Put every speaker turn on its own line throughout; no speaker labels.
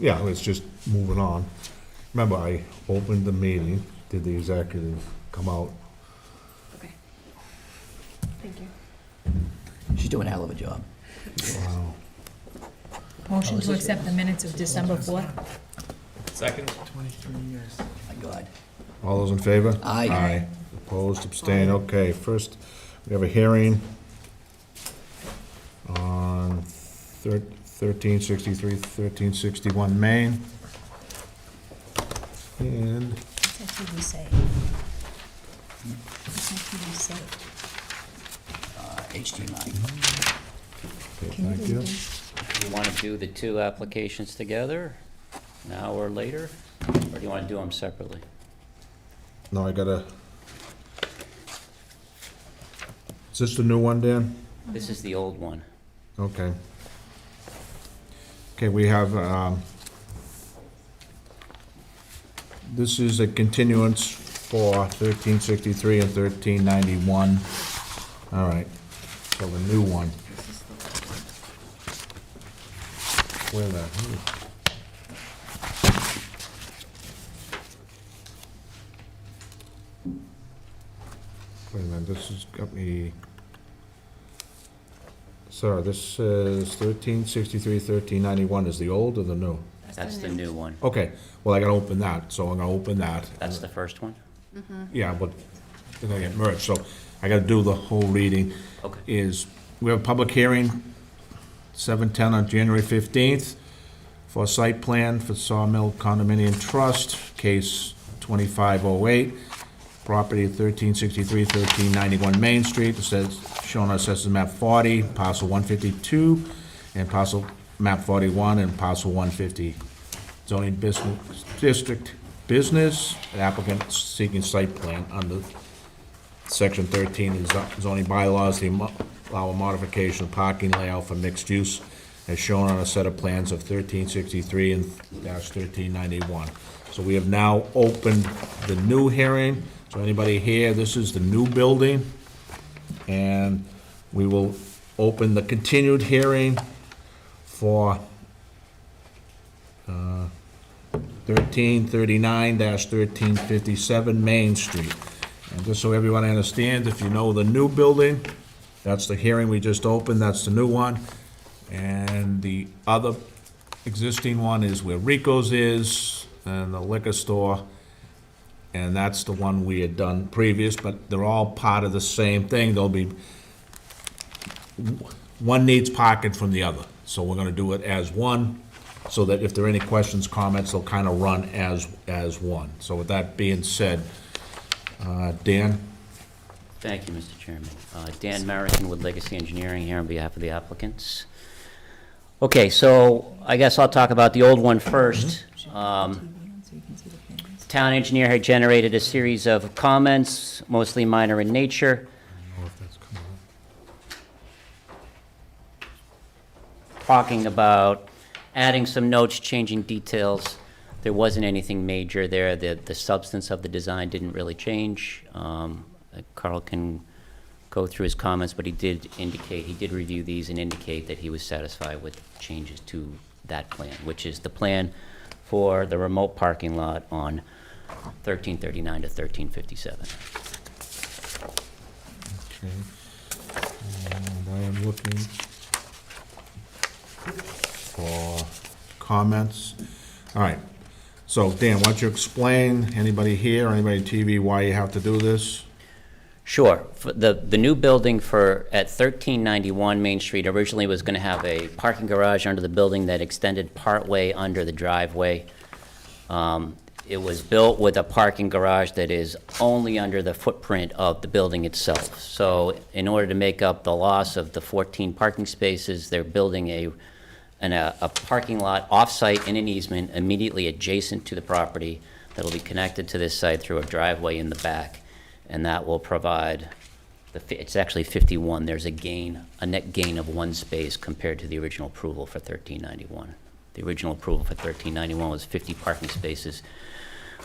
Yeah, let's just moving on. Remember, I opened the meeting, did the executive come out?
Okay. Thank you.
She's doing a hell of a job.
Wow.
Motion to accept the minutes of December 4th.
Second?
23 years.
My God.
All those in favor?
Aye.
Aye. Opposed, abstained, okay. First, we have a hearing on 1363, 1361 Main. And
What did we say? What did we say?
HDMI.
okay,
Can you
thank
do
you.
this?
You want to do the two applications together, now or later? Or do you want to do them separately?
No, I gotta... Is this the new one, Dan?
This is the old one.
Okay. Okay, we have, this is a continuance for 1363 and 1391. All right, so the new one. Where the, wait a minute, this has got me... Sorry, this says 1363, 1391 is the old or the new?
That's the new one.
Okay, well, I gotta open that, so I'm gonna open that.
That's the first one?
Yeah, but they're gonna get merged, so I gotta do the whole reading.
Okay.
We have a public hearing, 7:10 on January 15th, for a site plan for Sawmill Condominium Trust, case 2508, property at 1363, 1391 Main Street. It says, shown on Assessors Map 40, parcel 152, and parcel map 41, and parcel 150. Zoning business, district business, an applicant seeking site plan under section 13 is zoning bylaws, they allow a modification of parking layout for mixed use, as shown on a set of plans of 1363 and -1391. So we have now opened the new hearing. So anybody here, this is the new building, and we will open the continued hearing for 1339-1357 Main Street. And just so everyone understands, if you know the new building, that's the hearing we just opened, that's the new one. And the other existing one is where Rico's is, and the liquor store, and that's the one we had done previous, but they're all part of the same thing. There'll be, one needs parking from the other, so we're gonna do it as one, so that if there are any questions, comments, they'll kind of run as one. So with that being said, Dan?
Thank you, Mr. Chairman. Dan Marican with Legacy Engineering here on behalf of the applicants. Okay, so I guess I'll talk about the old one first. Town engineer had generated a series of comments, mostly minor in nature. Talking about adding some notes, changing details. There wasn't anything major there. The substance of the design didn't really change. Carl can go through his comments, but he did review these and indicate that he was satisfied with changes to that plan, which is the plan for the remote parking lot on 1339 to 1357.
Okay. And I am looking for comments. All right. So, Dan, why don't you explain, anybody here, or anybody on TV, why you have to do this?
Sure. For the new building at 1391 Main Street originally was going to have a parking garage under the building that extended partway under the driveway. It was built with a parking garage that is only under the footprint of the building itself. So in order to make up the loss of the 14 parking spaces, they're building a parking lot off-site in an easement immediately adjacent to the property that'll be connected to this site through a driveway in the back. And that will provide, it's actually 51. There's a net gain of 1 space compared to the original approval for 1391. The original approval for 1391 was 50 parking spaces.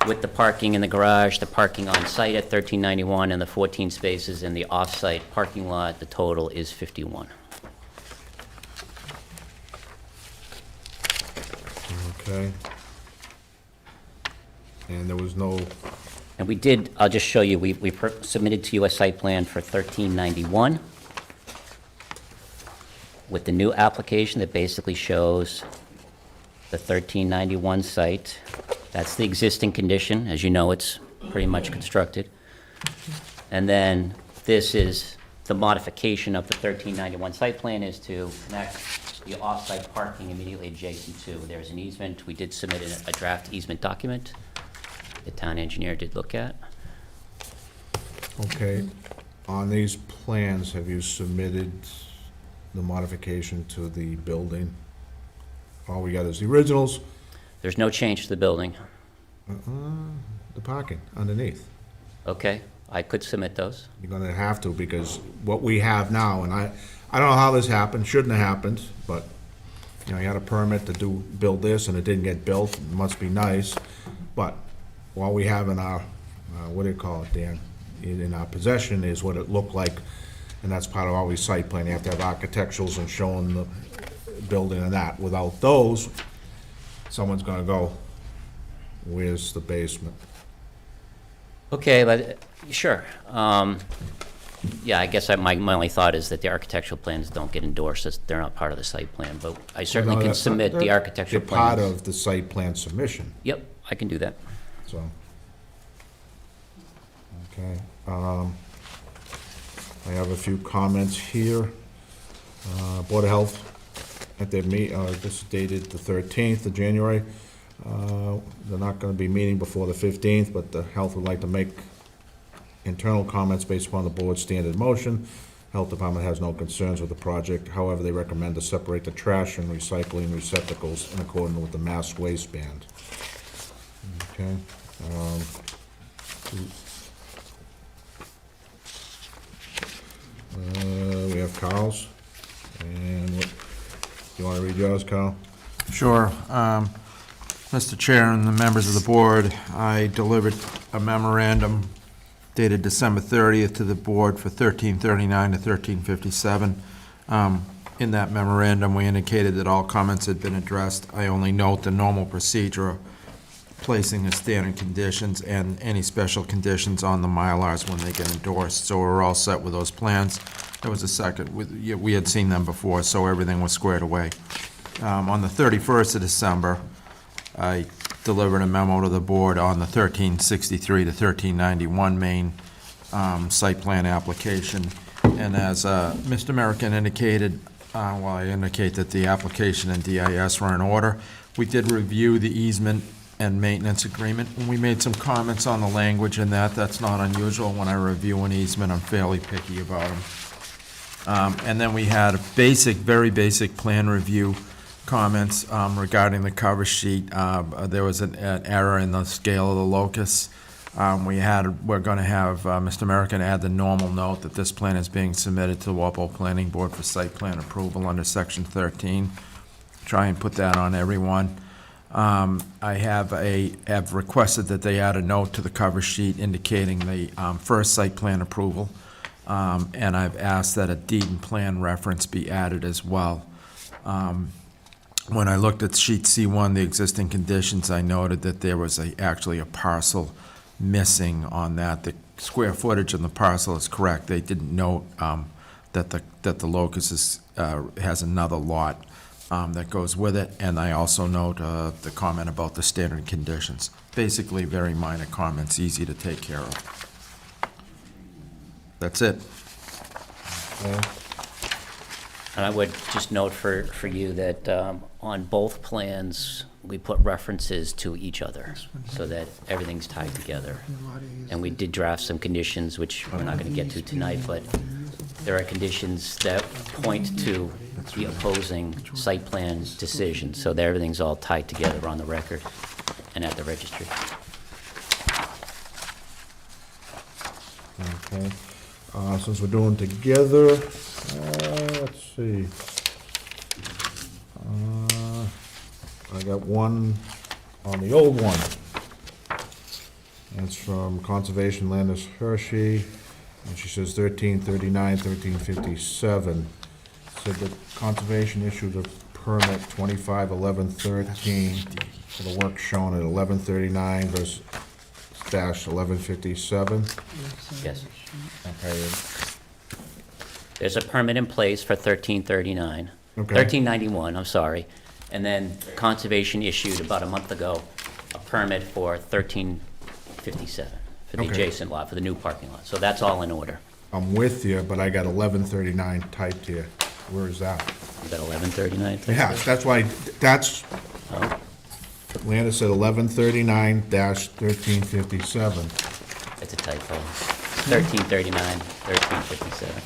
With the parking in the garage, the parking on site at 1391, and the 14 spaces in the off-site parking lot, the total is 51.
Okay. And there was no,
And we did, I'll just show you, we submitted to you a site plan for 1391 with the new application that basically shows the 1391 site. That's the existing condition. As you know, it's pretty much constructed. And then this is the modification of the 1391 site plan is to connect the off-site parking immediately adjacent to. There's an easement. We did submit a draft easement document. The town engineer did look at.
okay, on these plans, have you submitted the modification to the building? All we got is the originals,
There's no change to the building.
the parking underneath.
Okay, I could submit those.
You're gonna have to, because what we have now, and I don't know how this happened, shouldn't have happened, but, you know, you had a permit to build this, and it didn't get built, it must be nice, but what we have in our, what do you call it, Dan? In our possession is what it looked like, and that's part of always site plan, you have to have architecturals and showing the building and that. Without those, someone's gonna go, where's the basement?
Okay, but, sure. Yeah, I guess my only thought is that the architectural plans don't get endorsed, as they're not part of the site plan, but I certainly
No,
can
that's not-
submit the
they're-
architectural
They're part
plans.
of the site plan submission,
Yep, I can do that.
so. Okay, I have a few comments here. Board of Health, at their this is dated the 13th of January. They're not gonna be meeting before the 15th, but the Health would like to make internal comments based upon the board's standard motion. Health Department has no concerns with the project, however, they recommend to separate the trash and recycling receptacles in accordance with the mass waste ban. Okay, we have Carl's, and what, you wanna read yours, Carl?
Sure. Mr. Chair and the members of the board, I delivered a memorandum dated December 30th to the board for 1339 to 1357. In that memorandum, we indicated that all comments had been addressed. I only note the normal procedure of placing the standard conditions and any special conditions on the Mylars when they get endorsed. So we're all set with those plans. There was a second, we had seen them before, so everything was squared away. On the 31st of December, I delivered a memo to the board on the 1363 to 1391 main site plan application. And as Mr. American indicated, I indicate that the application and DIS were in order. We did review the easement and maintenance agreement, and we made some comments on the language in that. That's not unusual. When I review an easement, I'm fairly picky about them. And then we had a basic, very basic plan review comments regarding the cover sheet. There was an error in the scale of the locus. We're going to have Mr. American add the normal note that this plan is being submitted to the Walpole Planning Board for site plan approval under Section 13. Try and put that on everyone. I have requested that they add a note to the cover sheet indicating the first site plan approval, and I've asked that a deed and plan reference be added as well. When I looked at sheet C1, the existing conditions, I noted that there was actually a parcel missing on that. The square footage on the parcel is correct. They didn't note that the locus has another lot that goes with it, and I also note the comment about the standard conditions. Basically, very minor comments, easy to take care of. That's it.
Okay.
And I would just note for you that on both plans, we put references to each other so that everything's tied together. And we did draft some conditions, which we're not going to get to tonight, but there are conditions that point to the opposing site plan decision, so that everything's all tied together on the record and at the registry.
Okay, since we're doing together, let's see. I got one on the old one. That's from Conservation Landis Hershey, and she says 1339, 1357. Said that Conservation issued a permit 25/11/13 for the work shown at 1139 versus dash 1157.
Yes.
Okay,
There's a permit in place for 1339.
Okay.
1391, I'm sorry. And then Conservation issued about a month ago a permit for 1357 for the
Okay.
adjacent lot, for the new parking lot. So that's all in order.
I'm with you, but I got 1139 typed here. Where is that?
You got 1139?
Yeah, that's why, that's,
Oh,
Leander said 1139-1357.
it's a typo. 1339, 1357.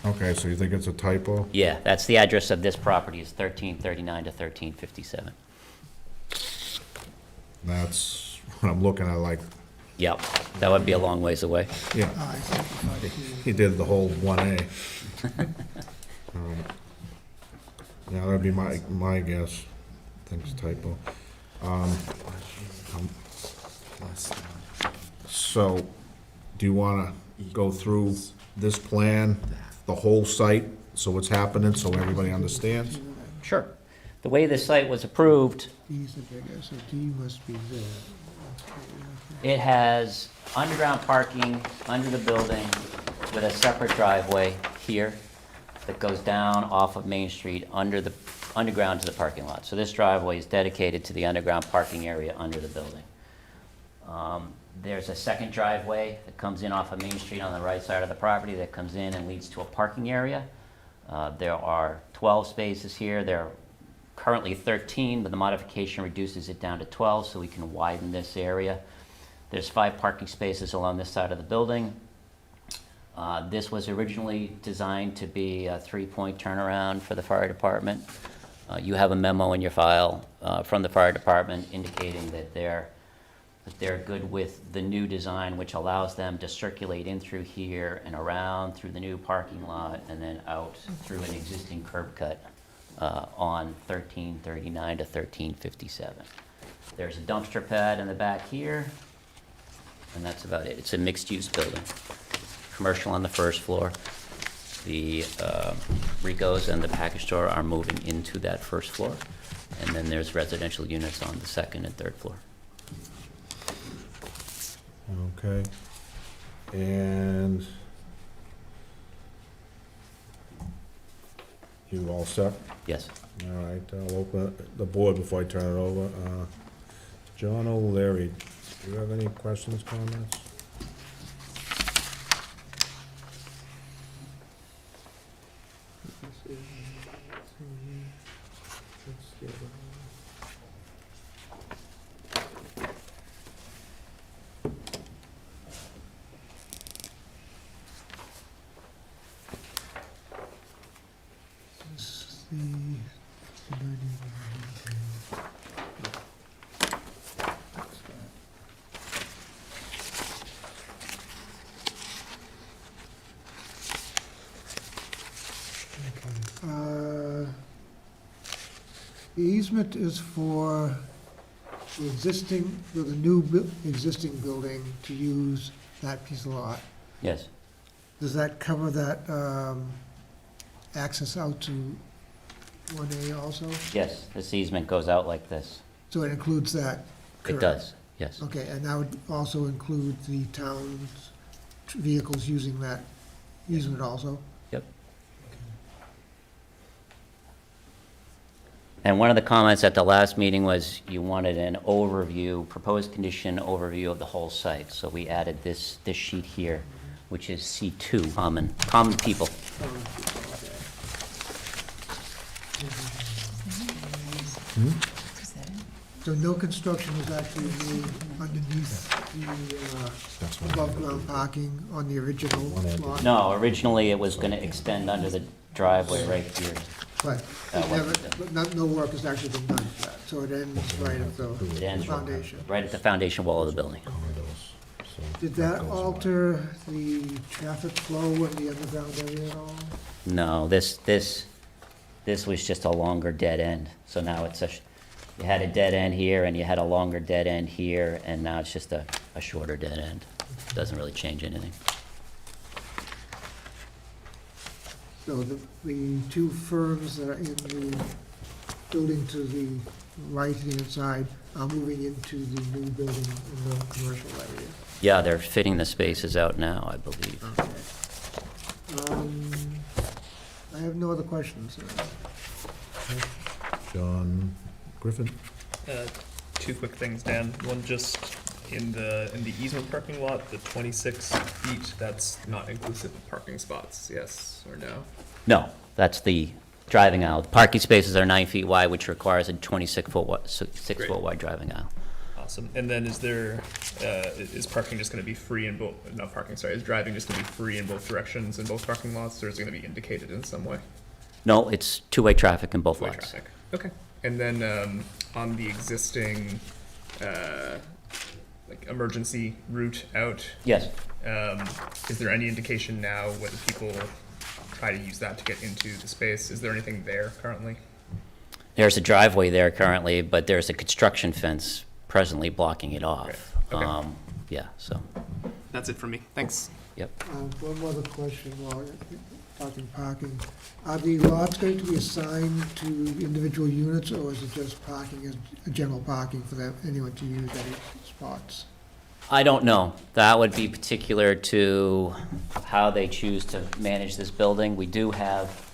Okay, so you think it's a typo?
Yeah, that's the address of this property, is 1339 to 1357.
That's what I'm looking at, like,
Yep, that would be a long ways away.
yeah. He did the whole 1A. Yeah, that'd be my guess. I think it's a typo. So, do you wanna go through this plan, the whole site, so what's happening, so everybody understands?
Sure. The way the site was approved,
D's are bigger, so D must be there.
it has underground parking under the building with a separate driveway here that goes down off of Main Street underground to the parking lot. So this driveway is dedicated to the underground parking area under the building. There's a second driveway that comes in off of Main Street on the right side of the property that comes in and leads to a parking area. There are 12 spaces here. There are currently 13, but the modification reduces it down to 12 so we can widen this area. There's 5 parking spaces along this side of the building. This was originally designed to be a 3-point turnaround for the fire department. You have a memo in your file from the fire department indicating that they're good with the new design, which allows them to circulate in through here and around through the new parking lot and then out through an existing curb cut on 1339 to 1357. There's a dumpster pad in the back here, and that's about it. It's a mixed-use building. Commercial on the first floor. The Rico's and the package store are moving into that first floor, and then there's residential units on the second and third floor.
Okay. And you all set?
Yes.
All right, I'll open the board before I turn it over. John O'Leary, do you have any questions, comments?
The easement is for the existing building to use that piece of lot.
Yes.
Does that cover that access out to 1A also?
Yes, this easement goes out like this.
So it includes that?
It
correct?
does, yes.
Okay, and that would also include the town's vehicles using that easement also?
Yep. And one of the comments at the last meeting was you wanted an overview, proposed condition overview of the whole site. So we added this sheet here, which is C2, common people.
Is that it?
So no construction was actually made underneath the above-ground parking on the original lot?
No, originally it was going to extend under the driveway right here.
But
That
it never,
wasn't done.
but no work has actually been done to that, so it ends right at the
It ends
foundation.
right at the foundation wall of the building.
Did that alter the traffic flow in the underground area at all?
No, this was just a longer dead end. So now it's you had a dead end here and you had a longer dead end here, and now it's just a shorter dead end. Doesn't really change anything.
So the two firms that are in the building to the right-hand side are moving into the new building in the commercial area.
Yeah, they're fitting the spaces out now, I believe.
I have no other questions.
John Griffin?
Two quick things, Dan. One, just in the easement parking lot, the 26 feet, that's not inclusive of parking spots, yes or no?
No, that's the driving aisle. Parking spaces are 9 feet wide, which requires a 26-foot wide driving aisle.
Awesome. And then is parking just gonna be free in both, not parking, sorry, is driving just gonna be free in both directions in both parking lots, or is it gonna be indicated in some way?
No, it's two-way traffic in both
Two-way
lots.
traffic. Okay. And then, on the existing, like, emergency route out,
Yes.
is there any indication now whether people try to use that to get into the space? Is there anything there currently?
There's a driveway there currently, but there's a construction fence presently blocking it off.
Right. Okay.
Yeah, so,
That's it for me. Thanks.
yep.
One other question while you're talking parking. Are the lots going to be assigned to individual units, or is it just parking as general parking for them, anyone to use any spots?
I don't know. That would be particular to how they choose to manage this building. We do have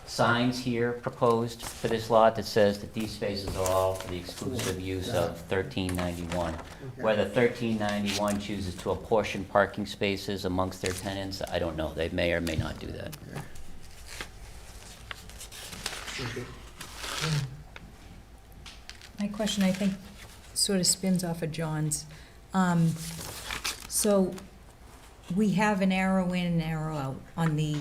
signs here proposed for this lot that says that these spaces are all for the exclusive use of 1391. Whether 1391 chooses to apportion parking spaces amongst their tenants, I don't know. They may or may not do that.
My question, I think, sort of spins off of John's. So we have an arrow in and arrow out on the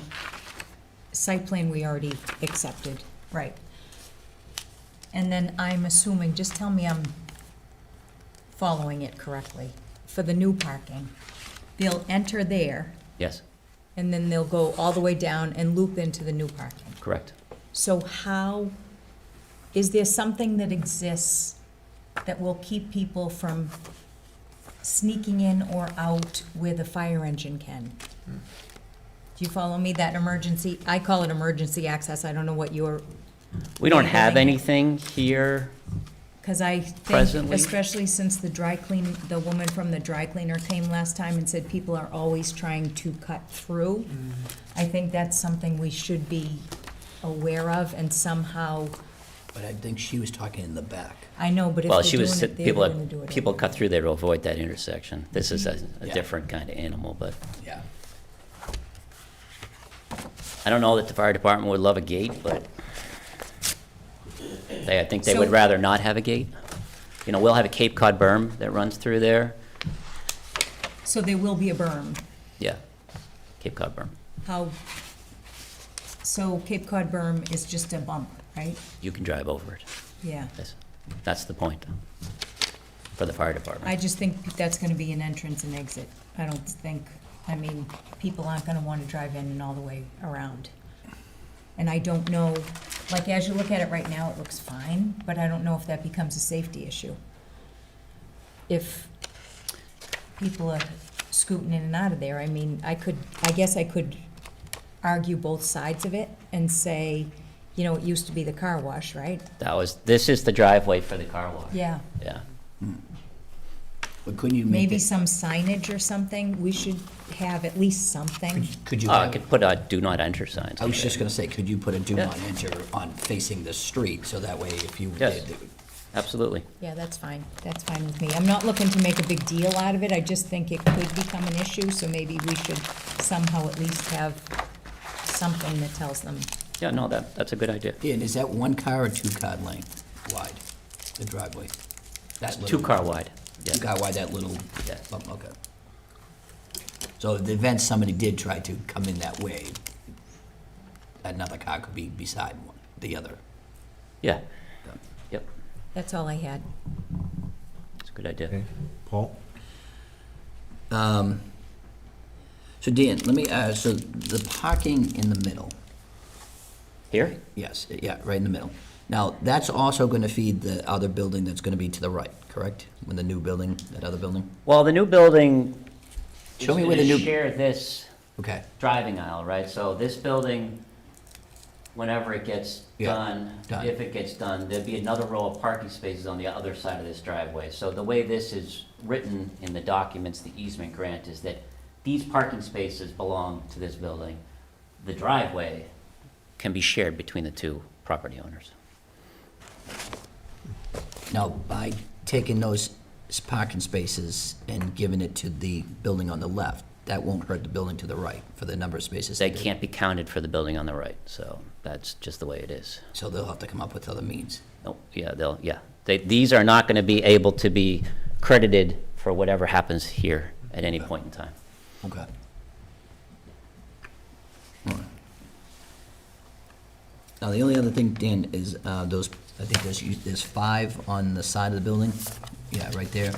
site plan we already accepted, right? And then I'm assuming, just tell me I'm following it correctly, for the new parking, they'll enter there,
Yes,
and then they'll go all the way down and loop into the new parking.
correct.
So how, is there something that exists that will keep people from sneaking in or out where the fire engine can? Do you follow me? That emergency, I call it emergency access, I don't know what your,
We don't
Yeah,
have
they-
anything here.
because I think,
Presently?
especially since the woman from the dry cleaner came last time and said people are always trying to cut through, I think that's something we should be aware of and somehow,
But I think she was talking in the back.
I know, but if
Well,
they're
she
doing
was,
it, they're
people,
gonna do it.
people cut through there to avoid that intersection. This is a
Yeah.
different kind of animal, but
Yeah.
I don't know that the fire department would love a gate, but I think they would
So-
rather not have a gate. You know, we'll have a Cape Cod berm that runs through there.
So there will be a berm.
Yeah, Cape Cod berm.
How, so Cape Cod berm is just a bump, right?
You can drive over it.
Yeah.
That's the point for the fire
I
department.
just think that's gonna be an entrance and exit. I don't think, I mean, people aren't gonna wanna drive in and all the way around. And I don't know, like, as you look at it right now, it looks fine, but I don't know if that becomes a safety issue. If people are scooting in and out of there, I mean, I guess I could argue both sides of it and say, you know, it used to be the car wash, right?
This is the driveway for the car wash.
Yeah.
Yeah.
But couldn't you make
Maybe
it,
some signage or something, we should have at least something.
could you
I
have,
could put a do not enter sign.
I was just gonna say, could you put a do
Yeah.
not enter on facing the street, so that way if you
Yes.
did,
Absolutely.
Yeah, that's fine with me. I'm not looking to make a big deal out of it, I just think it could become an issue, so maybe we should somehow at least have something that tells them.
Yeah, no, that's a good idea.
Dan, is that 1 car or 2 car length wide, the driveway? That little-
2-car wide. Yeah.
2 car wide, that little
Yeah.
bump, okay. So in the event somebody did try to come in that way, another car could be beside the other.
Yeah. Yep.
That's all I had.
It's a good idea.
Okay. Paul?
So Dan, let me, so the parking in the middle,
Here?
yes, yeah, right in the middle. Now, that's also gonna feed the other building that's gonna be to the right, correct? When the new building, that other building?
Well, the new building is
Show me where
going
the
to
new-
share this
Okay,
driving aisle, right? So this building whenever it gets
Yeah,
done,
done.
if it gets done, there'd be another row of parking spaces on the other side of this driveway. So the way this is written in the documents, the easement grant, is that these parking spaces belong to this building. The driveway can be shared between the two property owners.
Now, by taking those parking spaces and giving it to the building on the left, that won't hurt the building to the right for the number of spaces.
They can't be counted for the building on the right, so that's just the way it is.
So they'll have to come up with other means.
Oh, yeah. These are not gonna be able to be credited for whatever happens here at any point in time.
Okay. All right. Now, the only other thing, Dan, is those, I think there's 5 on the side of the building. Yeah, right there.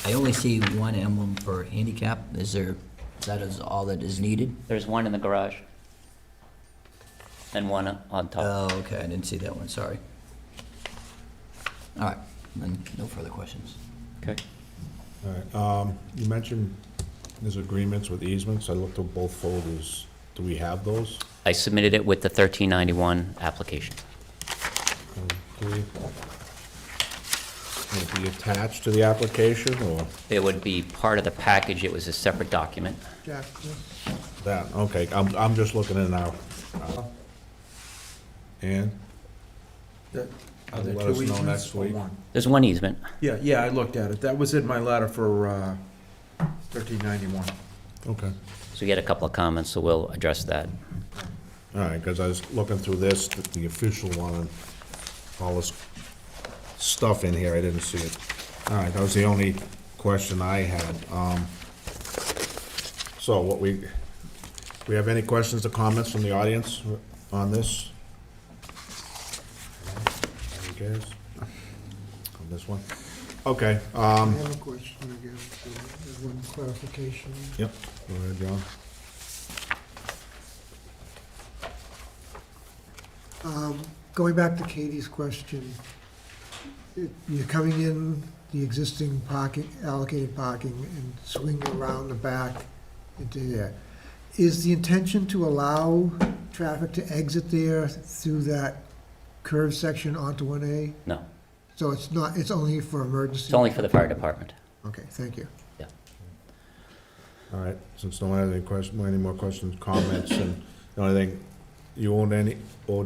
I only see one emblem for handicap. That is all that is needed?
There's one in the garage. And one on top.
Oh, okay, I didn't see that one, sorry. All right, then, no further questions.
Okay.
All right, you mentioned there's agreements with easements. I looked at both folders. Do we have those?
I submitted it with the 1391 application.
Okay. Will it be attached to the application, or
It would be part of the package. It was a separate document.
Jack,
that? Okay, I'm just looking at it now. And
Are there
let
two
us know
easements
next
or
week.
one?
There's one easement.
Yeah, I looked at it. That was in my letter for 1391.
Okay.
So you had a couple of comments, so we'll address that.
All right, because I was looking through this, the official one, and all this stuff in here, I didn't see it. All right, that was the only question I had. So we have any questions or comments from the audience on this? Any cares? On this one? Okay,
I have a question again, so there's one clarification.
yep, go ahead, John.
Going back to Katie's question, you're coming in the existing parking, allocated parking, and swinging around the back into there. Is the intention to allow traffic to exit there through that curved section onto 1A?
No,
So it's not, it's only for emergency?
it's only for the fire department.
Okay, thank you.
All right, since no one has any more questions, comments, and the only thing, you owed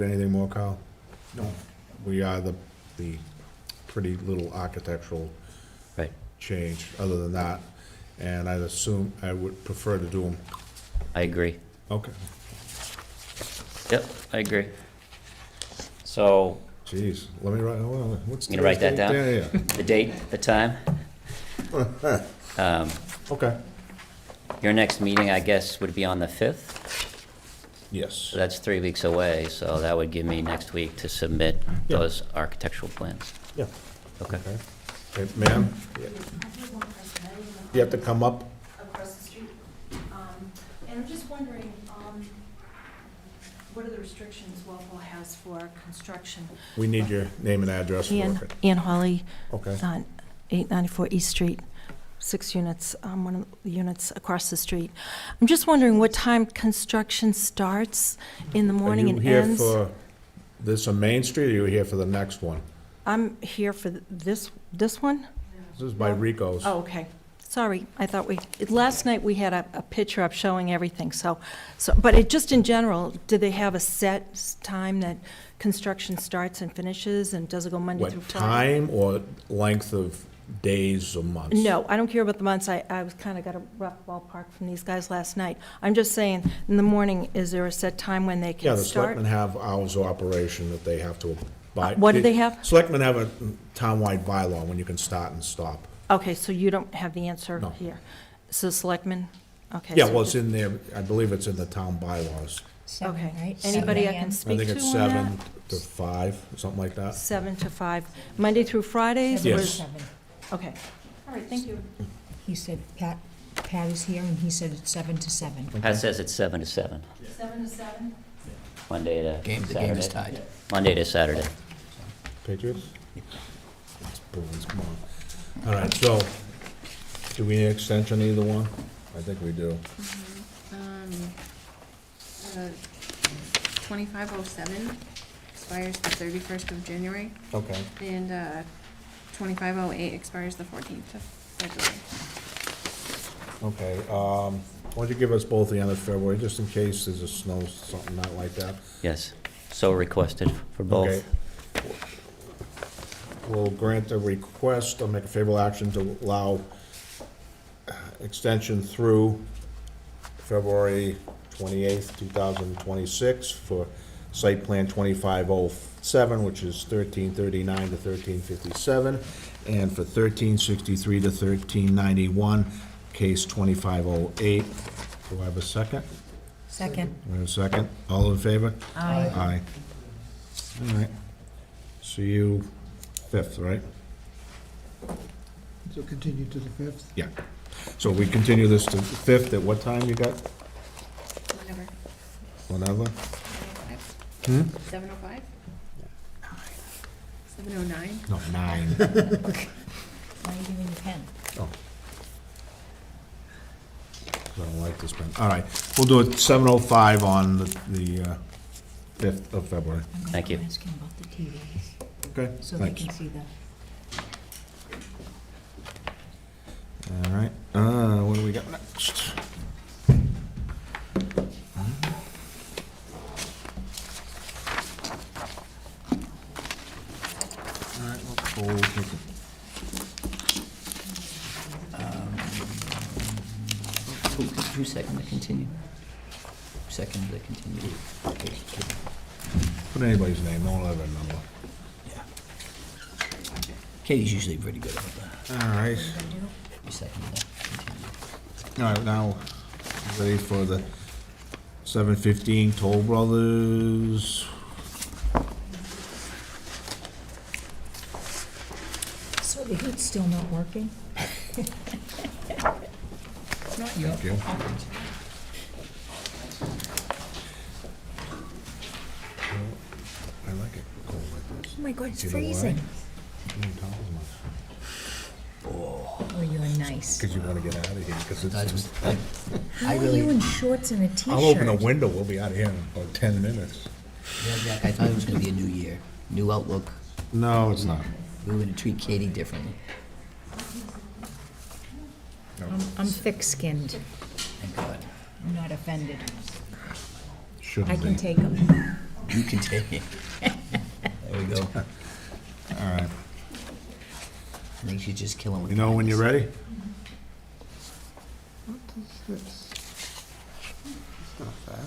anything more, Kyle?
No.
We are the pretty little architectural
Right.
change, other than that, and I'd assume, I would prefer to do them.
I agree.
Okay.
Yep, I agree. So,
Jeez, let me write, hold on, what's
You gonna write that
today's
down?
date?
the date, the time.
Yeah. Okay.
Your next meeting, I guess, would be on the 5th?
Yes.
So that's 3 weeks away, so that would give me next week to submit
Yeah.
those architectural plans.
Yeah.
Okay.
Okay, ma'am, you have to come up.
Across the street. And I'm just wondering, what are the restrictions Walpole has for construction?
We need your name and address for the record.
Ann Hawley,
Okay.
894 East Street, 6 units, one of the units across the street. I'm just wondering what time construction starts in the morning and
Are you here
ends?
for this on Main Street, or are you here for the next one?
I'm here for this one?
This is by Rico's.
Oh, okay. Sorry, I thought last night we had a picture up showing everything, but just in general, do they have a set time that construction starts and finishes, and does it go Monday through
What,
Friday?
time or length of days or months?
No, I don't care about the months. I was kind of got a rough ballpark from these guys last night. I'm just saying, in the morning, is there a set time when they
Yeah,
can
the
start?
selectmen have hours of operation that they have to abide.
What do they have?
Selectmen have a townwide bylaw when you can start and stop.
Okay, so you don't have the answer
No.
here. So selectmen, okay.
Yeah,
so
well, it's
just-
in there, I believe it's in the town bylaws.
7,
Okay.
right?
Anybody
7
I
a.m.?
can
I
speak
think
to
it's
on
7
that?
to 5, something like that.
7 to 5, Monday through Fridays?
Seven
or
to
Yes.
is-
7.
Okay. All right, thank you.
He said, Pat is here, and he said it's 7 to 7.
That says it's 7 to 7,
7 to 7?
Monday to
The game is
Saturday.
tied.
Monday to Saturday.
Patriots? It's Bruins, come on. All right, so, do we need an extension either one? I think we do.
2507 expires the 31st of January,
Okay.
and 2508 expires the 14th of February.
Okay, why don't you give us both the end of February, just in case there's a snow, something not like that?
Yes, so requested for
Okay.
both.
We'll grant the request, I'll make a favorable action to allow extension through February 28th, 2026 for site plan 2507, which is 1339 to 1357, and for 1363 to 1391, case 2508. Do I have a second?
Second.
We have a second. All in favor?
Aye.
Aye. All right. See you 5th, right?
So continue to the 5th.
Yeah. So we continue this to the 5th, at what time you got?
Whenever.
Whenever?
7:05? 7:09?
No, 9.
Why are you giving the pen?
Oh. I don't like this pen. All right, we'll do it 7:05 on the 5th of February.
Thank you.
I'm asking about the TVs,
Okay,
so they
thanks.
can see the.
All right, what do we got next? All right, let's go take it.
Who seconded the continue? Who seconded the continue?
Put anybody's name, no one will have a number.
Katie's usually pretty good about that.
All right,
Who seconded that? Continue.
all right, now, ready for the 7:15 Toll Brothers.
So the heat's still not working?
Thank you. I like it cold like this.
Oh my God, it's
You know why?
freezing.
You don't talk as much.
Oh, you're nice.
Because you want to get out of here, because
I
it's,
was-
How
I
are
really-
you in shorts and a t-shirt?
I'll open a window, we'll be out of here in about 10 minutes.
Yeah, Jack, I thought it was gonna be a new year, new outlook.
No, it's not.
We were gonna treat Katie differently.
I'm thick-skinned.
Thank God.
I'm not offended.
Shouldn't
I
be.
can take them.
You can take it. There we go.
All right.
I think she's just killing with
You know when you're ready?
What is this? It's not that.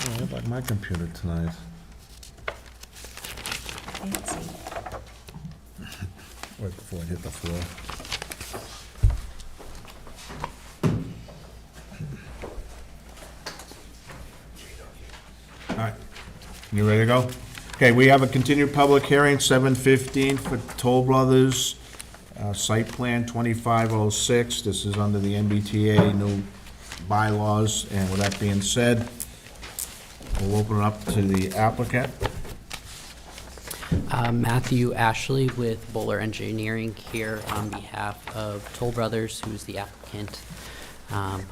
Oh, I like my computer tonight.
Fancy.
Right before it hit the floor. All right, you ready to go? Okay, we have a continued public hearing, 7:15 for Toll Brothers, site plan 2506. This is under the MBTA new bylaws, and with that being said, we'll open it up to the applicant.
Matthew Ashley with Bowler Engineering here on behalf of Toll Brothers, who's the applicant.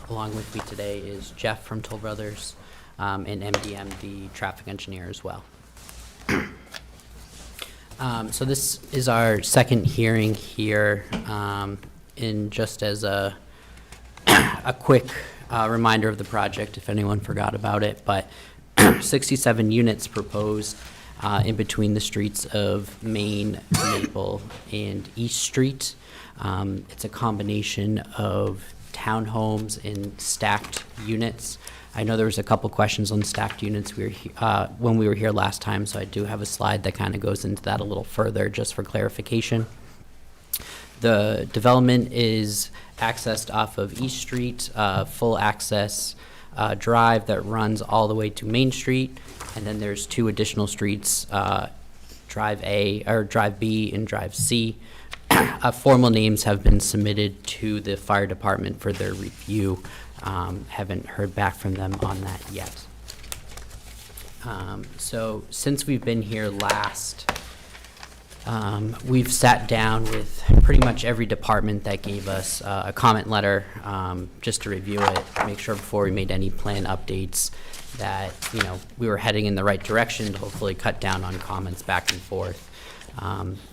Along with me today is Jeff from Toll Brothers, and MDM, the traffic engineer as well. So this is our second hearing here, and just as a quick reminder of the project, if anyone forgot about it, but 67 units proposed in between the streets of Main, Maple, and East Street. It's a combination of townhomes and stacked units. I know there was a couple questions on stacked units when we were here last time, so I do have a slide that kind of goes into that a little further, just for clarification. The development is accessed off of East Street, full access drive that runs all the way to Main Street, and then there's two additional streets, Drive A, or Drive B and Drive C. Formal names have been submitted to the fire department for their review. Haven't heard back from them on that yet. So since we've been here last, we've sat down with pretty much every department that gave us a comment letter, just to review it, make sure before we made any plan updates that, you know, we were heading in the right direction to hopefully cut down on comments back and forth.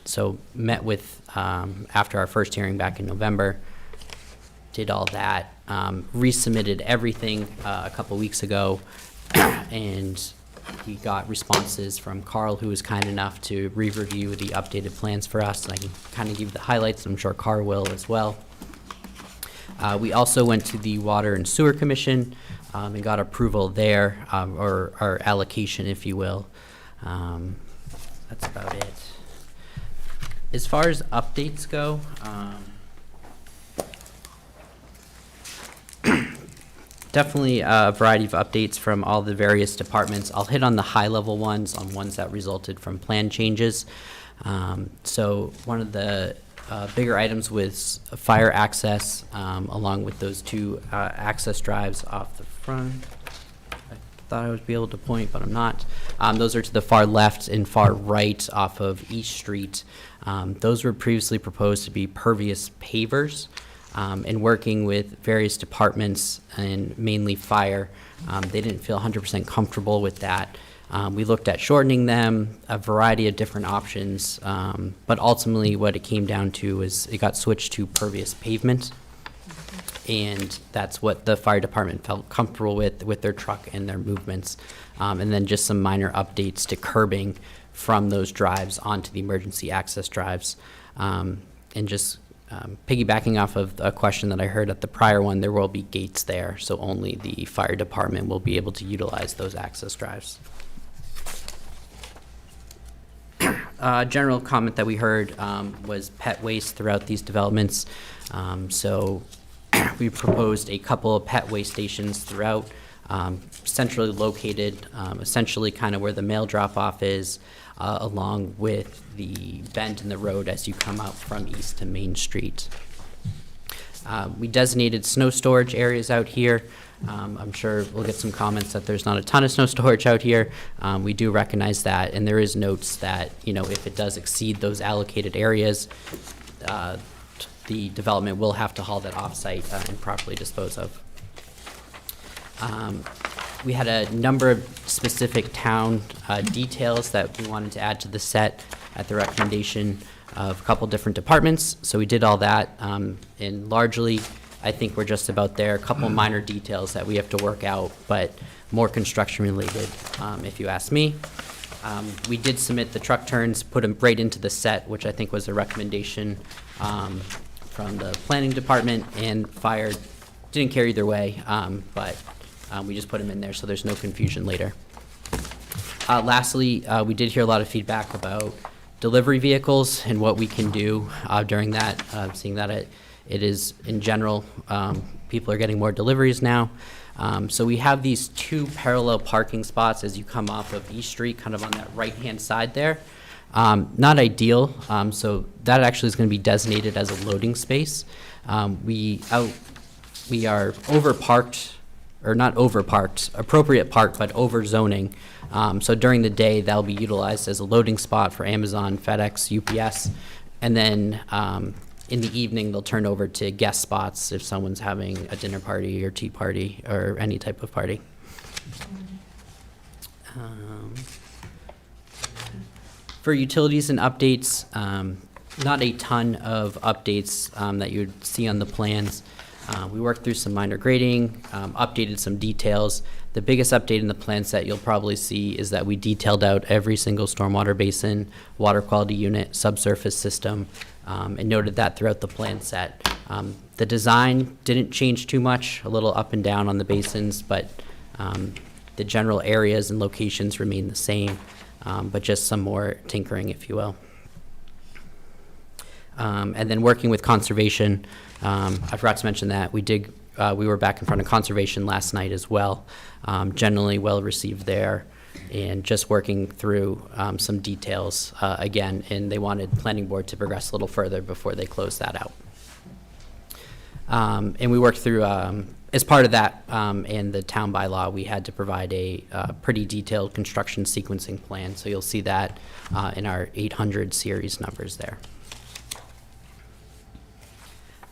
So met with, after our first hearing back in November, did all that, resubmitted everything a couple weeks ago, and we got responses from Carl, who was kind enough to re-review the updated plans for us, and I can kind of give the highlights. I'm sure Carl will as well. We also went to the Water and Sewer Commission and got approval there, or allocation, if you will. That's about it. As far as updates go, definitely a variety of updates from all the various departments. I'll hit on the high-level ones, on ones that resulted from plan changes. So one of the bigger items was fire access, along with those two access drives off the front. I thought I would be able to point, but I'm not. Those are to the far left and far right off of East Street. Those were previously proposed to be pervious pavers. And working with various departments and mainly fire, they didn't feel 100% comfortable with that. We looked at shortening them, a variety of different options, but ultimately what it came down to is it got switched to pervious pavement, and that's what the fire department felt comfortable with their truck and their movements, and then just some minor updates to curbing from those drives onto the emergency access drives, and just piggybacking off of a question that I heard at the prior one, there will be gates there, so only the fire department will be able to utilize those access drives. General comment that we heard was pet waste throughout these developments. So we proposed a couple of pet waste stations throughout, centrally located, essentially kind of where the mail drop-off is, along with the bend in the road as you come out from East to Main Street. We designated snow storage areas out here. I'm sure we'll get some comments that there's not a ton of snow storage out here. We do recognize that, and there is notes that, you know, if it does exceed those allocated areas, the development will have to haul that off-site and properly dispose of. We had a number of specific town details that we wanted to add to the set at the recommendation of a couple different departments. So we did all that, and largely, I think we're just about there. A couple minor details that we have to work out, but more construction related, if you ask me. We did submit the truck turns, put them right into the set, which I think was a recommendation from the planning department, and fire didn't care either way, but we just put them in there so there's no confusion later. Lastly, we did hear a lot of feedback about delivery vehicles and what we can do during that, seeing that it is, in general, people are getting more deliveries now. So we have these two parallel parking spots as you come off of East Street, kind of on that right-hand side there. Not ideal, so that actually is going to be designated as a loading space. We are over-parked, or not over-parked, appropriate park, but over-zoning. So during the day, that'll be utilized as a loading spot for Amazon, FedEx, UPS, and then in the evening, they'll turn over to guest spots if someone's having a dinner party or tea party or any type of party. For utilities and updates, not a ton of updates that you would see on the plans. We worked through some minor grading, updated some details. The biggest update in the plan set you'll probably see is that we detailed out every single stormwater basin, water quality unit, subsurface system, and noted that throughout the plan set. The design didn't change too much, a little up and down on the basins, but the general areas and locations remain the same, but just some more tinkering, if you will. And then working with conservation, I forgot to mention that we were back in front of conservation last night as well. Generally well received there, and just working through some details again, and they wanted planning board to progress a little further before they closed that out. And we worked through as part of that, and the town bylaw, we had to provide a pretty detailed construction sequencing plan. So you'll see that in our 800 series numbers there.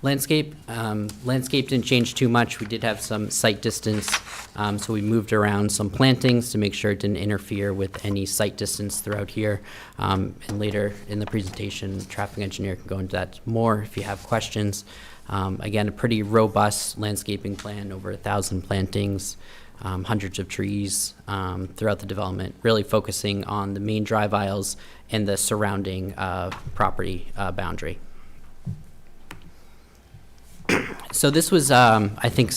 Landscape didn't change too much. We did have some site distance, so we moved around some plantings to make sure it didn't interfere with any site distance throughout here. And later in the presentation, the traffic engineer can go into that more if you have questions. Again, a pretty robust landscaping plan, over 1,000 plantings, hundreds of trees throughout the development, really focusing on the main drive aisles and the surrounding property boundary. So this was, I think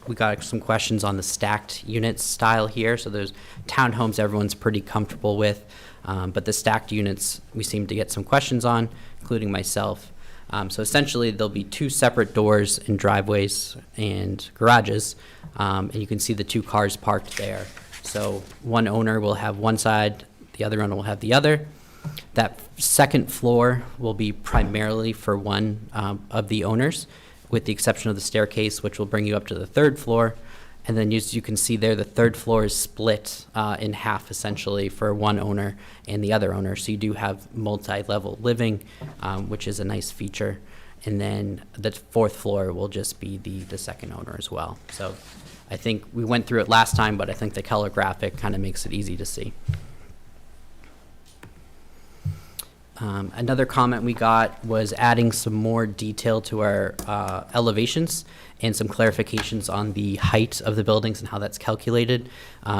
we got some questions on the stacked unit style here. So there's townhomes everyone's pretty comfortable with, but the stacked units we seem to get some questions on, including myself. So essentially there'll be 2 separate doors in driveways and garages, and you can see the 2 cars parked there. So one owner will have one side, the other owner will have the other. That second floor will be primarily for one of the owners, with the exception of the staircase, which will bring you up to the 3rd floor. And then as you can see there, the 3rd floor is split in half, essentially, for one owner and the other owner. So you do have multi-level living, which is a nice feature. And then the 4th floor will just be the second owner as well. So I think we went through it last time, but I think the color graphic kind of makes it easy to see. Another comment we got was adding some more detail to our elevations and some clarifications on the height of the buildings and how that's calculated.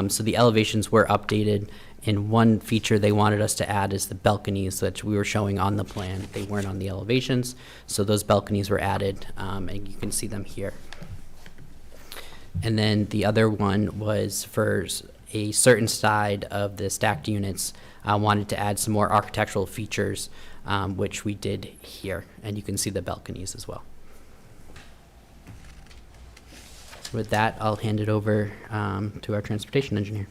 So the elevations were updated, and one feature they wanted us to add is the balconies that we were showing on the plan. They weren't on the elevations, so those balconies were added, and you can see them here. And then the other one was for a certain side of the stacked units, wanted to add some more architectural features, which we did here, and you can see the balconies as well. With that, I'll hand it over to our transportation engineer.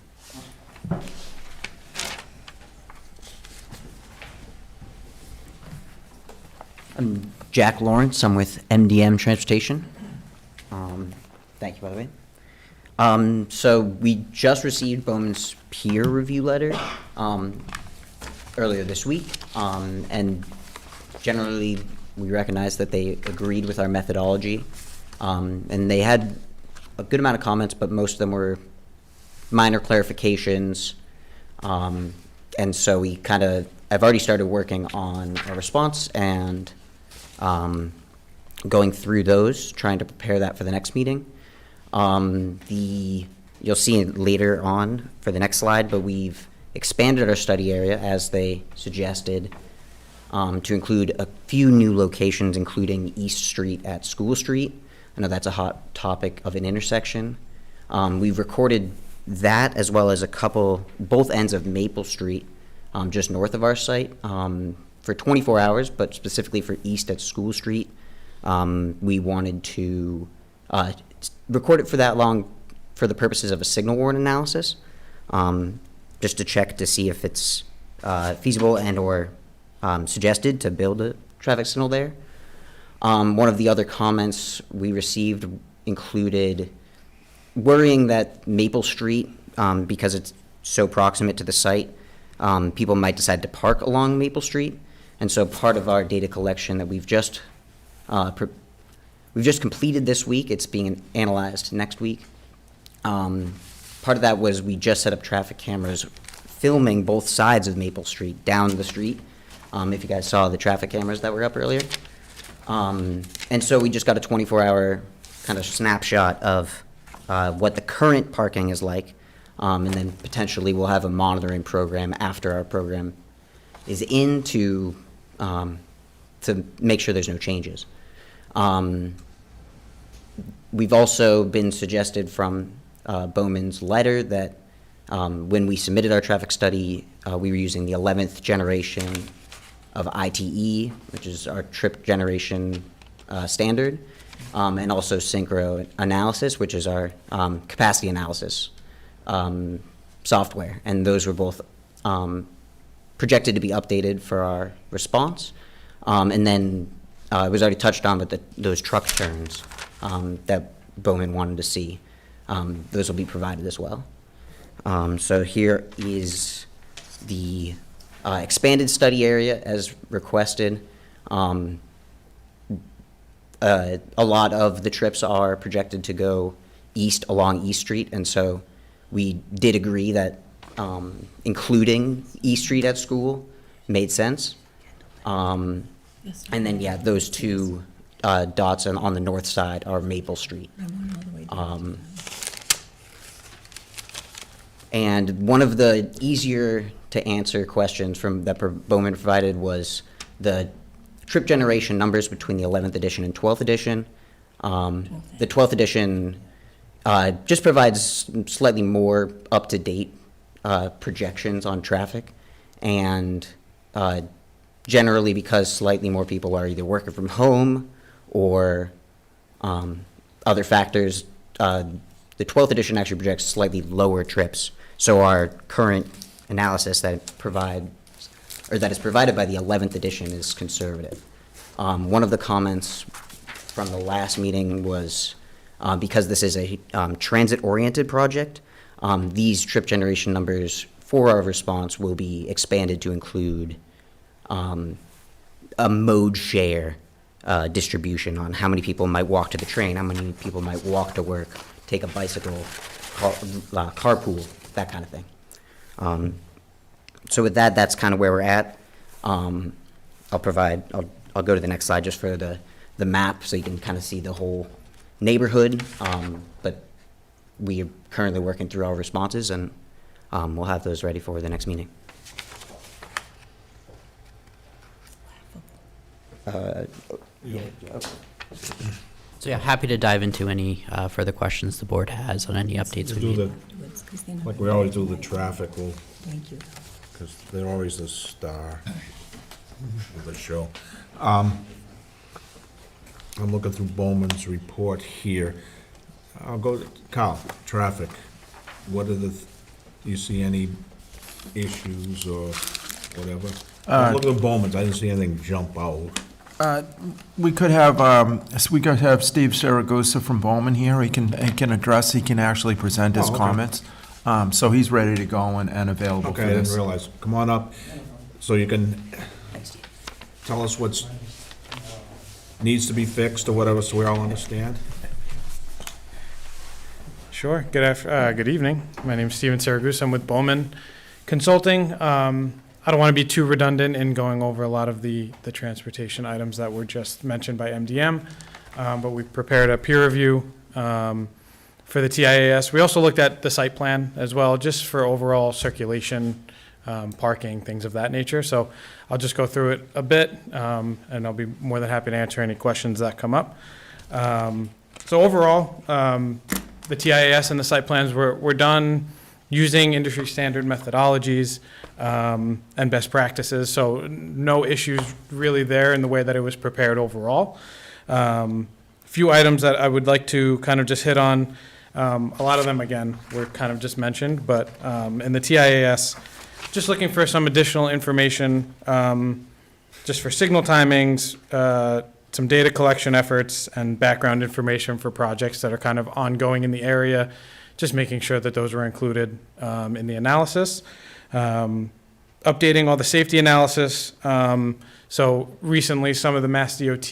I'm Jack Lawrence. I'm with MDM Transportation. Thank you, by the way. So we just received Bowman's peer review letter earlier this week, and generally we recognize that they agreed with our methodology, and they had a good amount of comments, but most of them were minor clarifications, and so I've already started working on a response and going through those, trying to prepare that for the next meeting. You'll see it later on for the next slide, but we've expanded our study area as they suggested to include a few new locations, including East Street at School Street. I know that's a hot topic of an intersection. We've recorded that as well as both ends of Maple Street, just north of our site, for 24 hours, but specifically for East at School Street. We wanted to record it for that long for the purposes of a signal warrant analysis, just to check to see if it's feasible and or suggested to build a traffic signal there. One of the other comments we received included worrying that Maple Street, because it's so proximate to the site, people might decide to park along Maple Street. And so part of our data collection that we've just completed this week, it's being analyzed next week. Part of that was we just set up traffic cameras filming both sides of Maple Street, down the street, if you guys saw the traffic cameras that were up earlier. And so we just got a 24-hour kind of snapshot of what the current parking is like, and then potentially we'll have a monitoring program after our program is in to make sure there's no changes. We've also been suggested from Bowman's letter that when we submitted our traffic study, we were using the 11th generation of ITE, which is our trip generation standard, and also synchro analysis, which is our capacity analysis software. And those were both projected to be updated for our response. And then it was already touched on, but those truck turns that Bowman wanted to see. Those will be provided as well. So here is the expanded study area as requested. A lot of the trips are projected to go east along East Street, and so we did agree that including East Street at school made sense. And then, yeah, those two dots on the north side are Maple Street. And one of the easier to answer questions from that Bowman provided was the trip generation numbers between the 11th edition and 12th edition. The 12th edition just provides slightly more up-to-date projections on traffic, and generally because slightly more people are either working from home or other factors, the 12th edition actually projects slightly lower trips. So our current analysis that is provided by the 11th edition is conservative. One of the comments from the last meeting was because this is a transit-oriented project, these trip generation numbers for our response will be expanded to include a mode share distribution on how many people might walk to the train, how many people might walk to work, take a bicycle, carpool, that kind of thing. So with that, that's kind of where we're at. I'll go to the next slide just for the map so you can kind of see the whole neighborhood. But we are currently working through our responses, and we'll have those ready for the next meeting.
So yeah, happy to dive into any further questions the board has on any updates we need.
Like we always do, the traffic will,
Thank you.
because they're always the star of the show. I'm looking through Bowman's report here. I'll go, Kyle, traffic. What are the, do you see any issues or whatever? Look at Bowman's, I didn't see anything jump out.
We could have Steve Saragosa from Bowman here. He can actually present his
Oh, okay.
comments. So he's ready to go and available for
Okay, I didn't
this.
realize. Come on up, so you can tell us what's, needs to be fixed or whatever, so we all understand.
Sure. Good evening. My name is Steven Saragus. I'm with Bowman Consulting. I don't want to be too redundant in going over a lot of the transportation items that were just mentioned by MDM, but we prepared a peer review for the TIAS. We also looked at the site plan as well, just for overall circulation, parking, things of that nature. So I'll just go through it a bit, and I'll be more than happy to answer any questions that come up. So overall, the TIAS and the site plans were done using industry standard methodologies and best practices. So no issues really there in the way that it was prepared overall. Few items that I would like to kind of just hit on. A lot of them, again, were kind of just mentioned, but in the TIAS, just looking for some additional information, just for signal timings, some data collection efforts, and background information for projects that are kind of ongoing in the area, just making sure that those were included in the analysis. Updating all the safety analysis. So recently, some of the Mass DOT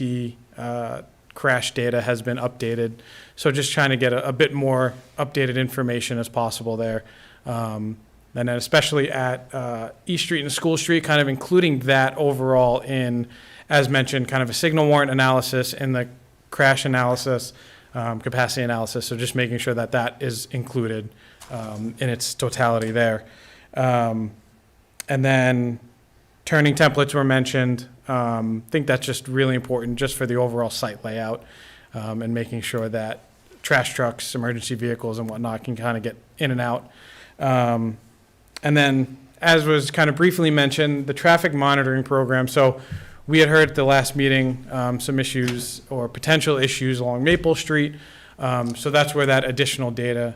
crash data has been updated. So just trying to get a bit more updated information as possible there. And then especially at East Street and School Street, kind of including that overall in, as mentioned, kind of a signal warrant analysis and the crash analysis, capacity analysis. So just making sure that that is included in its totality there. And then turning templates were mentioned. I think that's just really important just for the overall site layout and making sure that trash trucks, emergency vehicles and whatnot can kind of get in and out. And then, as was kind of briefly mentioned, the traffic monitoring program. So we had heard at the last meeting some issues or potential issues along Maple Street. So that's where that additional data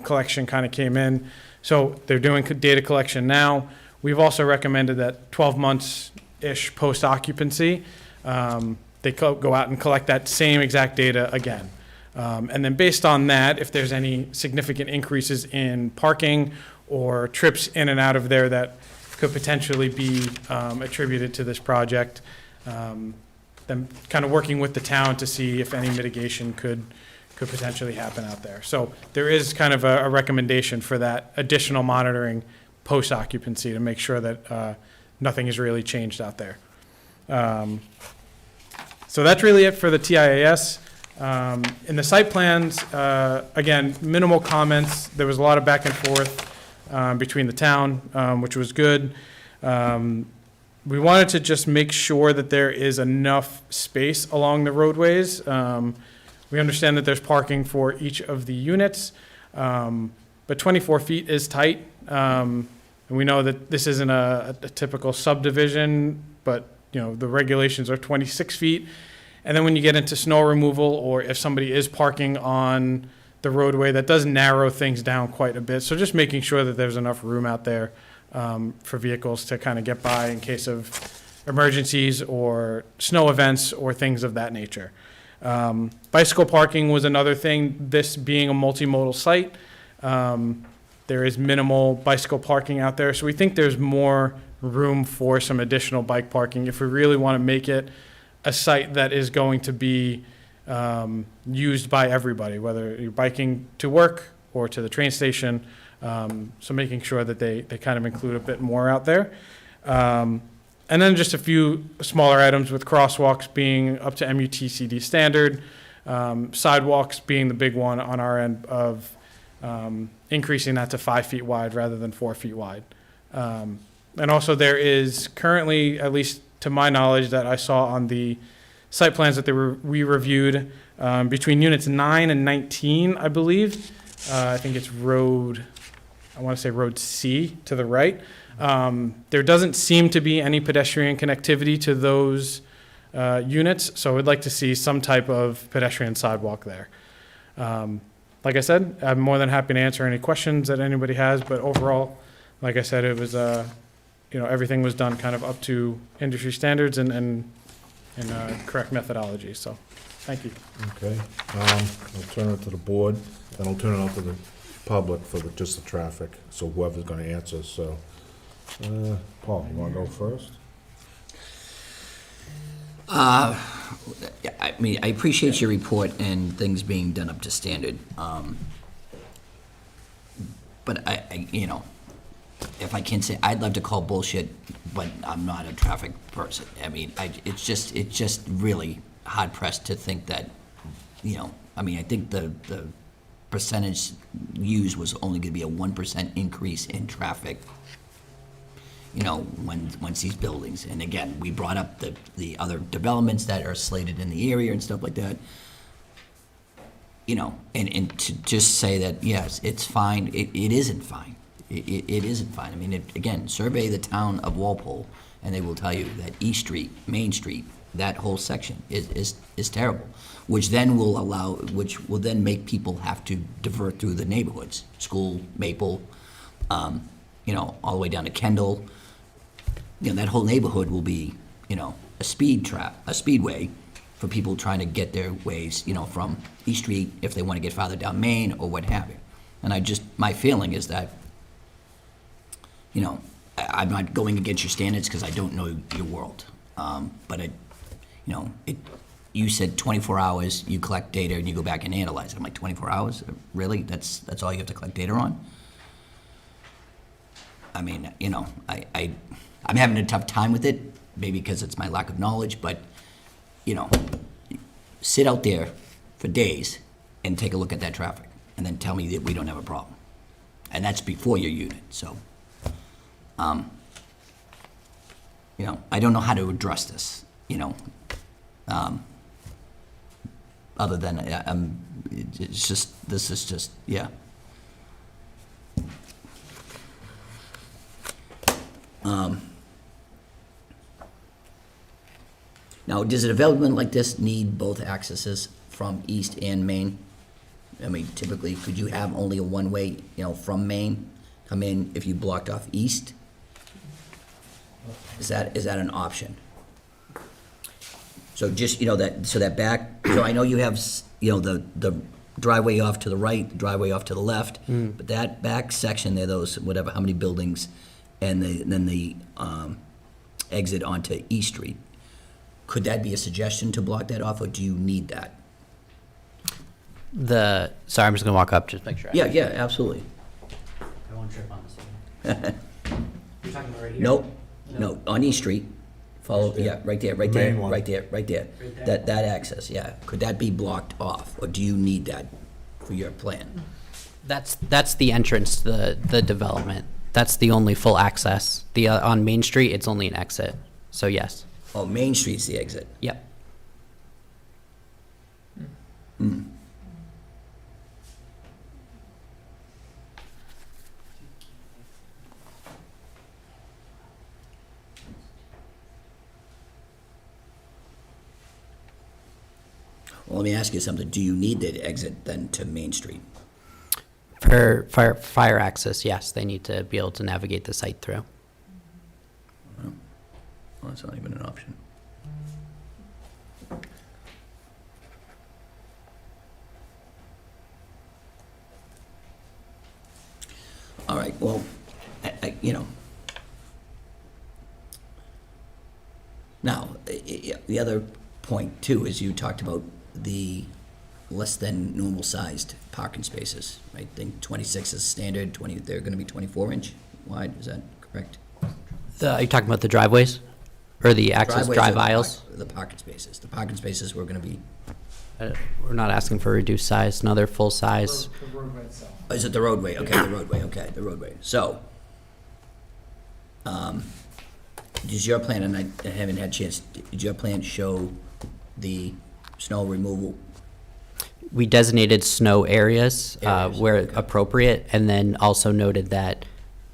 collection kind of came in. So they're doing data collection now. We've also recommended that 12 months-ish post-occupancy, they go out and collect that same exact data again. And then based on that, if there's any significant increases in parking or trips in and out of there that could potentially be attributed to this project, then kind of working with the town to see if any mitigation could potentially happen out there. So there is kind of a recommendation for that additional monitoring post-occupancy to make sure that nothing has really changed out there. So that's really it for the TIAS. In the site plans, again, minimal comments. There was a lot of back and forth between the town, which was good. We wanted to just make sure that there is enough space along the roadways. We understand that there's parking for each of the units, but 24 feet is tight. And we know that this isn't a typical subdivision, but the regulations are 26 feet. And then when you get into snow removal, or if somebody is parking on the roadway, that does narrow things down quite a bit. So just making sure that there's enough room out there for vehicles to kind of get by in case of emergencies or snow events or things of that nature. Bicycle parking was another thing. This being a multimodal site, there is minimal bicycle parking out there. So we think there's more room for some additional bike parking if we really want to make it a site that is going to be used by everybody, whether you're biking to work or to the train station. So making sure that they kind of include a bit more out there. And then just a few smaller items with crosswalks being up to MUTCD standard, sidewalks being the big one on our end of increasing that to 5 feet wide rather than 4 feet wide. And also there is currently, at least to my knowledge, that I saw on the site plans that we reviewed, between units 9 and 19, I believe. I think it's road C to the right. There doesn't seem to be any pedestrian connectivity to those units, so we'd like to see some type of pedestrian sidewalk there. Like I said, I'm more than happy to answer any questions that anybody has, but overall, like I said, it was, everything was done kind of up to industry standards and correct methodology, so, thank you.
Okay, I'll turn it to the board, then I'll turn it out to the public for just the traffic, so whoever's gonna answer, so. Paul, you wanna go first?
I mean, I appreciate your report and things being done up to standard. But if I can say, I'd love to call bullshit, but I'm not a traffic person. I mean, it's just really hard pressed to think that, I think the percentage used was only gonna be a 1% increase in traffic, once these buildings, and again, we brought up the other developments that are slated in the area and stuff like that. And to just say that, yes, it's fine, it isn't fine. It isn't fine. I mean, again, survey the town of Walpole, and they will tell you that East Street, Main Street, that whole section is terrible, which will then make people have to divert through the neighborhoods, School, Maple, all the way down to Kendall. That whole neighborhood will be, a speedway for people trying to get their ways, from East Street if they want to get farther down Main or what have you. And my feeling is that, I'm not going against your standards because I don't know your world. But you said 24 hours, you collect data and you go back and analyze it. I'm like, 24 hours? Really? That's all you have to collect data on? I mean, I'm having a tough time with it, maybe because it's my lack of knowledge, but, sit out there for days and take a look at that traffic, and then tell me that we don't have a problem. And that's before your unit, so, I don't know how to address this, other than, this is just, yeah. Now, does a development like this need both accesses from East and Main? I mean, typically, could you have only a one-way, from Main, come in if you blocked off East? Is that an option? So just, so that back, so I know you have, the driveway off to the right, the driveway off to the left, but that back section there, those, whatever, how many buildings, and then the exit onto East Street, could that be a suggestion to block that off, or do you need that?
Sorry, I'm just gonna walk up, just make sure.
Yeah, absolutely.
I won't trip on this. You're talking about right here?
Nope, no, on East Street, follow, yeah, right there, right there,
Main one.
right there, right there.
Right there?
That access, yeah. Could that be blocked off, or do you need that for your plan?
That's the entrance to the development. That's the only full access. On Main Street, it's only an exit, so yes.
Oh, Main Street's the exit.
Yep.
Well, let me ask you something. Do you need the exit then to Main Street?
For fire access, yes, they need to be able to navigate the site through.
Well, that's not even an option. All right, well, now, the other point too is you talked about the less than normal sized parking spaces, right? I think 26 is standard, they're gonna be 24-inch wide, is that correct?
Are you talking about the driveways? Or the access
Driveways
drive
or
aisles?
The parking spaces. The parking spaces were gonna be,
We're not asking for reduced size, another full size.
oh, is it the roadway? Okay, the roadway, okay, the roadway. So, does your plan, and I haven't had a chance, did your plan show the snow removal?
We designated snow areas
Areas,
where
okay.
appropriate, and then also noted that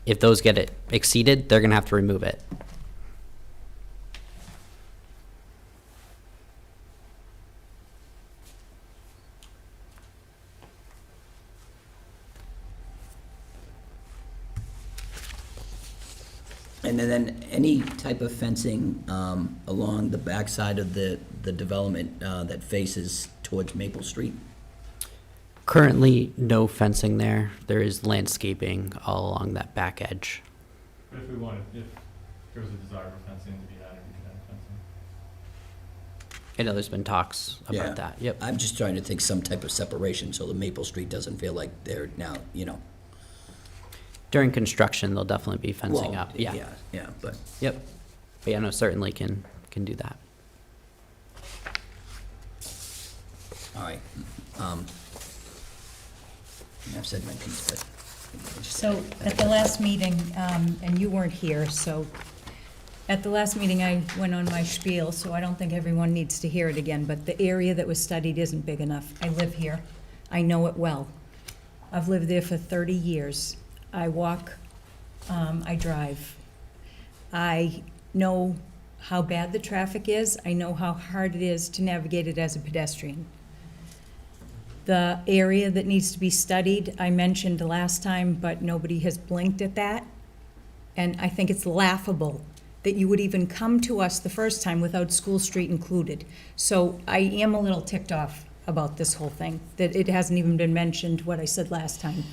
if those get exceeded, they're gonna have to remove it.
And then any type of fencing along the backside of the development that faces towards Maple Street?
Currently, no fencing there. There is landscaping all along that back edge.
But if there was a desire for fencing to be added, we could add fencing.
I know there's been talks
Yeah.
about that, yep.
I'm just trying to think some type of separation so the Maple Street doesn't feel like they're now,
During construction, there'll definitely be fencing
well,
up, yeah.
Yeah, but,
Yep. But yeah, no, certainly can do that.
all right. I've said my piece, but.
So at the last meeting, and you weren't here, so at the last meeting, I went on my spiel, so I don't think everyone needs to hear it again, but the area that was studied isn't big enough. I live here. I know it well. I've lived there for 30 years. I walk, I drive. I know how bad the traffic is. I know how hard it is to navigate it as a pedestrian. The area that needs to be studied, I mentioned last time, but nobody has blinked at that. And I think it's laughable that you would even come to us the first time without School Street included. So I am a little ticked off about this whole thing, that it hasn't even been mentioned what I said last time.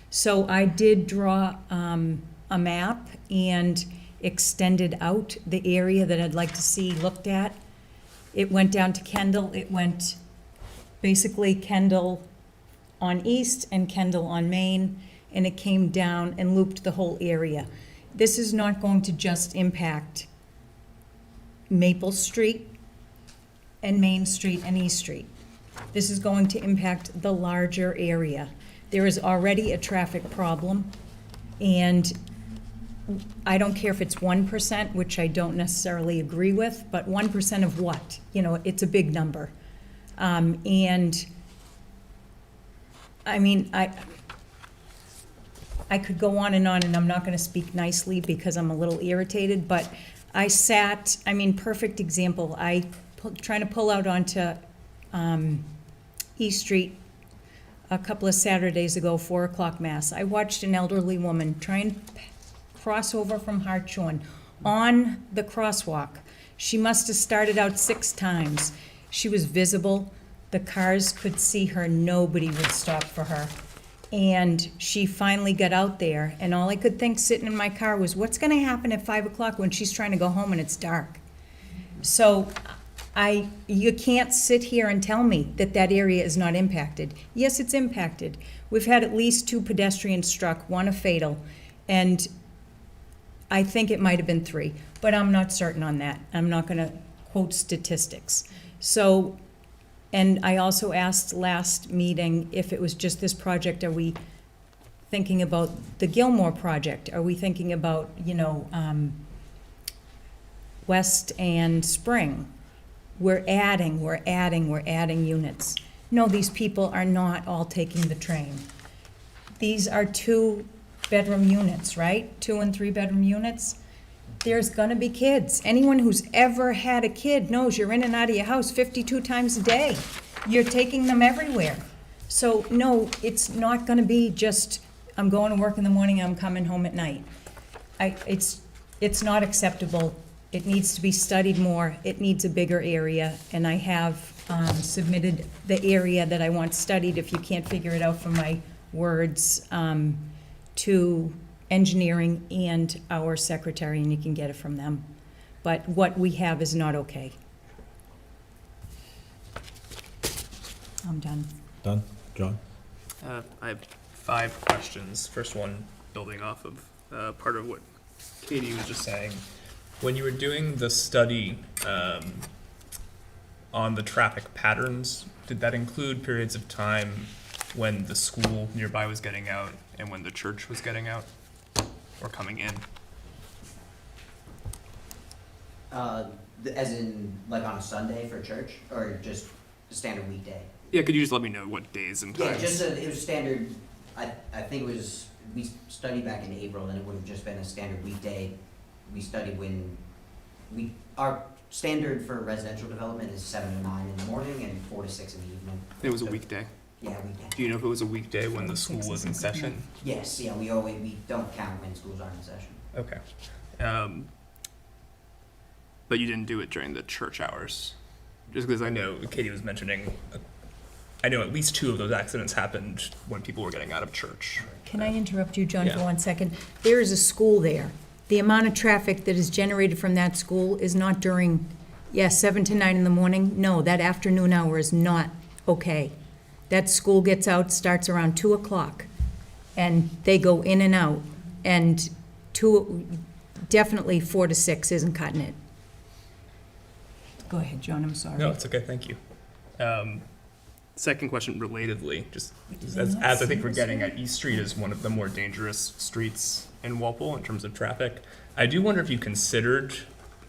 So I did draw a map and extended out the area that I'd like to see looked at. It went down to Kendall. It went basically Kendall on East and Kendall on Main, and it came down and looped the whole area. This is not going to just impact Maple Street and Main Street and East Street. This is going to impact the larger area. There is already a traffic problem, and I don't care if it's 1%, which I don't necessarily agree with, but 1% of what? It's a big number. And, I mean, I could go on, and I'm not gonna speak nicely because I'm a little irritated, but I sat, perfect example, trying to pull out onto, East Street a couple of Saturdays ago, 4 o'clock mass. I watched an elderly woman try and cross over from Hartshorn, on the crosswalk. She must have started out 6 times. She was visible. The cars could see her. Nobody would stop for her. And she finally got out there, and all I could think sitting in my car was, what's gonna happen at 5 o'clock when she's trying to go home and it's dark? So you can't sit here and tell me that that area is not impacted. Yes, it's impacted. We've had at least 2 pedestrians struck, 1 a fatal, and I think it might have been 3, but I'm not certain on that. I'm not gonna quote statistics. So, and I also asked last meeting if it was just this project, are we thinking about the Gilmore project? Are we thinking about, West and Spring? We're adding units. No, these people are not all taking the train. These are 2-bedroom units, right? 2 and 3-bedroom units. There's gonna be kids. Anyone who's ever had a kid knows you're in and out of your house 52 times a day. You're taking them everywhere. So, no, it's not gonna be just, I'm going to work in the morning, I'm coming home at night. It's not acceptable. It needs to be studied more. It needs a bigger area, and I have submitted the area that I want studied, if you can't figure it out from my words, to engineering and our secretary, and you can get it from them. But what we have is not okay. I'm done.
Done? John?
I have 5 questions. First one, building off of part of what Katie was just saying. When you were doing the study on the traffic patterns, did that include periods of time when the school nearby was getting out and when the church was getting out or coming in?
As in, like on a Sunday for church, or just a standard weekday?
Yeah, could you just let me know what days and times?
Yeah, just it was standard. I think it was, we studied back in April, and it would have just been a standard weekday. We studied when our standard for residential development is 7 to 9 in the morning and 4 to 6 in the evening.
It was a weekday.
Yeah, weekday.
Do you know if it was a weekday when the school was in session?
Yes, yeah, we don't count when schools aren't in session.
Okay. But you didn't do it during the church hours? Just because I know Katie was mentioning, I know at least 2 of those accidents happened when people were getting out of church.
Can I interrupt you, John, for
Yeah.
1 second? There is a school there. The amount of traffic that is generated from that school is not during, 7 to 9 in the morning. No, that afternoon hour is not okay. That school gets out, starts around 2 o'clock, and they go in and out. And definitely 4 to 6 isn't cutting it. Go ahead, John, I'm sorry.
No, it's okay, thank you. Second question relatedly, just as I think we're getting at, East Street is one of the more dangerous streets in Walpole in terms of traffic. I do wonder if you considered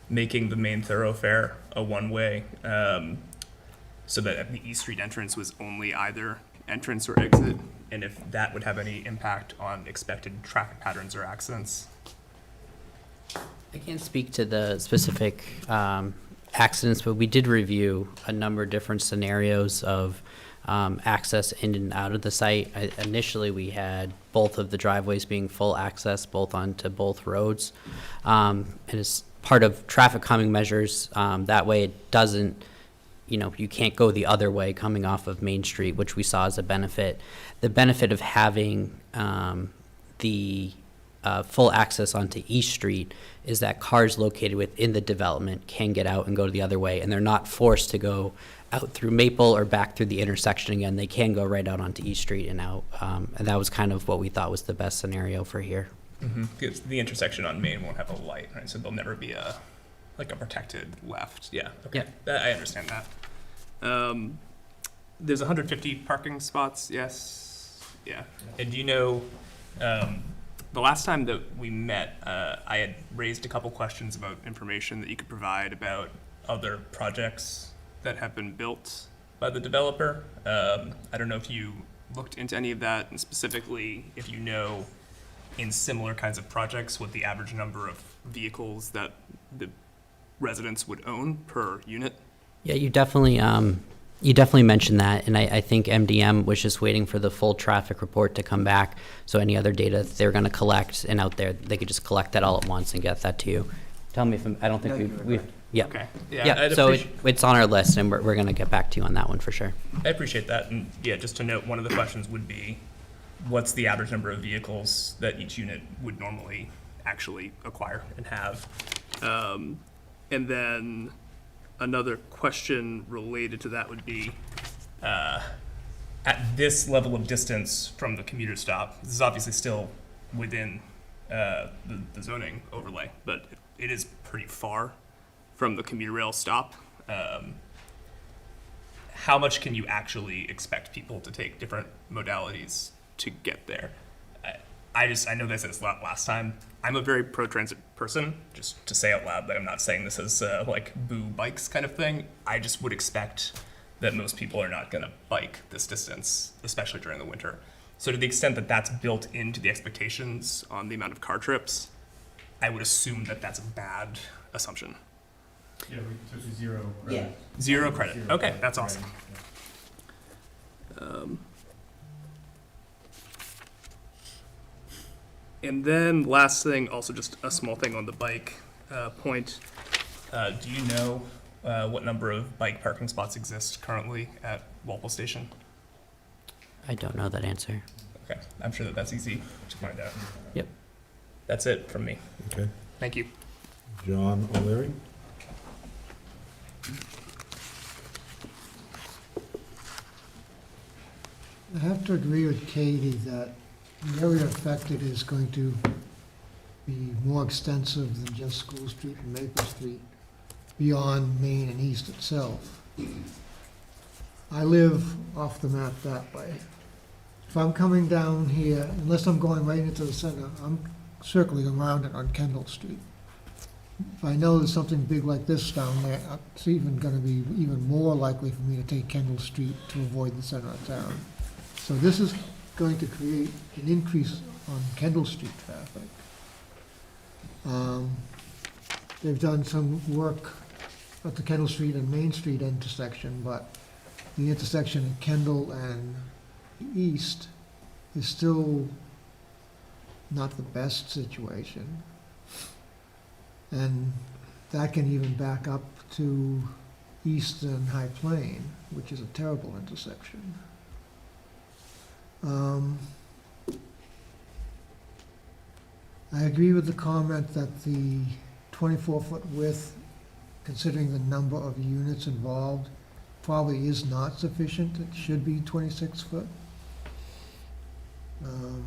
making the main thoroughfare a one-way, so that at the East Street entrance was only either entrance or exit, and if that would have any impact on expected traffic patterns or accidents.
I can't speak to the specific accidents, but we did review a number of different scenarios of access in and out of the site. Initially, we had both of the driveways being full access, both onto both roads. And as part of traffic calming measures, that way it doesn't, you can't go the other way coming off of Main Street, which we saw as a benefit. The benefit of having the full access onto East Street is that cars located within the development can get out and go the other way, and they're not forced to go out through Maple or back through the intersection again. They can go right out onto East Street and out, and that was kind of what we thought was the best scenario for here.
Because the intersection on Main won't have a light, right? So there'll never be a protected left. Yeah, okay.
Yeah.
I understand that. There's 150 parking spots, yes? Yeah. And do you know, the last time that we met, I had raised a couple questions about information that you could provide about other projects that have been built by the developer. I don't know if you looked into any of that, and specifically if you know in similar kinds of projects what the average number of vehicles that the residents would own per unit.
Yeah, you definitely mentioned that, and I think MDM was just waiting for the full traffic report to come back, so any other data they're going to collect and out there, they could just collect that all at once and get that to you. tell me if, I don't think we've, yeah.
Okay. Yeah.
Yeah,
I'd
so
appreciate-
it's on our list, and we're gonna get back to you on that one for sure.
I appreciate that, and yeah, just to note, one of the questions would be, what's the average number of vehicles that each unit would normally actually acquire and have? And then another question related to that would be, at this level of distance from the commuter stop, this is obviously still within the zoning overlay, but it is pretty far from the commuter rail stop. How much can you actually expect people to take different modalities to get there? I know this is last time. I'm a very pro-transit person, just to say out loud that I'm not saying this as like boo bikes kind of thing. I just would expect that most people are not gonna bike this distance, especially during the winter. So to the extent that that's built into the expectations on the amount of car trips, I would assume that that's a bad assumption.
Yeah, we took 0 credit.
Zero credit.
Zero
Okay,
credit,
that's awesome.
right,
And then last thing, also just a small thing on the bike point. Do you know what number of bike parking spots exist currently at Walpole Station?
I don't know that answer.
Okay, I'm sure that that's easy to find out.
Yep.
That's it from me.
Okay.
Thank you.
John O'Leary?
I have to agree with Katie that the area affected is going to be more extensive than just School Street and Maple Street, beyond Main and East itself. I live off the map that way. If I'm coming down here, unless I'm going right into the center, I'm circling around it on Kendall Street. If I know there's something big like this down there, it's even gonna be even more likely for me to take Kendall Street to avoid the center of town. So this is going to create an increase on Kendall Street traffic. They've done some work at the Kendall Street and Main Street intersection, but the intersection at Kendall and East is still not the best situation. And that can even back up to East and High Plain, which is a terrible intersection. I agree with the comment that the 24-foot width, considering the number of units involved, probably is not sufficient. It should be 26 foot. You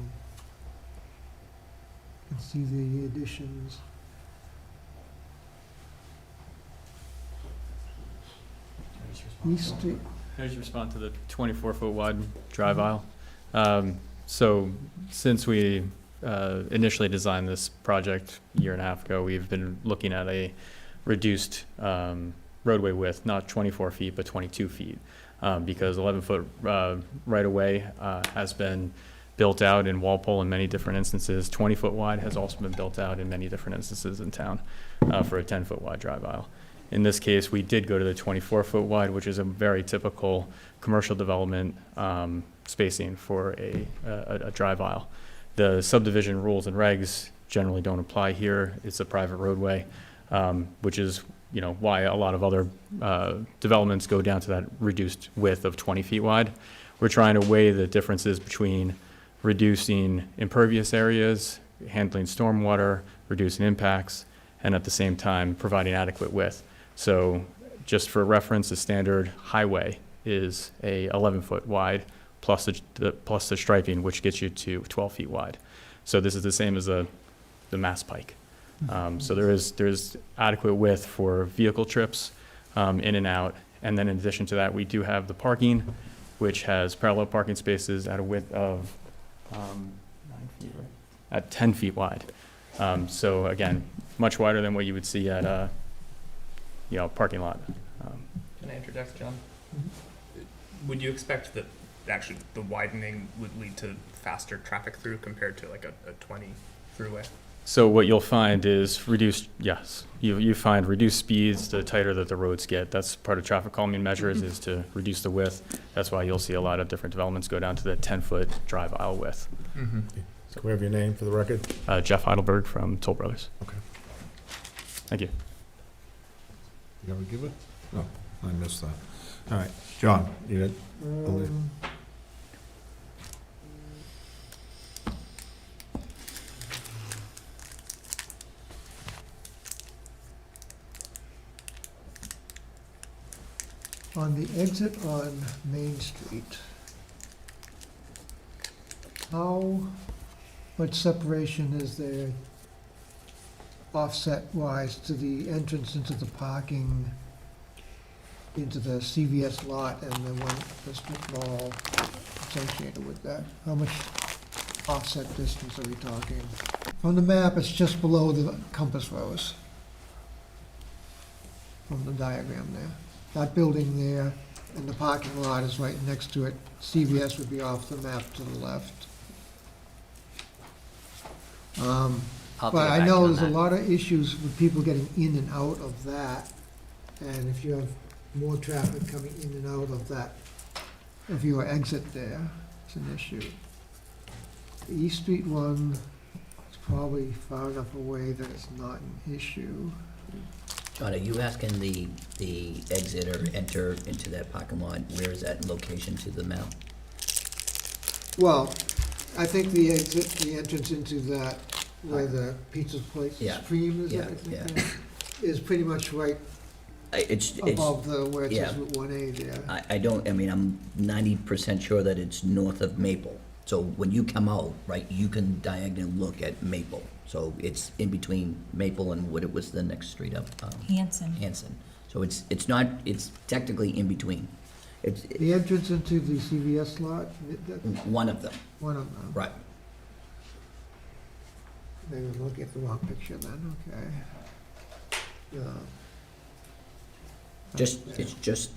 can see the additions. East Street,
Can I just respond to the 24-foot wide drive aisle? So since we initially designed this project a year and a half ago, we've been looking at a reduced roadway width, not 24 feet, but 22 feet, because 11-foot right-of-way has been built out in Walpole in many different instances. 20-foot wide has also been built out in many different instances in town for a 10-foot wide drive aisle. In this case, we did go to the 24-foot wide, which is a very typical commercial development spacing for a drive aisle. The subdivision rules and regs generally don't apply here. It's a private roadway, which is why a lot of other developments go down to that reduced width of 20 feet wide. We're trying to weigh the differences between reducing impervious areas, handling stormwater, reducing impacts, and at the same time providing adequate width. So just for reference, the standard highway is a 11-foot wide plus the striping, which gets you to 12 feet wide. So this is the same as the Mass Pike. So there's adequate width for vehicle trips in and out. And then in addition to that, we do have the parking, which has parallel parking spaces at a width of 9 feet, right? At 10 feet wide. So again, much wider than what you would see at a parking lot.
Can I interject, John? Would you expect that actually the widening would lead to faster traffic through compared to like a 20 throughway?
So what you'll find is you find reduced speeds the tighter that the roads get. That's part of traffic calming measures is to reduce the width. That's why you'll see a lot of different developments go down to the 10-foot drive aisle width.
Can we have your name for the record?
Jeff Heidelberg from Toll Brothers.
Okay.
Thank you.
You ever give it? No, I missed that. All right, John, you got,
On the exit on Main Street, how much separation is there offset-wise to the entrance into the parking, into the CVS lot and the strip mall associated with that? How much offset distance are we talking? On the map, it's just below the compass rose from the diagram there. That building there and the parking lot is right next to it. CVS would be off the map to the left.
I'll
But
get
I
back
know
on
there's a
that.
lot of issues with people getting in and out of that. And if you have more traffic coming in and out of that, of your exit there, it's an issue. The East Street one is probably far enough away that it's not an issue.
John, are you asking the exit or enter into that parking lot, where is that in location to the map?
Well, I think the exit, the entrance into that, where the pizza place,
Yeah.
Supreme is,
Yeah,
I think,
yeah.
there, is pretty much right
It's,
above the, where it says
yeah.
Route 1A there.
I mean, I'm 90% sure that it's north of Maple. So when you come out, right, you can diagonally look at Maple. So it's in between Maple and what it was the next street up,
Hanson.
Hanson. So it's not, it's technically in between. It's
The entrance into the CVS lot,
one of them,
one of them.
right.
Maybe I'm looking at the wrong picture then, okay. Yeah.
It's just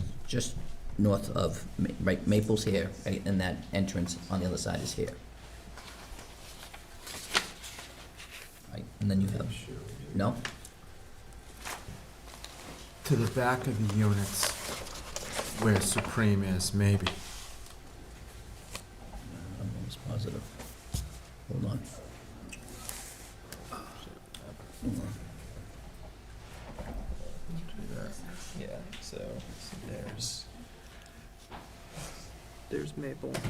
north of, right, Maple's here, right, and that entrance on the other side is here. Right, and then you have, no?
To the back of the units where Supreme is, maybe.
I'm almost positive. Hold on. Hold on.
Yeah, so there's Maple. Here,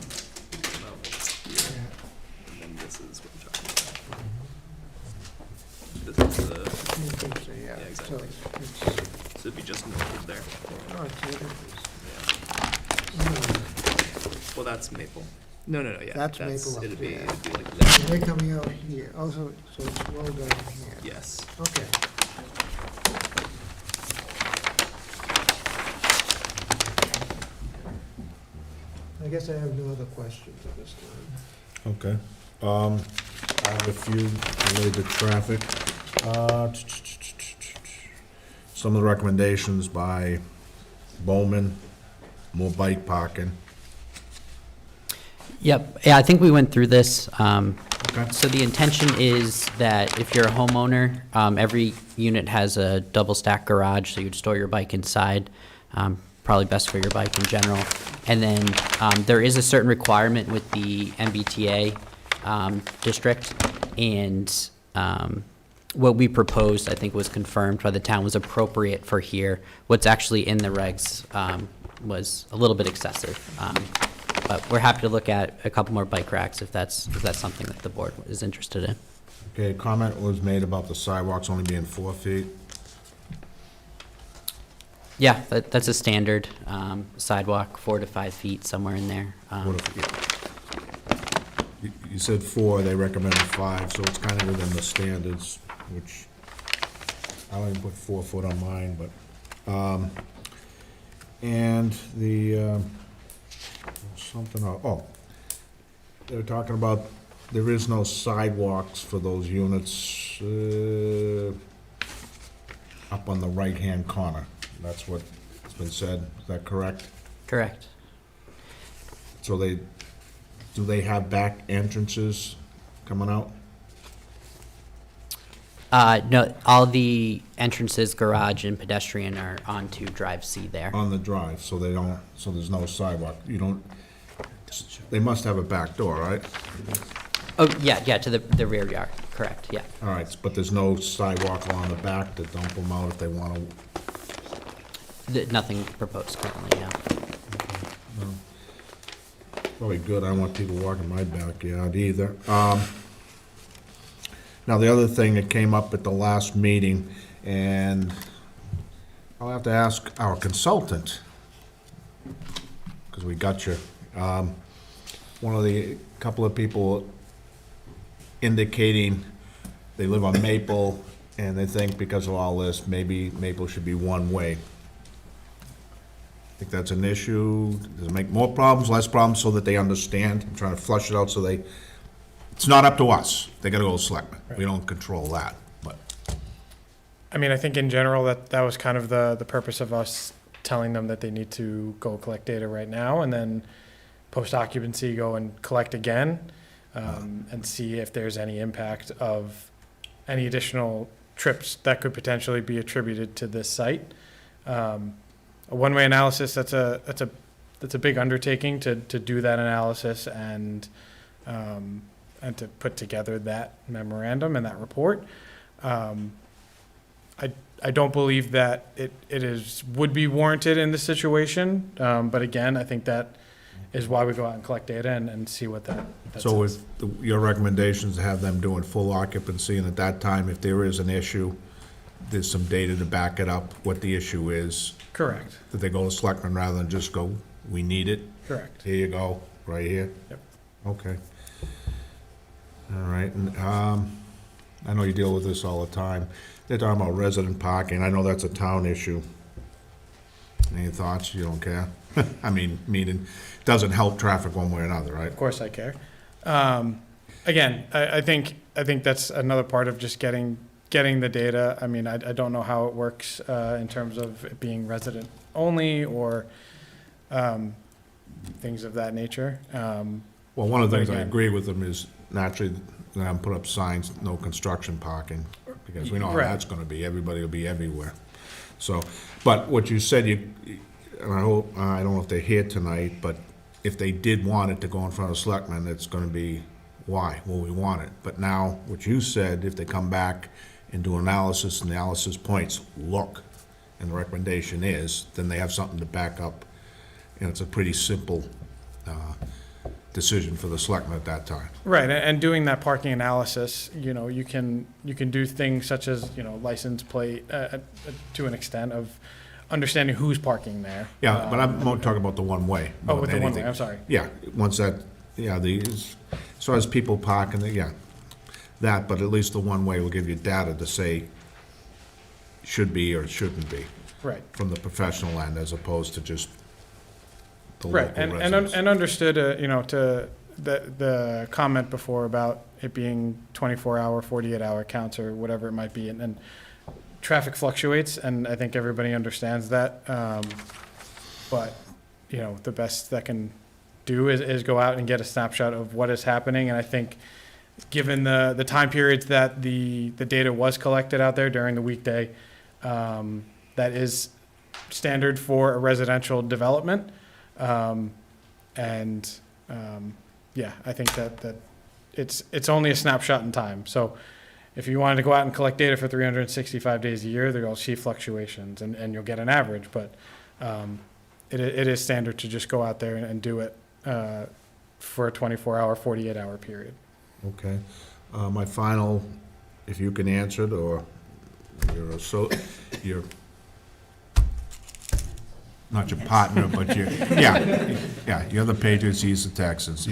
and then this is what we're talking about. This is the,
Yeah,
yeah,
so
exactly.
it's,
So it'd be just north of there.
oh, it's,
Yeah. Well, that's Maple. No, yeah.
That's Maple up
It'd be
there.
like that.
they're coming out here, also, so it's well down here.
Yes.
Okay. I guess I have no other questions at this time.
okay. I have a few related to traffic. Some of the recommendations by Bowman, more bike parking.
Yep, yeah, I think we went through this.
Okay.
So the intention is that if you're a homeowner, every unit has a double stack garage, so you'd store your bike inside. Probably best for your bike in general. And then there is a certain requirement with the MBTA district, and what we proposed, I think, was confirmed by the town was appropriate for here. What's actually in the regs was a little bit excessive. But we're happy to look at a couple more bike racks if that's something that the board is interested in.
Okay, a comment was made about the sidewalks only being 4 feet.
Yeah, that's a standard sidewalk, 4 to 5 feet, somewhere in there.
What if- You said 4, they recommended 5, so it's kind of within the standards, which, I wouldn't put 4 foot on mine, but, and the, something else, oh, they were talking about, there is no sidewalks for those units, up on the right-hand corner. That's what's been said, is that correct?
Correct.
So do they have back entrances coming out?
No, all the entrances, garage, and pedestrian are onto Drive C there.
On the drive, so they don't, so there's no sidewalk, you don't, they must have a back door, right?
Oh, yeah, to the rear yard, correct, yeah.
All right, but there's no sidewalk along the back to dump them out if they want to?
Nothing proposed currently, no.
Probably good, I don't want people walking my backyard either. Now, the other thing that came up at the last meeting, and I'll have to ask our consultant, because we got you. Couple of people indicating they live on Maple, and they think because of all this, maybe Maple should be one-way. Think that's an issue? Does it make more problems, less problems, so that they understand? I'm trying to flush it out so they, it's not up to us. They gotta go to selectmen. We don't control that, but.
I mean, I think in general, that was kind of the purpose of us telling them that they need to go collect data right now, and then post-occupancy, go and collect again, and see if there's any impact of any additional trips that could potentially be attributed to this site. A one-way analysis, that's a big undertaking to do that analysis and to put together that memorandum and that report. I don't believe that it would be warranted in this situation, but again, I think that is why we go out and collect data and see what that
So
says.
with your recommendations, have them doing full occupancy, and at that time, if there is an issue, there's some data to back it up, what the issue is,
Correct,
that they go to selectmen rather than just go, we need it,
correct.
here you go, right here?
Yep.
Okay. All right, and, I know you deal with this all the time. They're talking about resident parking. I know that's a town issue. Any thoughts? You don't care? I mean, meaning, doesn't help traffic one way or another, right?
Of course I care. Again, I think that's another part of just getting the data. I mean, I don't know how it works in terms of it being resident only or things of that nature.
Well, one of the things I
Again.
agree with them is naturally, they're gonna put up signs, no construction parking, because we know how
Right.
that's gonna be, everybody will be everywhere. So, but what you said, and I hope, I don't know if they're here tonight, but if they did want it to go in front of selectmen, it's gonna be, why? Well, we want it. But now, what you said, if they come back and do analysis, and the analysis points, look, and the recommendation is, then they have something to back up, and it's a pretty simple, decision for the selectmen at that time.
Right, and doing that parking analysis, you can do things such as, license plate to an extent of understanding who's parking there.
Yeah, but I'm more talking about the one-way.
Oh,
more
with
than
the one-way,
anything.
I'm sorry.
Yeah, once that, as far as people parking, that, but at least the one-way will give you data to say should be or shouldn't be,
Right.
from the professional end, as opposed to just the
Right,
local
and
residents.
understood, to the comment before about it being 24-hour, 48-hour counts or whatever it might be, and traffic fluctuates, and I think everybody understands that. But, the best that can do is go out and get a snapshot of what is happening, and I think given the time periods that the data was collected out there during the weekday, that is standard for a residential development. Yeah, I think that it's only a snapshot in time. So if you wanted to go out and collect data for 365 days a year, you'll see fluctuations and you'll get an average, but it is standard to just go out there and do it for a 24-hour, 48-hour period.
Okay. My final, if you can answer it, or you're not your partner, but you're the Patriots, he's the Texans.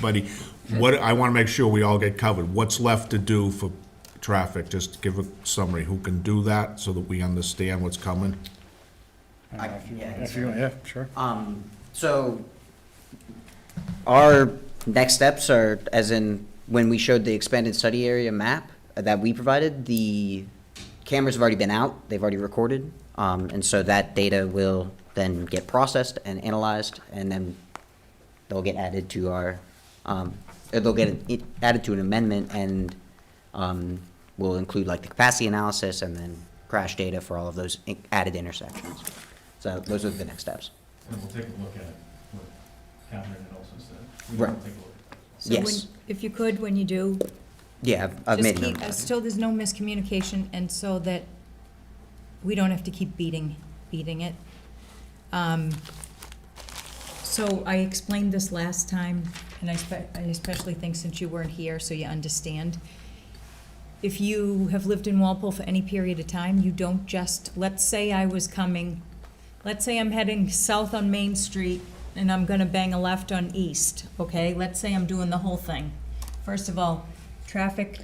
Buddy, I want to make sure we all get covered. What's left to do for traffic? Just give a summary. Who can do that so that we understand what's coming?
Yeah, sure.
So our next steps are, as in when we showed the expanded study area map that we provided, the cameras have already been out, they've already recorded, and so that data will then get processed and analyzed, and then they'll get added to our, they'll get added to an amendment, and we'll include like the capacity analysis and then crash data for all of those added intersections. So those are the next steps.
And we'll take a look at what Catherine had also said.
Right.
Take a look
So when,
Yes.
if you could, when you do,
Yeah, I've made
just
note
keep,
of that.
so there's no miscommunication, and so that we don't have to keep beating it. So I explained this last time, and I especially think since you weren't here, so you understand. If you have lived in Walpole for any period of time, you don't just, let's say I'm heading south on Main Street, and I'm gonna bang a left on East, okay? Let's say I'm doing the whole thing. First of all, traffic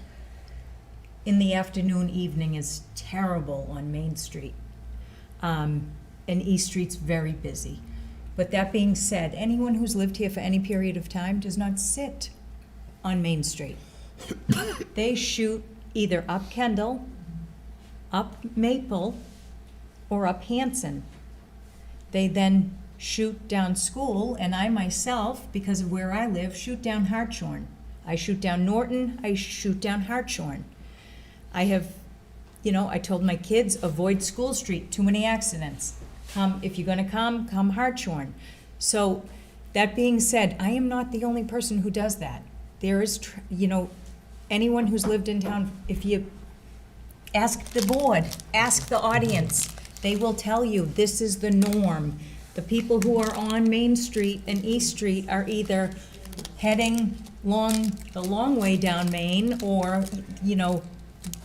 in the afternoon, evening is terrible on Main Street. And East Street's very busy. But that being said, anyone who's lived here for any period of time does not sit on Main Street. They shoot either up Kendall, up Maple, or up Hanson. They then shoot down School, and I myself, because of where I live, shoot down Hartshorn. I shoot down Norton, I shoot down Hartshorn. I have, I told my kids, avoid School Street, too many accidents. If you're gonna come Hartshorn. So, that being said, I am not the only person who does that. There is, anyone who's lived in town, if you ask the board, ask the audience, they will tell you this is the norm. The people who are on Main Street and East Street are either heading the long way down Main, or,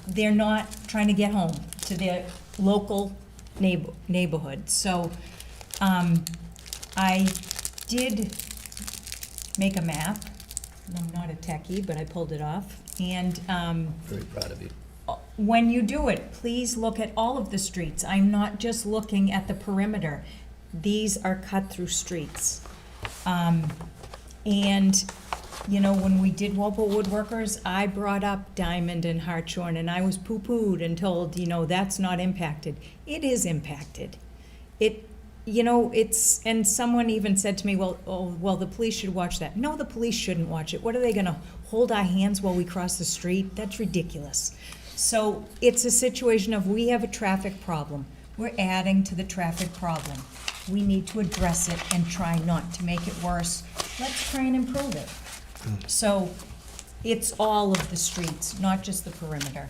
they're not trying to get home to their local neighborhood. So, I did make a map. I'm not a techie, but I pulled it off. And,
Very proud of you.
when you do it, please look at all of the streets. I'm not just looking at the perimeter. These are cut-through streets. And, when we did Walpole Woodworkers, I brought up Diamond and Hartshorn, and I was poo-pooed and told, that's not impacted. It is impacted. And someone even said to me, well, the police should watch that. No, the police shouldn't watch it. What are they gonna hold our hands while we cross the street? That's ridiculous. So it's a situation of, we have a traffic problem. We're adding to the traffic problem. We need to address it and try not to make it worse. Let's try and improve it. So it's all of the streets, not just the perimeter.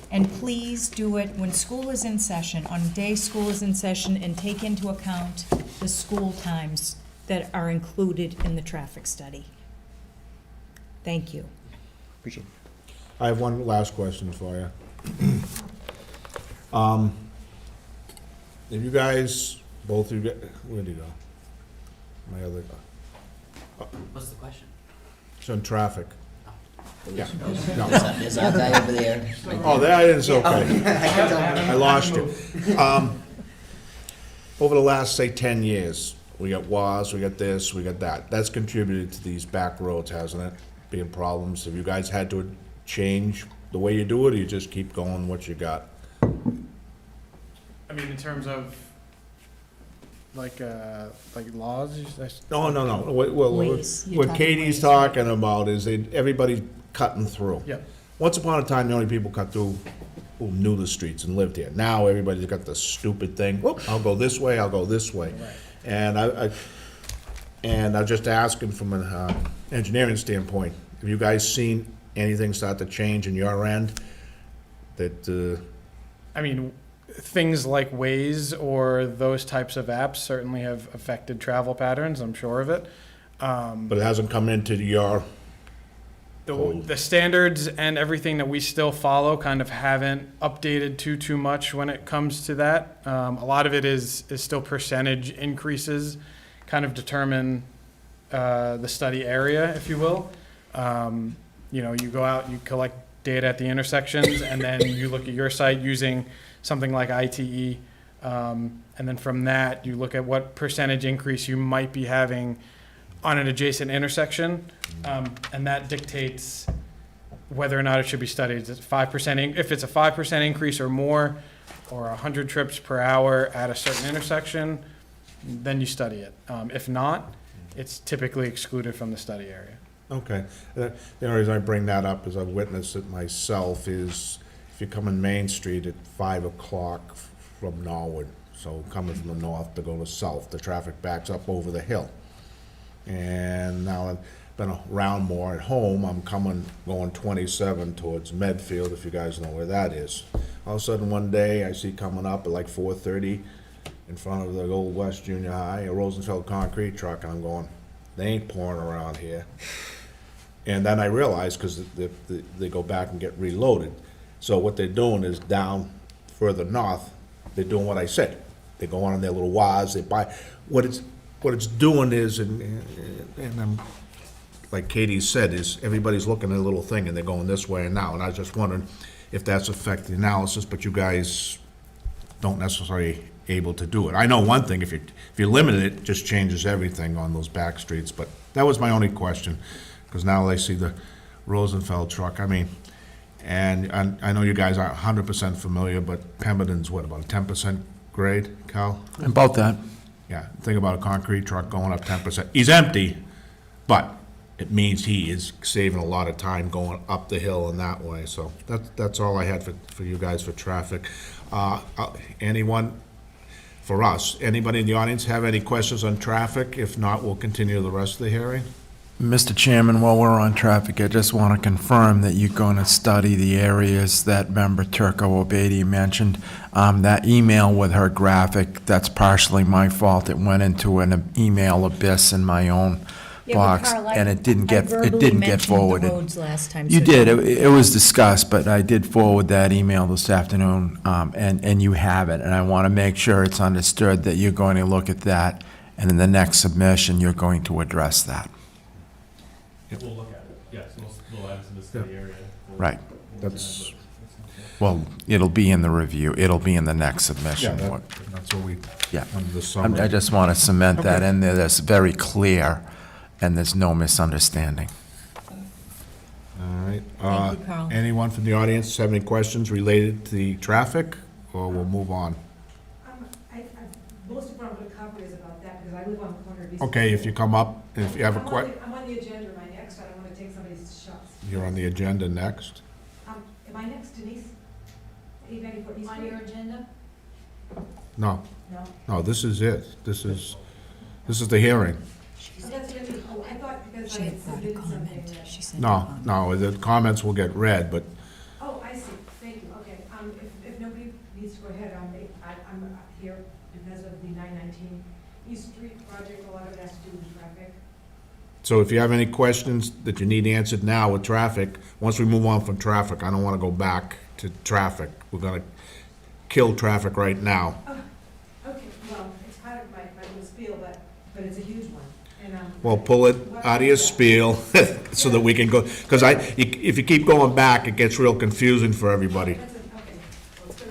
And please do it when school is in session, on day school is in session, and take into account the school times that are included in the traffic study. Thank you.
Appreciate it.
I have one last question for you. If you guys, both of you, where'd you go? My other,
What's the question?
it's on traffic. Yeah, no.
There's our guy over there.
Oh, that is okay. I lost you. Over the last, say, 10 years, we got WAS, we got this, we got that. That's contributed to these back roads, hasn't it? Being problems. Have you guys had to change the way you do it, or you just keep going what you got?
I mean, in terms of, like laws?
No. Well,
Ways. You're
what
talking
Katie's
ways.
talking about is everybody's cutting through.
Yep.
Once upon a time, the only people cut through who knew the streets and lived here. Now, everybody's got the stupid thing, "Whoop, I'll go this way, I'll go this way." And I'm just asking from an engineering standpoint, have you guys seen anything start to change in your end? That,
I mean, things like Waze or those types of apps certainly have affected travel patterns, I'm sure of it.
but it hasn't come into your,
The standards and everything that we still follow kind of haven't updated too much when it comes to that. A lot of it is still percentage increases, kind of determine the study area, if you will. You go out, you collect data at the intersections, and then you look at your site using something like ITE. And then from that, you look at what percentage increase you might be having on an adjacent intersection, and that dictates whether or not it should be studied. It's 5%, if it's a 5% increase or more, or 100 trips per hour at a certain intersection, then you study it. If not, it's typically excluded from the study area.
okay. The only reason I bring that up is I've witnessed it myself, is if you come in Main Street at 5 o'clock from Norwood, so coming from the north to go to south, the traffic backs up over the hill. And now been around more at home. I'm going 27 towards Medfield, if you guys know where that is. All of a sudden, one day, I see coming up at like 4:30 in front of the Old West Junior High, a Rosenfeld concrete truck, and I'm going, they ain't pouring around here. And then I realized, because they go back and get reloaded. So what they're doing is down further north, they're doing what I said. They go on their little wires, they buy, what it's doing is, and I'm, like Katie said, is everybody's looking at a little thing and they're going this way and now. And I was just wondering if that's affect the analysis, but you guys don't necessarily able to do it. I know one thing, if you limit it, it just changes everything on those back streets, but that was my only question, because now I see the Rosenfeld truck, I mean, and I know you guys aren't 100% familiar, but Pemberton's what, about a 10% grade, Cal?
About that.
Yeah, think about a concrete truck going up 10%. He's empty, but it means he is saving a lot of time going up the hill and that way, so that's all I had for you guys for traffic. Anyone, for us, anybody in the audience have any questions on traffic? If not, we'll continue the rest of the hearing.
Mr. Chairman, while we're on traffic, I just want to confirm that you're going to study the areas that Member Turco Obadi mentioned. That email with her graphic, that's partially my fault. It went into an email abyss in my own box, and it didn't get forwarded.
The roads last time.
You
so
did. It was discussed, but I did forward that email this afternoon, and you have it. And I want to make sure it's understood that you're going to look at that, and in the next submission, you're going to address that.
We'll look at it, yes, we'll add it to the study area.
Right. Well, it'll be in the review. It'll be in the next submission.
Yeah, that's what we,
Yeah.
under the summer.
I just want to cement that
Okay.
in there. That's very clear, and there's no misunderstanding.
All right.
Thank you, Carl.
Anyone from the audience have any questions related to the traffic, or we'll move on?
Most of what I'm going to cover is about that, because I live on the corner of East.
Okay, if you come up, if you have a
I'm on the agenda, am I next? I don't want to take somebody's shots.
you're on the agenda next.
Am I next, Denise? 894 East Street?
agenda?
No,
No?
no, this is it. This is the hearing.
Oh, that's what I mean. Oh, I thought because
She
I
had
had
brought a
submitted something
comment.
that.
She sent a
No,
comment.
no, the comments will get read, but
Oh, I see. Thank you. Okay. If nobody needs to go ahead, I'm here because of the 919 East Street project. A lot of it has to do with traffic.
so if you have any questions that you need answered now with traffic, once we move on from traffic, I don't want to go back to traffic. We're going to kill traffic right now.
Okay, well, it's part of my little spiel, but it's a huge one. And,
Well, pull it out of your spiel so that we can go, because if you keep going back, it gets real confusing for everybody.
Okay, well, it's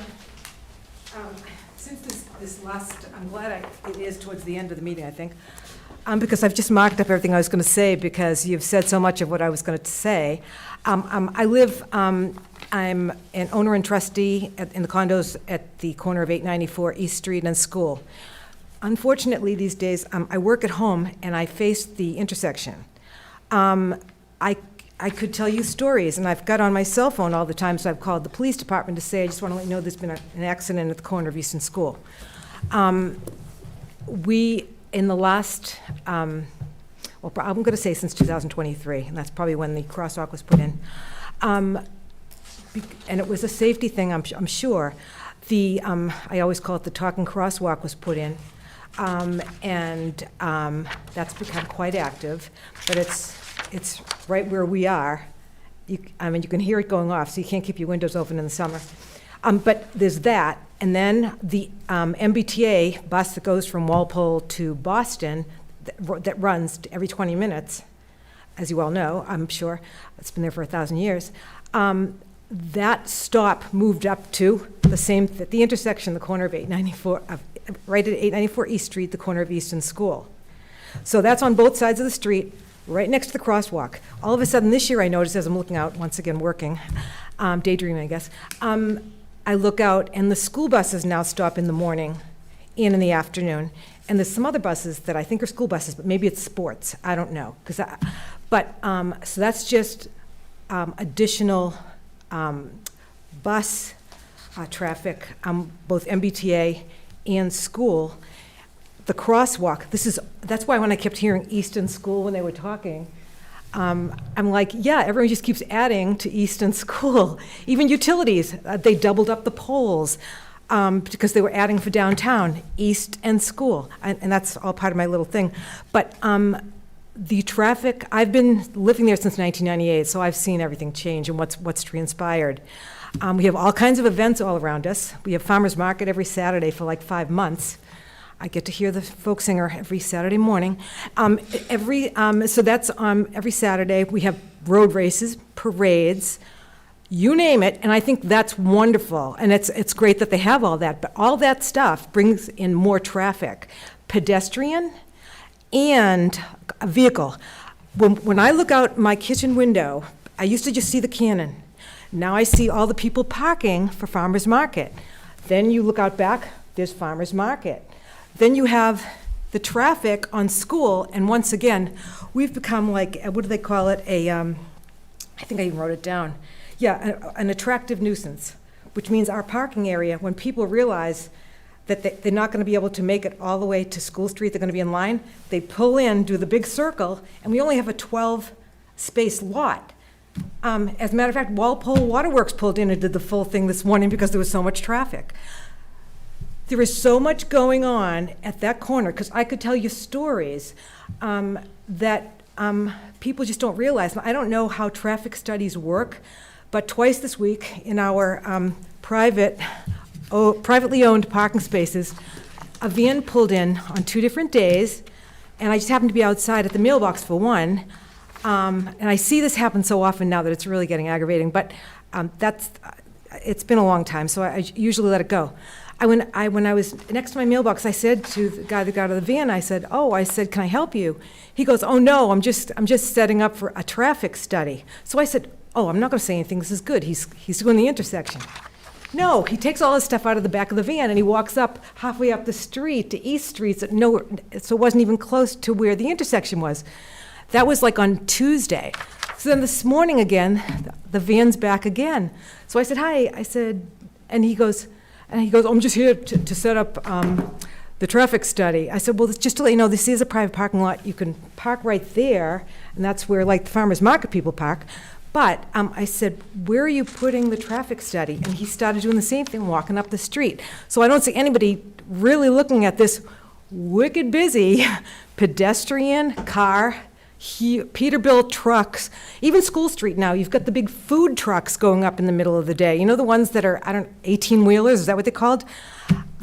gonna, since this last, I'm glad it is towards the end of the meeting, I think, because I've just marked up everything I was going to say, because you've said so much of what I was going to say. I live, I'm an owner and trustee in the condos at the corner of 894 East Street and School. Unfortunately, these days, I work at home and I face the intersection. I could tell you stories, and I've got on my cell phone all the time, so I've called the police department to say, I just want to let you know there's been an accident at the corner of Easton School. We, in the last, well, I'm going to say since 2023, and that's probably when the crosswalk was put in, and it was a safety thing, I'm sure. I always call it the talking crosswalk was put in, and that's become quite active, but it's right where we are. I mean, you can hear it going off, so you can't keep your windows open in the summer. But there's that, and then the MBTA bus that goes from Walpole to Boston that runs every 20 minutes, as you all know, I'm sure. It's been there for 1,000 years. That stop moved up to the intersection, the corner of 894, right at 894 East Street, the corner of Easton School. So that's on both sides of the street, right next to the crosswalk. All of a sudden this year I noticed, as I'm looking out, once again working, daydreaming I guess, I look out and the school buses now stop in the morning and in the afternoon. And there's some other buses that I think are school buses, but maybe it's sports, I don't know. So that's just additional bus traffic, both MBTA and school. The crosswalk, that's why when I kept hearing Easton School when they were talking, I'm like, yeah, everyone just keeps adding to East and School. Even utilities, they doubled up the poles because they were adding for downtown, East and School. And that's all part of my little thing. But the traffic, I've been living there since 1998, so I've seen everything change and what's transpired. We have all kinds of events all around us. We have farmers market every Saturday for like 5 months. I get to hear the folk singer every Saturday morning. So that's every Saturday. We have road races, parades, you name it, and I think that's wonderful. And it's great that they have all that, but all that stuff brings in more traffic, pedestrian and a vehicle. When I look out my kitchen window, I used to just see the cannon. Now I see all the people parking for farmers market. Then you look out back, there's farmers market. Then you have the traffic on School, and once again, we've become like, what do they call it? I think I even wrote it down. Yeah, an attractive nuisance, which means our parking area, when people realize that they're not going to be able to make it all the way to School Street, they're going to be in line, they pull in, do the big circle, and we only have a 12-space lot. As a matter of fact, Walpole Waterworks pulled in and did the full thing this morning because there was so much traffic. There is so much going on at that corner, because I could tell you stories that people just don't realize. I don't know how traffic studies work, but twice this week in our privately owned parking spaces, a van pulled in on 2 different days, and I just happened to be outside at the mailbox for one. And I see this happen so often now that it's really getting aggravating, but it's been a long time, so I usually let it go. When I was next to my mailbox, I said to the guy that got out of the van, I said, can I help you? He goes, oh no, I'm just setting up for a traffic study. So I said, I'm not gonna say anything, this is good, he's doing the intersection. No, he takes all his stuff out of the back of the van and he walks up halfway up the street to East Street, so it wasn't even close to where the intersection was. That was like on Tuesday. So then this morning again, the van's back again. So I said, hi, and he goes, I'm just here to set up the traffic study. I said, well, just to let you know, this is a private parking lot. You can park right there, and that's where like the farmers market people park. But I said, where are you putting the traffic study? And he started doing the same thing, walking up the street. So I don't see anybody really looking at this wicked busy pedestrian, car, Peterbilt trucks, even School Street now, you've got the big food trucks going up in the middle of the day. You know the ones that are, 18-wheelers, is that what they're called?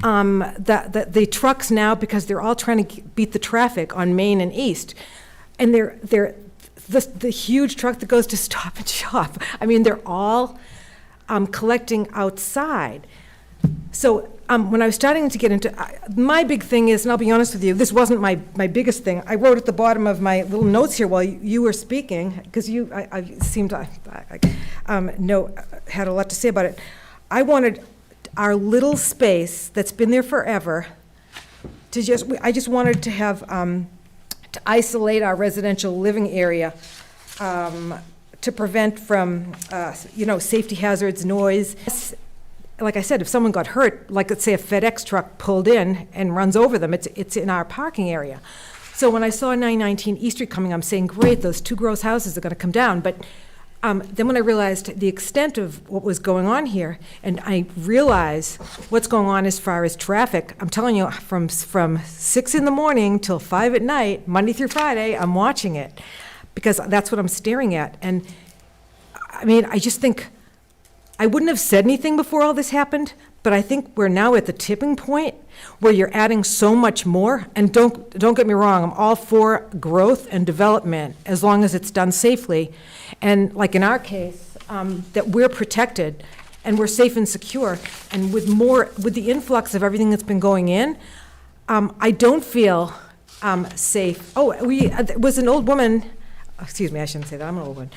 The trucks now, because they're all trying to beat the traffic on Main and East. And they're the huge truck that goes to Stop and Shop. I mean, they're all collecting outside. So when I was starting to get into, my big thing is, and I'll be honest with you, this wasn't my biggest thing. I wrote at the bottom of my little notes here while you were speaking, because I seemed to had a lot to say about it. I wanted our little space that's been there forever to I just wanted to have, to isolate our residential living area to prevent from, safety hazards, noise. Like I said, if someone got hurt, like let's say a FedEx truck pulled in and runs over them, it's in our parking area. So when I saw 919 East Street coming, I'm saying, great, those 2 gross houses are gonna come down. But then when I realized the extent of what was going on here, and I realized what's going on as far as traffic, I'm telling you, from 6 in the morning till 5 at night, Monday through Friday, I'm watching it, because that's what I'm staring at. And I mean, I just think, I wouldn't have said anything before all this happened, but I think we're now at the tipping point where you're adding so much more. And don't get me wrong, I'm all for growth and development as long as it's done safely. And like in our case, that we're protected and we're safe and secure. And with the influx of everything that's been going in, I don't feel safe. It was an old woman, excuse me, I shouldn't say that, I'm an old woman.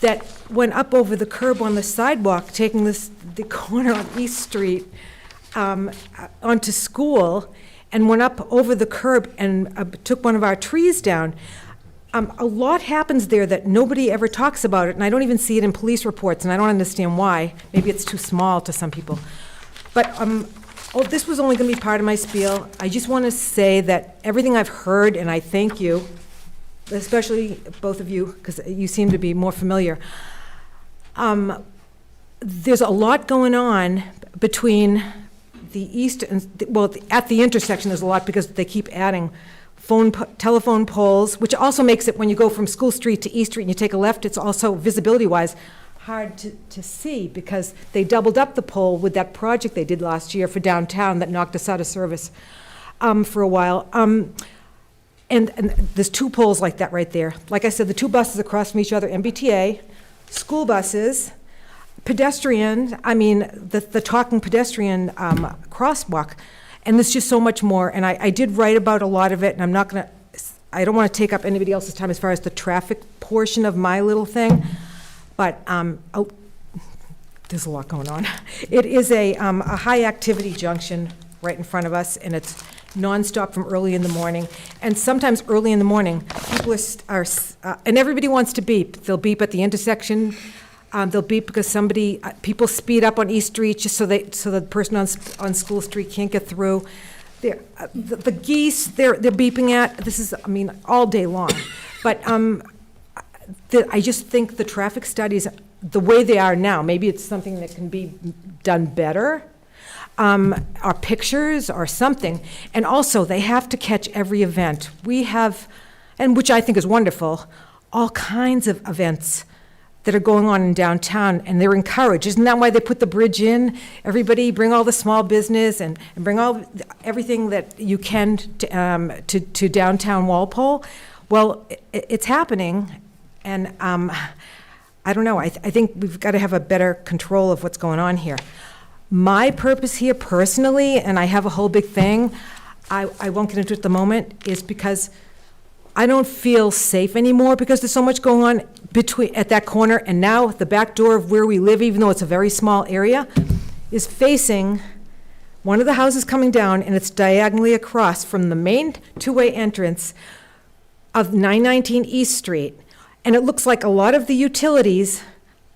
That went up over the curb on the sidewalk, taking the corner on East Street onto School, and went up over the curb and took one of our trees down. A lot happens there that nobody ever talks about it, and I don't even see it in police reports, and I don't understand why. Maybe it's too small to some people. But this was only going to be part of my spiel. I just want to say that everything I've heard, and I thank you especially both of you, because you seem to be more familiar. There's a lot going on between the east and, well, at the intersection, there's a lot because they keep adding telephone poles, which also makes it, when you go from School Street to East Street and you take a left, it's also visibility-wise hard to see, because they doubled up the pole with that project they did last year for downtown that knocked us out of service for a while. And there's 2 poles like that right there. Like I said, the 2 buses across from each other, MBTA, school buses, pedestrian, I mean, the talking pedestrian crosswalk, and there's just so much more. And I did write about a lot of it, and I don't want to take up anybody else's time as far as the traffic portion of my little thing, but there's a lot going on. It is a high-activity junction right in front of us, and it's nonstop from early in the morning. And sometimes early in the morning, people are and everybody wants to beep. They'll beep at the intersection. They'll beep because people speed up on East Street just so the person on School Street can't get through. The geese, they're beeping at. This is, I mean, all day long. But I just think the traffic studies, the way they are now, maybe it's something that can be done better, or pictures or something. And also, they have to catch every event. We have, and which I think is wonderful, all kinds of events that are going on in downtown, and they're encouraged. Isn't that why they put the bridge in? Everybody bring all the small business and bring everything that you can to downtown Walpole. Well, it's happening, and I don't know. I think we've got to have a better control of what's going on here. My purpose here personally, and I have a whole big thing, I won't get into it at the moment, is because I don't feel safe anymore because there's so much going on at that corner, and now the back door of where we live, even though it's a very small area, is facing one of the houses coming down, and it's diagonally across from the main 2-way entrance of 919 East Street. And it looks like a lot of the utilities,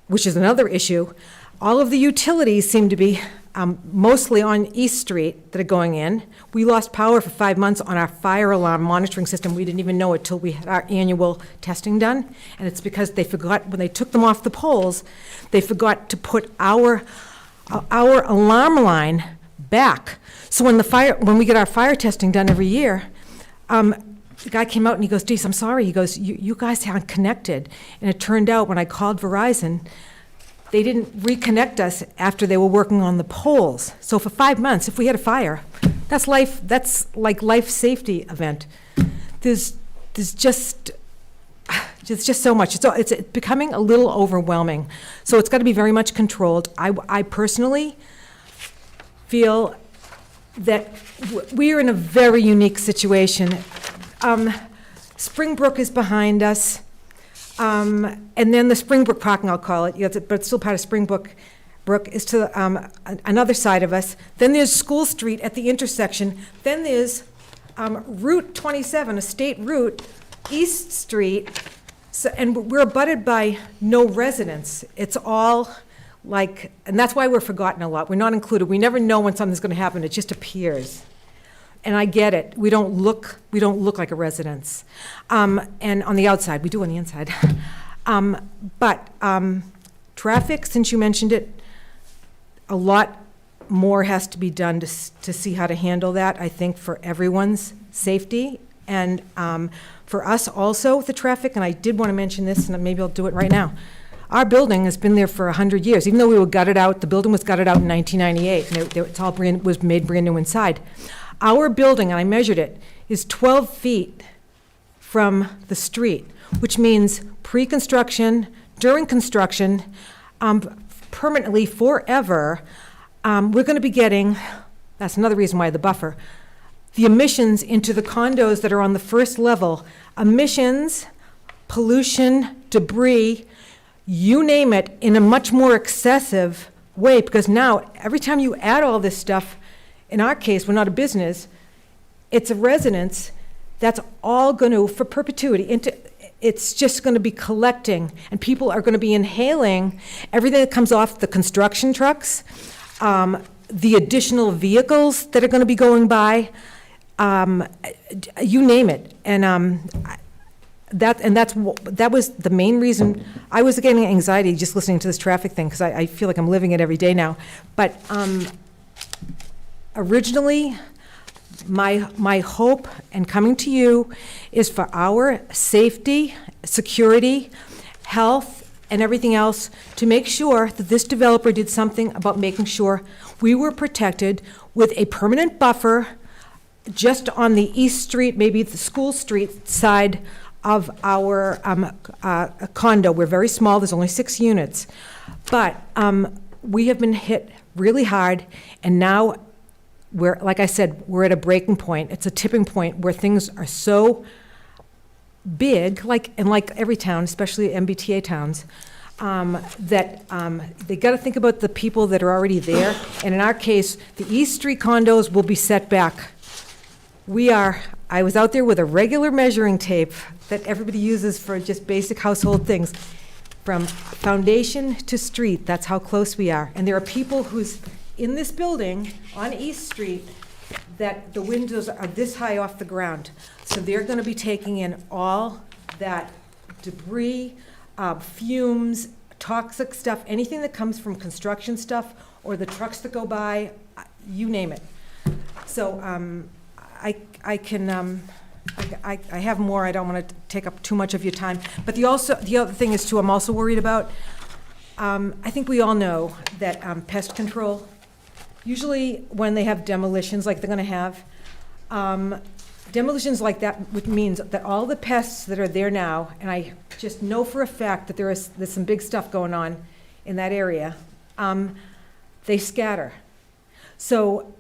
which is another issue, all of the utilities seem to be mostly on East Street that are going in. We lost power for 5 months on our fire alarm monitoring system. We didn't even know it till we had our annual testing done. And it's because they forgot, when they took them off the poles, they forgot to put our alarm line back. So when we get our fire testing done every year, the guy came out and he goes, "Dees, I'm sorry." He goes, you guys aren't connected. And it turned out when I called Verizon, they didn't reconnect us after they were working on the poles. So for 5 months, if we had a fire, that's like life safety event. There's just so much. It's becoming a little overwhelming. So it's got to be very much controlled. I personally feel that we are in a very unique situation. Springbrook is behind us. And then the Springbrook parking, I'll call it, but it's still part of Springbrook, is to another side of us. Then there's School Street at the intersection. Then there's Route 27, a state route, East Street, and we're abutted by no residents. It's all like, and that's why we're forgotten a lot. We're not included. We never know when something's going to happen. It just appears. And I get it. We don't look like a residence. And on the outside, we do on the inside. But traffic, since you mentioned it, a lot more has to be done to see how to handle that, I think, for everyone's safety. And for us also with the traffic, and I did want to mention this, and maybe I'll do it right now. Our building has been there for 100 years. Even though we were gutted out, the building was gutted out in 1998, and it's all was made brand new inside. Our building, and I measured it, is 12 feet from the street, which means pre-construction, during construction, permanently, forever, we're going to be getting, that's another reason why the buffer, the emissions into the condos that are on the first level, emissions, pollution, debris, you name it, in a much more excessive way, because now, every time you add all this stuff, in our case, we're not a business, it's a residence, that's all going to, for perpetuity, it's just going to be collecting, and people are going to be inhaling everything that comes off the construction trucks, the additional vehicles that are going to be going by, you name it. And that was the main reason. I was getting anxiety just listening to this traffic thing, because I feel like I'm living it every day now. But originally, my hope and coming to you is for our safety, security, health, and everything else, to make sure that this developer did something about making sure we were protected with a permanent buffer just on the East Street, maybe the School Street side of our condo. We're very small, there's only 6 units. But we have been hit really hard, and now we're, like I said, we're at a breaking point. It's a tipping point where things are so big, like every town, especially MBTA towns, that they got to think about the people that are already there. And in our case, the East Street condos will be set back. I was out there with a regular measuring tape that everybody uses for just basic household things. From foundation to street, that's how close we are. And there are people who's in this building on East Street that the windows are this high off the ground. So they're gonna be taking in all that debris, fumes, toxic stuff, anything that comes from construction stuff, or the trucks that go by, you name it. So I have more, I don't want to take up too much of your time. But the other thing is too, I'm also worried about, I think we all know that pest control, usually when they have demolitions like they're gonna have, demolitions like that, which means that all the pests that are there now, and I just know for a fact that there's some big stuff going on in that area, they scatter. So,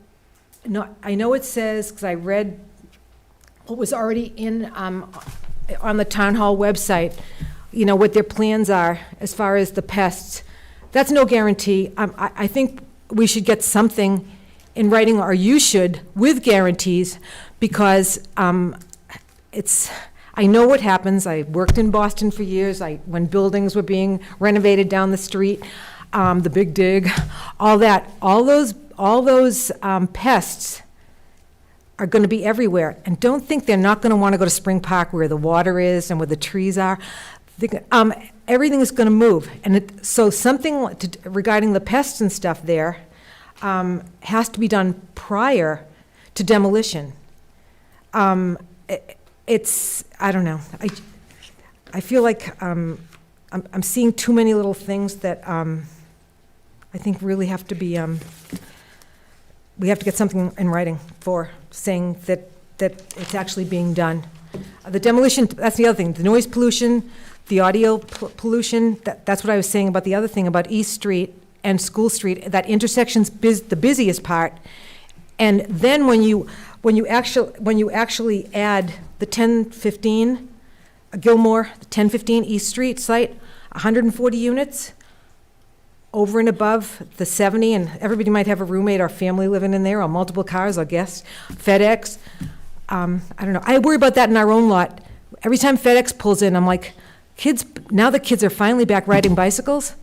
no, I know it says, because I read what was already in, on the town hall website, you know, what their plans are as far as the pests. That's no guarantee. I think we should get something in writing, or you should, with guarantees, because I know what happens. I worked in Boston for years. When buildings were being renovated down the street, the Big Dig, all that, all those pests are going to be everywhere. And don't think they're not going to want to go to Spring Park where the water is and where the trees are. Everything is going to move. And so something regarding the pests and stuff there has to be done prior to demolition. I don't know. I feel like I'm seeing too many little things that I think really have to be, we have to get something in writing for saying that it's actually being done. The demolition, that's the other thing, the noise pollution, the audio pollution, that's what I was saying about the other thing about East Street and School Street, that intersection's the busiest part. And then when you actually add the 1015, Gilmore, the 1015 East Street site, 140 units, over and above the 70, and everybody might have a roommate or family living in there, or multiple cars, or guests, FedEx. I don't know. I worry about that in our own lot. Every time FedEx pulls in, I'm like, now the kids are finally back riding bicycles.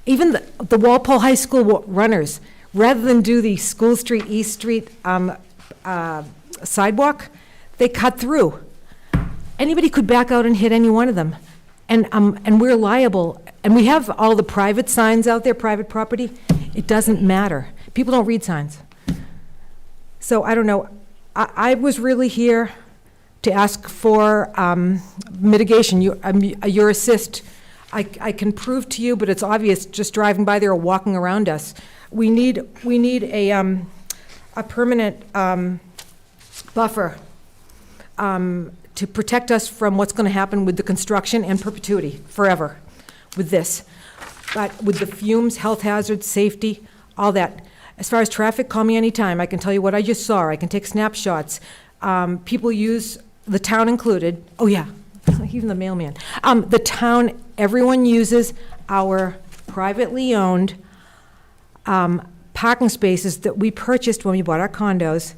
Even the Walpole High School runners, rather than do the School Street, East Street sidewalk, they cut through. Anybody could back out and hit any one of them. And we're liable. And we have all the private signs out there, private property. It doesn't matter. People don't read signs. So I don't know. I was really here to ask for mitigation, your assist. I can prove to you, but it's obvious just driving by there or walking around us. We need a permanent buffer to protect us from what's going to happen with the construction and perpetuity, forever, with this. But with the fumes, health hazards, safety, all that. As far as traffic, call me anytime. I can tell you what I just saw. I can take snapshots. People use, the town included, oh yeah, even the mailman. The town, everyone uses our privately owned parking spaces that we purchased when we bought our condos.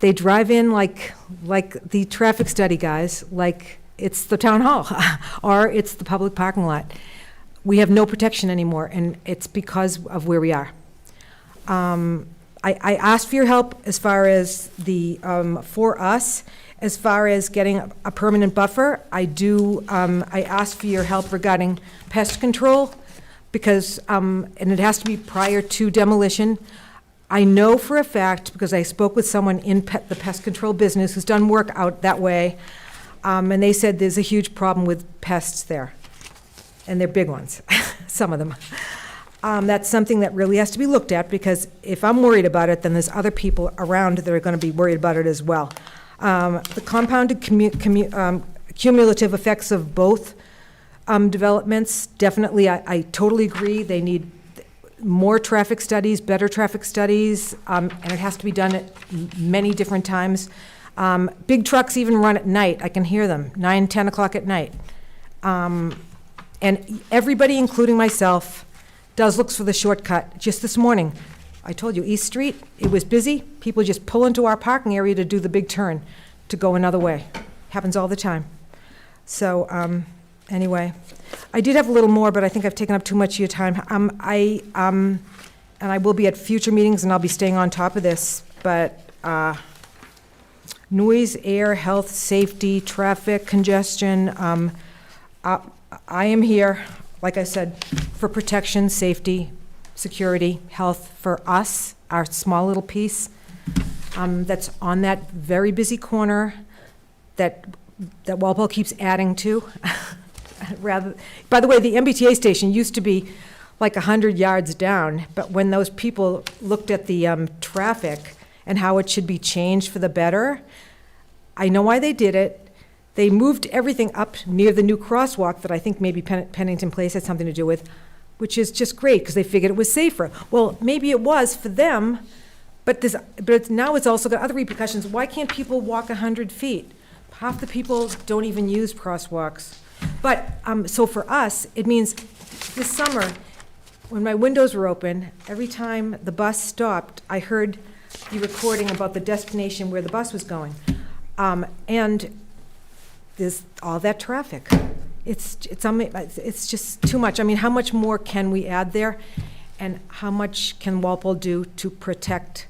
They drive in like the traffic study guys, like it's the town hall, or it's the public parking lot. We have no protection anymore, and it's because of where we are. I asked for your help as far as for us, as far as getting a permanent buffer. I asked for your help regarding pest control, because, and it has to be prior to demolition. I know for a fact, because I spoke with someone in the pest control business who's done work out that way, and they said there's a huge problem with pests there, and they're big ones, some of them. That's something that really has to be looked at, because if I'm worried about it, then there's other people around that are going to be worried about it as well. The compounded cumulative effects of both developments, definitely, I totally agree. They need more traffic studies, better traffic studies, and it has to be done at many different times. Big trucks even run at night. I can hear them, 9, 10 o'clock at night. And everybody, including myself, looks for the shortcut. Just this morning, I told you, East Street, it was busy. People just pull into our parking area to do the big turn, to go another way. Happens all the time. So, anyway, I did have a little more, but I think I've taken up too much of your time. And I will be at future meetings, and I'll be staying on top of this, but noise, air, health, safety, traffic, congestion, I am here, like I said, for protection, safety, security, health for us, our small little piece that's on that very busy corner that Walpole keeps adding to. By the way, the MBTA station used to be like 100 yards down, but when those people looked at the traffic and how it should be changed for the better, I know why they did it. They moved everything up near the new crosswalk that I think maybe Pennington Place had something to do with, which is just great because they figured it was safer. Well, maybe it was for them, but now it's also got other repercussions. Why can't people walk 100 feet? Half the people don't even use crosswalks. But, so for us, it means this summer, when my windows were open, every time the bus stopped, I heard the recording about the destination where the bus was going. And there's all that traffic. It's just too much. I mean, how much more can we add there? And how much can Walpole do to protect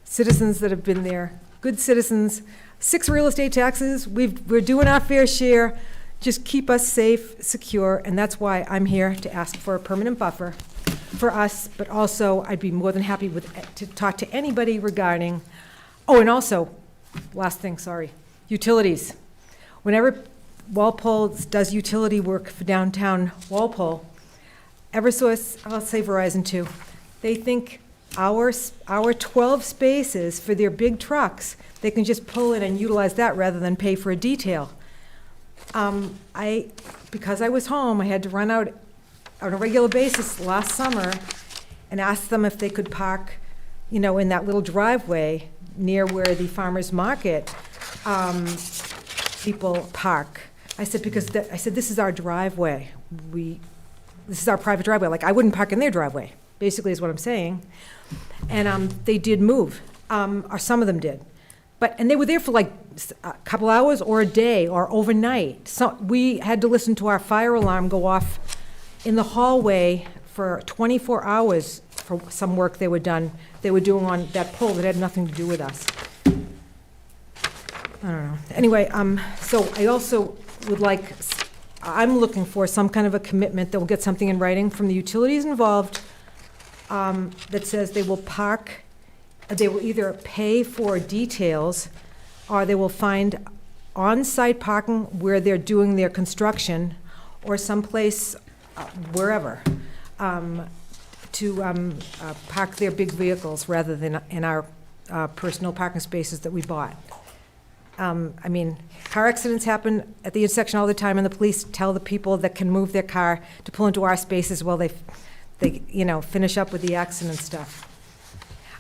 citizens that have been there, good citizens? 6 real estate taxes, we're doing our fair share. Just keep us safe, secure, and that's why I'm here to ask for a permanent buffer for us, but also I'd be more than happy to talk to anybody regarding, oh, and also, last thing, sorry, utilities. Whenever Walpole does utility work for downtown Walpole, Eversource, I'll say Verizon too, they think our 12 spaces for their big trucks, they can just pull in and utilize that rather than pay for a detail. Because I was home, I had to run out on a regular basis last summer and ask them if they could park, in that little driveway near where the farmer's market people park. I said, this is our driveway. This is our private driveway. Like, I wouldn't park in their driveway, basically is what I'm saying. And they did move, or some of them did. And they were there for like a couple hours or a day or overnight. So we had to listen to our fire alarm go off in the hallway for 24 hours for some work they were doing on that pole that had nothing to do with us. I don't know. Anyway, so I also would I'm looking for some kind of a commitment that will get something in writing from the utilities involved that says they will either pay for details or they will find on-site parking where they're doing their construction or someplace, wherever, to park their big vehicles rather than in our personal parking spaces that we bought. I mean, car accidents happen at the intersection all the time, and the police tell the people that can move their car to pull into our spaces while they finish up with the accident stuff.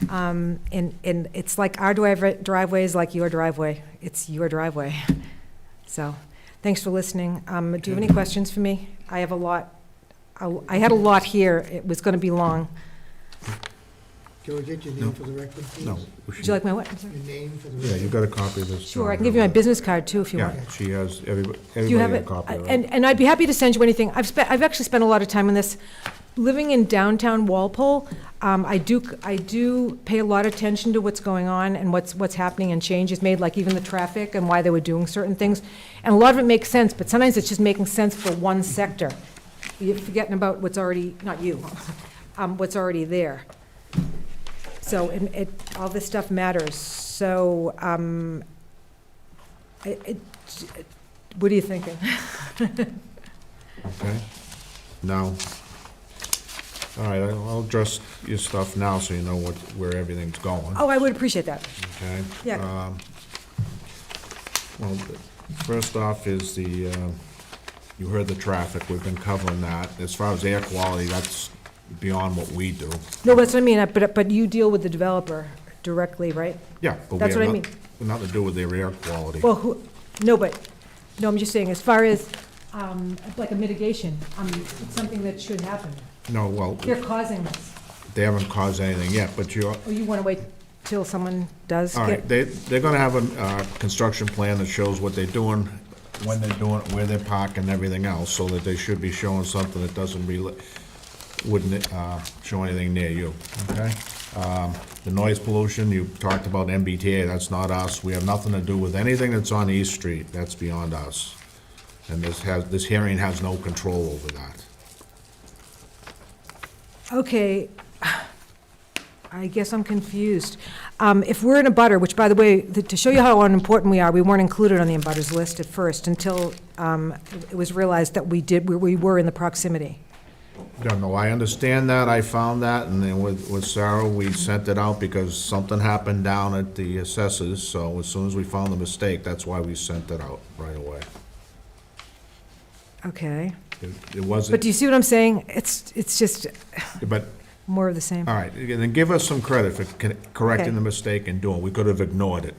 And it's like our driveway is like your driveway. It's your driveway. So, thanks for listening. Do you have any questions for me? I have a lot. I had a lot here. It was going to be long.
Can we get your name for the record, please?
No.
Would you like my what? I'm sorry.
Your name for the
Yeah,
record?
you got a copy of this.
Sure, I can give you my business card too if you want.
Yeah, she has,
Do you have
everybody
it?
a copy of it.
And I'd be happy to send you anything. I've actually spent a lot of time on this. living in downtown Walpole, I do pay a lot of attention to what's going on and what's happening and changes made, like even the traffic and why they were doing certain things. And a lot of it makes sense, but sometimes it's just making sense for one sector. You're forgetting about what's already, not you, what's already there. So all this stuff matters. So, what are you thinking?
Okay? Now, all right, I'll address your stuff now so you know where everything's going,
Oh, I would appreciate that.
okay?
Yeah.
Well, first off is you heard the traffic, we've been covering that. As far as air quality, that's beyond what we do.
No, that's what I mean, but you deal with the developer directly, right?
Yeah, but we
That's
have
what I mean.
nothing to do with their air quality.
Well, no, I'm just saying, as far as, like a mitigation, it's something that should happen.
No, well,
They're causing this.
they haven't caused anything yet, but
Or you want to wait till someone does
all right,
get?
they're gonna have a construction plan that shows what they're doing, when they're doing it, where they're parking, and everything else, so that they should be showing something that wouldn't show anything near you, okay? The noise pollution, you talked about MBTA, that's not us. We have nothing to do with anything that's on East Street, that's beyond us. And this hearing has no control over that.
Okay, I guess I'm confused. If we're in a butter, which, by the way, to show you how unimportant we are, we weren't included on the abutters list at first until it was realized that we were in the proximity.
Yeah, no, I understand that, I found that, and then with Sarah, we sent it out because something happened down at the assessors, so as soon as we found the mistake, that's why we sent it out right away.
Okay,
It wasn't,
but do you see what I'm saying? It's just
but,
more of the same.
all right, then give us some credit for correcting
Okay.
the mistake and doing, we could have ignored it,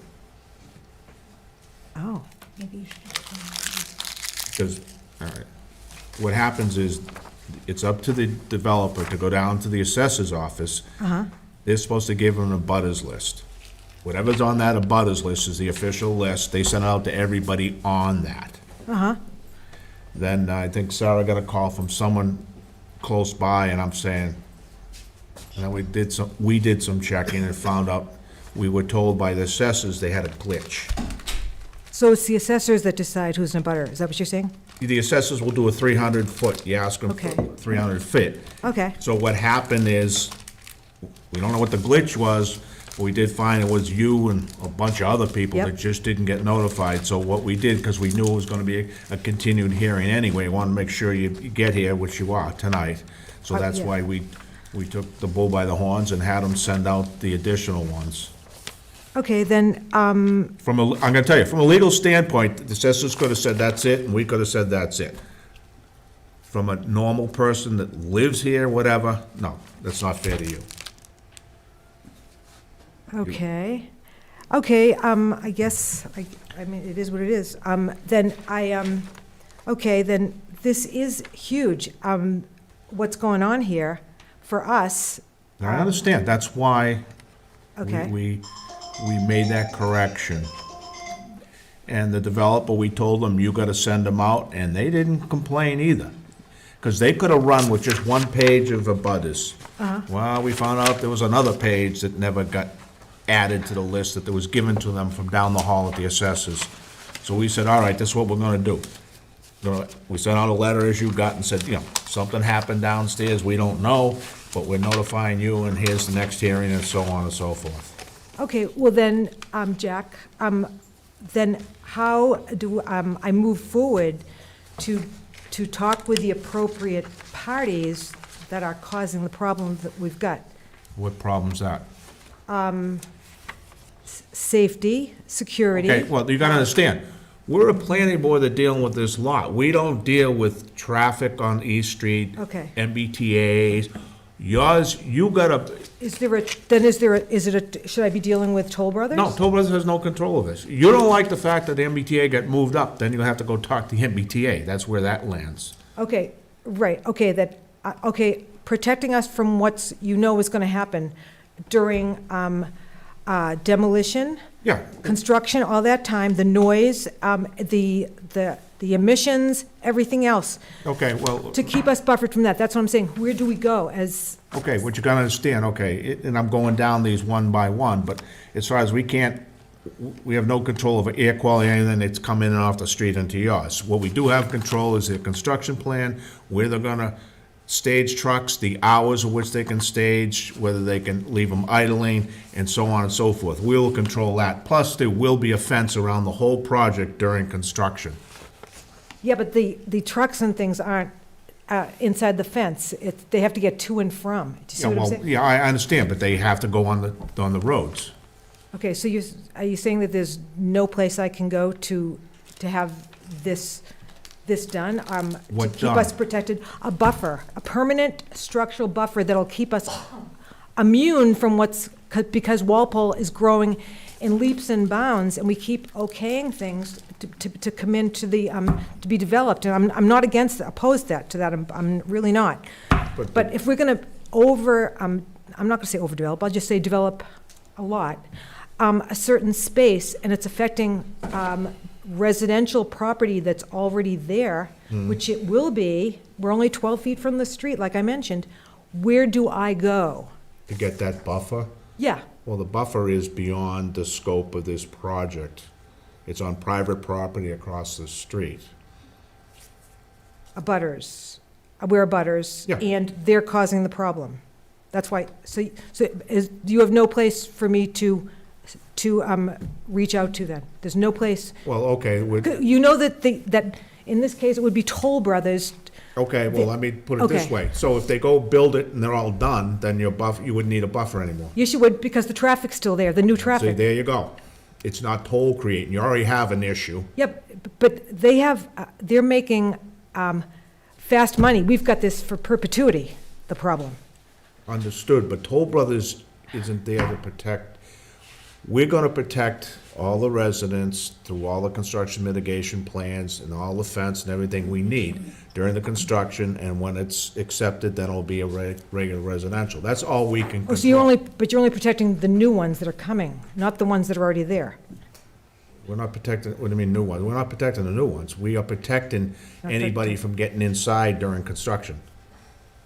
Oh,
Maybe you should.
because, all right, what happens is, it's up to the developer to go down to the assessor's office. They're supposed to give them a butters list. Whatever's on that abutters list is the official list. They send it out to everybody on that. Then I think Sarah got a call from someone close by, and I'm saying, and then we did some checking and found out, we were told by the assessors they had a glitch.
so it's the assessors that decide who's in a butter, is that what you're saying?
The assessors will do a 300-foot, you ask them for
Okay.
300 feet.
Okay,
So what happened is, we don't know what the glitch was, but we did find it was you and a bunch of other people
Yep.
that just didn't get notified. So what we did, because we knew it was gonna be a continued hearing anyway, wanted to make sure you get here, which you are tonight. So that's
yeah.
why we took the bull by the horns and had them send out the additional ones.
okay, then,
I'm gonna tell you, from a legal standpoint, the assessors could have said that's it, and we could have said that's it. From a normal person that lives here, whatever, no, that's not fair to you.
okay. I guess, I mean, it is what it is. Okay, then, this is huge. What's going on here for us,
Now, I understand, that's why
okay?
we made that correction. And the developer, we told them, you gotta send them out, and they didn't complain either. Because they could have run with just one page of abutters. Well, we found out there was another page that never got added to the list that was given to them from down the hall at the assessors. So we said, all right, this is what we're gonna do. We sent out a letter, as you got, and said, something happened downstairs, we don't know, but we're notifying you, and here's the next hearing, and so on and so forth.
Okay, well then, Jack, then how do I move forward to talk with the appropriate parties that are causing the problem that we've got?
What problem's that?
Safety, security.
Okay, well, you gotta understand, we're a planning board that dealing with this lot. We don't deal with traffic on East Street.
Okay.
MBTA's. Yours, you gotta,
Should I be dealing with Toll Brothers?
no, Toll Brothers has no control of this. You don't like the fact that the MBTA got moved up, then you have to go talk to the MBTA. That's where that lands.
Okay, right, okay, protecting us from what's, is gonna happen during, demolition,
Yeah,
construction, all that time, the noise, the emissions, everything else,
Okay, well,
to keep us buffered from that. That's what I'm saying. Where do we go as,
okay, what you gotta understand, okay, and I'm going down these one by one, but as far as we have no control over air quality, anything that's coming in and off the street into yours. What we do have control is their construction plan, where they're gonna stage trucks, the hours of which they can stage, whether they can leave them idling, and so on and so forth. We'll control that. Plus, there will be a fence around the whole project during construction.
yeah, but the trucks and things aren't inside the fence. They have to get to and from. Do you see
Yeah,
what I'm
well,
saying?
yeah, I understand, but they have to go on the roads.
Okay, so are you saying that there's no place I can go to have this done? To
What
keep us
done?
protected? A buffer, a permanent structural buffer that'll keep us immune from because Walpole is growing in leaps and bounds, and we keep okaying things to come into to be developed. And I'm not opposed to that, I'm really not. But if we're gonna I'm not gonna say overdevelop, I'll just say develop a lot, a certain space, and it's affecting residential property that's already there, which it will be, we're only 12 feet from the street, like I mentioned, where do I go?
To get that buffer?
Yeah,
Well, the buffer is beyond the scope of this project. It's on private property across the street.
we're abutters,
Yeah.
and they're causing the problem. That's why, do you have no place for me to reach out to then? There's no place,
Well, okay,
you know that in this case, it would be Toll Brothers.
okay, well, let me put it this
Okay.
way. So if they go build it and they're all done, then you wouldn't need a buffer anymore.
Yes, you would, because the traffic's still there, the new
See,
traffic.
there you go. It's not toll creating. You already have an issue.
Yep, but they're making fast money. We've got this for perpetuity, the problem.
Understood, but Toll Brothers isn't there to protect. We're gonna protect all the residents through all the construction mitigation plans and all the fence and everything we need during the construction, and when it's accepted, then it'll be a regular residential. That's all we can
Oh, so you're
control.
you're only protecting the new ones that are coming, not the ones that are already there.
We're not protecting, what do you mean new ones? We're not protecting the new ones. We are protecting anybody from getting inside during construction.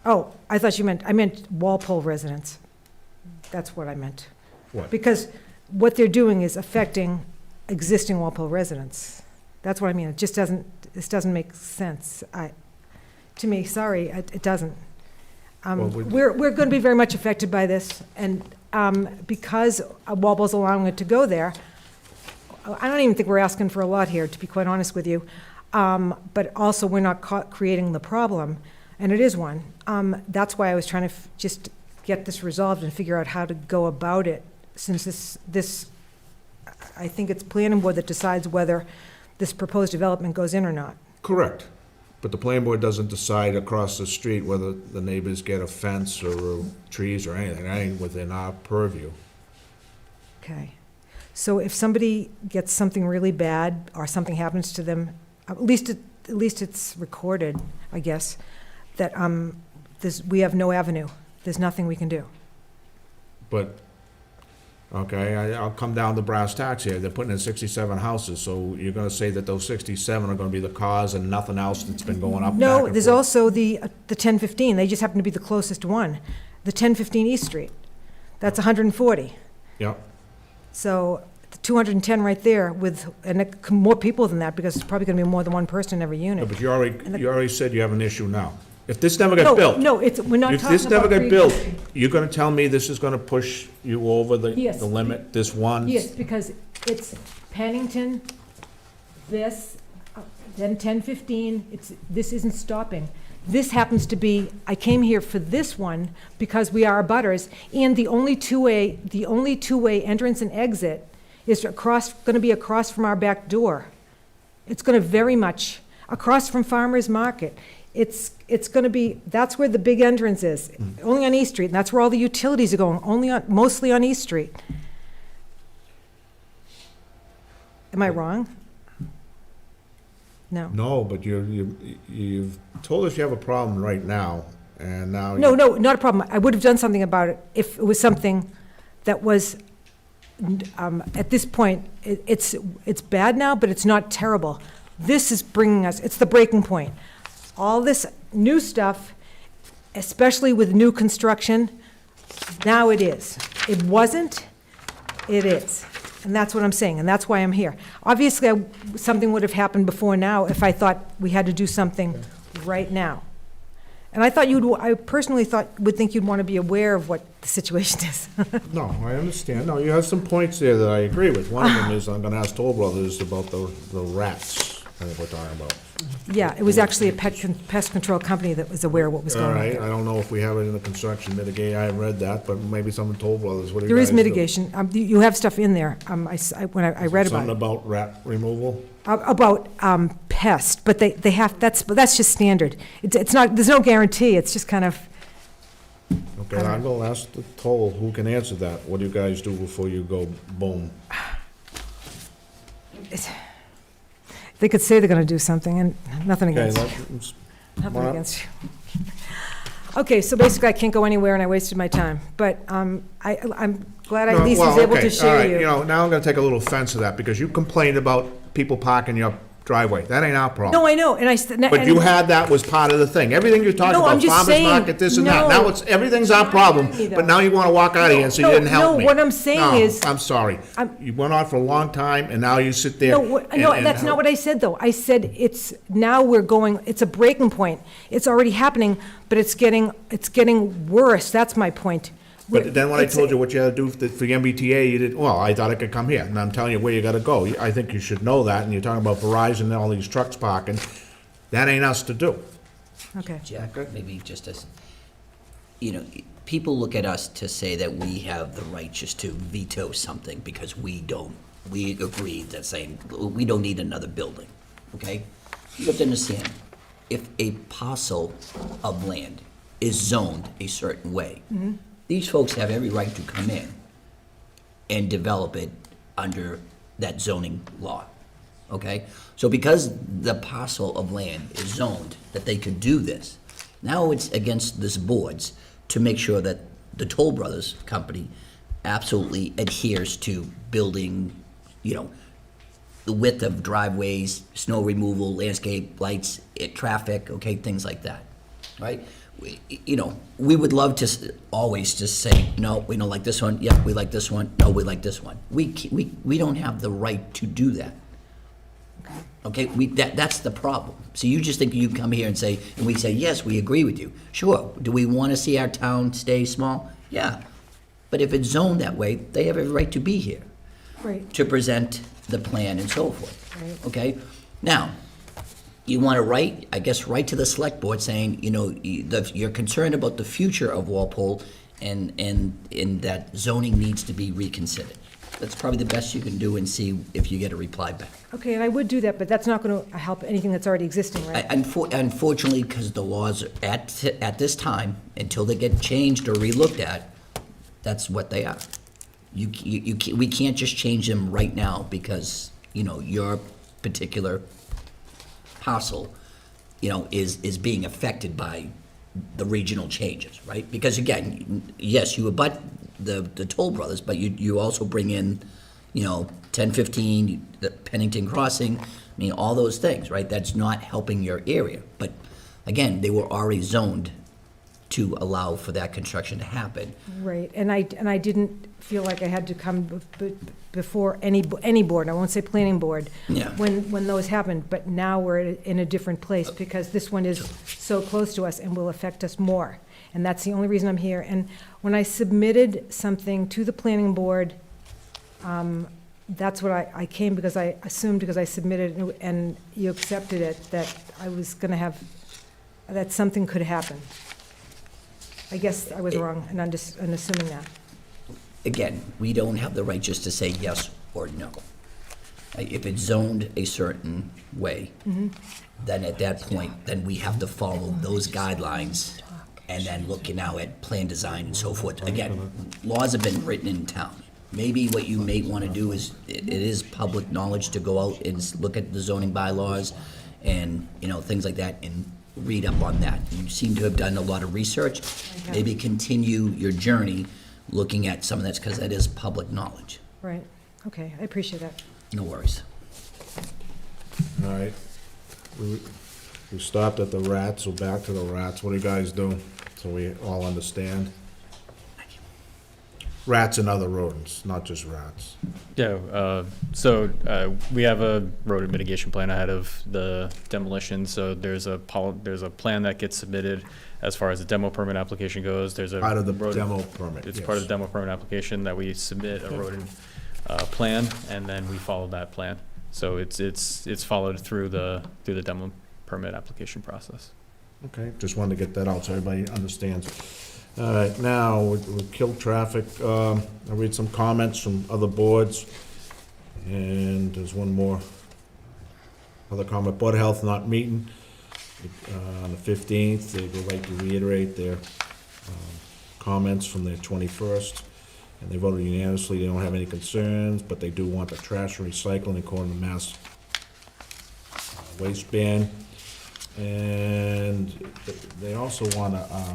Oh, I thought I meant Walpole residents. That's what I meant.
What?
Because what they're doing is affecting existing Walpole residents. That's what I mean. This doesn't make sense. To me, sorry, it doesn't. We're going to be very much affected by this, and because Walpole's allowing it to go there, I don't even think we're asking for a lot here, to be quite honest with you. But also, we're not creating the problem, and it is one. That's why I was trying to just get this resolved and figure out how to go about it, since I think it's planning board that decides whether this proposed development goes in or not.
Correct. But the planning board doesn't decide across the street whether the neighbors get a fence or trees or anything. That ain't within our purview.
Okay. So if somebody gets something really bad, or something happens to them, at least it's recorded, I guess, that we have no avenue. There's nothing we can do.
But, okay, I'll come down to brass tacks here. They're putting in 67 houses, so you're gonna say that those 67 are gonna be the cause and nothing else that's been going up, back
No,
and
there's
forth?
also the 1015. They just happen to be the closest one. The 1015 East Street. That's 140.
Yep.
So the 210 right there and more people than that, because it's probably going to be more than one person in every
Yeah,
unit.
but you already said you have an issue now. If this never got built.
No, we're not
If
talking
this never
about
got built,
pre-existing.
you're gonna tell me this is gonna push you over the
Yes.
limit, this one?
Yes, because it's Pennington, then 1015, this isn't stopping. This happens to be, I came here for this one because we are abutters, and the only two-way entrance and exit is going to be across from our back door. It's going to very much, across from Farmers Market. It's going to be, that's where the big entrance is, only on East Street, and that's where all the utilities are going, mostly on East Street. Am I wrong? No.
No, but you've told us you have a problem right now, and now.
No, not a problem. I would have done something about it if it was something that was, at this point, it's bad now, but it's not terrible. This is bringing us, it's the breaking point. All this new stuff, especially with new construction, now it is. It wasn't, it is. And that's what I'm saying, and that's why I'm here. Obviously, something would have happened before now if I thought we had to do something right now. And I personally would think you'd want to be aware of what the situation is.
No, I understand. No, you have some points there that I agree with. One of them is, I'm gonna ask Toll Brothers about the rats, I think we're talking about.
Yeah, it was actually a pest control company that was aware of what was going
All
on
right,
there.
I don't know if we have it in the construction mitigate, I haven't read that, but maybe someone Toll Brothers, what do you
There
guys
is
do?
mitigation. You have stuff in there. When I read about
Something
it.
about rat removal?
About pest, but they have, that's just standard. It's not, there's no guarantee, it's just kind of,
Okay, I'm gonna ask the Toll, who can answer that? What do you guys do before you go boom?
they could say they're gonna do something, and nothing
Okay,
against you.
let's,
Nothing
why not?
against you. Okay, so basically, I can't go anywhere, and I wasted my time, but I'm glad at least was able to share
You
you.
know, now I'm gonna take a little offense to that, because you complained about people parking your driveway. That ain't our problem.
No, I know, and I said.
But you had that was part of the thing. Everything you're talking
No, I'm
about,
just
farmer's
saying,
market, this and that.
no.
Now it's, everything's our problem,
hearing me, though.
but now you wanna walk out of here and say you
No,
didn't help
no,
me.
what I'm saying
No,
is-
I'm sorry.
I'm-
You went on for a long time, and now you sit there.
No, that's not what I said, though. I said it's a breaking point. It's already happening, but it's getting worse. That's my point.
But then when I
It's-
told you what you had to do for the MBTA, you did, well, I thought I could come here, and I'm telling you where you gotta go. I think you should know that, and you're talking about Verizon and all these trucks parking. That ain't us to do.
Okay.
Jack, maybe just as, people look at us to say that we have the right just to veto something because we don't. We agree that saying, we don't need another building, okay? You have to understand, if a parcel of land is zoned a certain way, these folks have every right to come in and develop it under that zoning law, okay? So because the parcel of land is zoned, that they could do this, now it's against this board's to make sure that the Toll Brothers company absolutely adheres to building, the width of driveways, snow removal, landscape, lights, traffic, okay, things like that, right? We would love to always just say, no, we don't like this one, yeah, we like this one, no, we like this one. We don't have the right to do that. Okay, that's the problem. So you just think you can come here and say, and we say, yes, we agree with you. Sure, do we want to see our town stay small? Yeah. But if it's zoned that way, they have every right to be here.
Right.
To present the plan and so forth.
Right.
Okay? Now, you want to write to the select board saying, you're concerned about the future of Walpole and that zoning needs to be reconsidered. That's probably the best you can do and see if you get a reply back.
Okay, and I would do that, but that's not going to help anything that's already existing, right?
Unfortunately, because the laws at this time, until they get changed or relooked at, that's what they are. We can't just change them right now because, your particular parcel, is being affected by the regional changes, right? Because again, yes, you abut the Toll Brothers, but you also bring in, 1015, the Pennington Crossing, all those things, right? That's not helping your area. But again, they were already zoned to allow for that construction to happen.
Right, and I didn't feel like I had to come before any board, I won't say planning board,
Yeah.
when those happened, but now we're in a different place, because this one is so close to us and will affect us more. And that's the only reason I'm here. And when I submitted something to the planning board, that's what I came, because I assumed, because I submitted it and you accepted it, that I was gonna have, that something could happen. I guess I was wrong in assuming that.
Again, we don't have the right just to say yes or no. If it's zoned a certain way, then at that point, then we have to follow those guidelines and then looking now at plan design and so forth. Again, laws have been written in town. Maybe what you may want to do is, it is public knowledge to go out and look at the zoning bylaws and, things like that, and read up on that. You seem to have done a lot of research. Maybe continue your journey looking at some of that, because that is public knowledge.
Right, okay, I appreciate that.
No worries.
All right. we stopped at the rats, so back to the rats. What do you guys do, so we all understand? Rats and other rodents, not just rats.
Yeah, we have a rodent mitigation plan ahead of the demolition, so there's a plan that gets submitted as far as the demo permit application goes. There's a
Part of the
rodent-
demo permit,
It's part of
yes.
the demo permit application that we submit a rodent plan, and then we follow that plan. So it's followed through the demo permit application process.
Okay, just wanted to get that out so everybody understands. All right, now, with kill traffic, I'll read some comments from other boards. And there's one more other comment. Board of Health not meeting on the 15th. They would like to reiterate their comments from the 21st. And they voted unanimously. They don't have any concerns, but they do want the trash and recycling according to Mass waste ban. And they also want a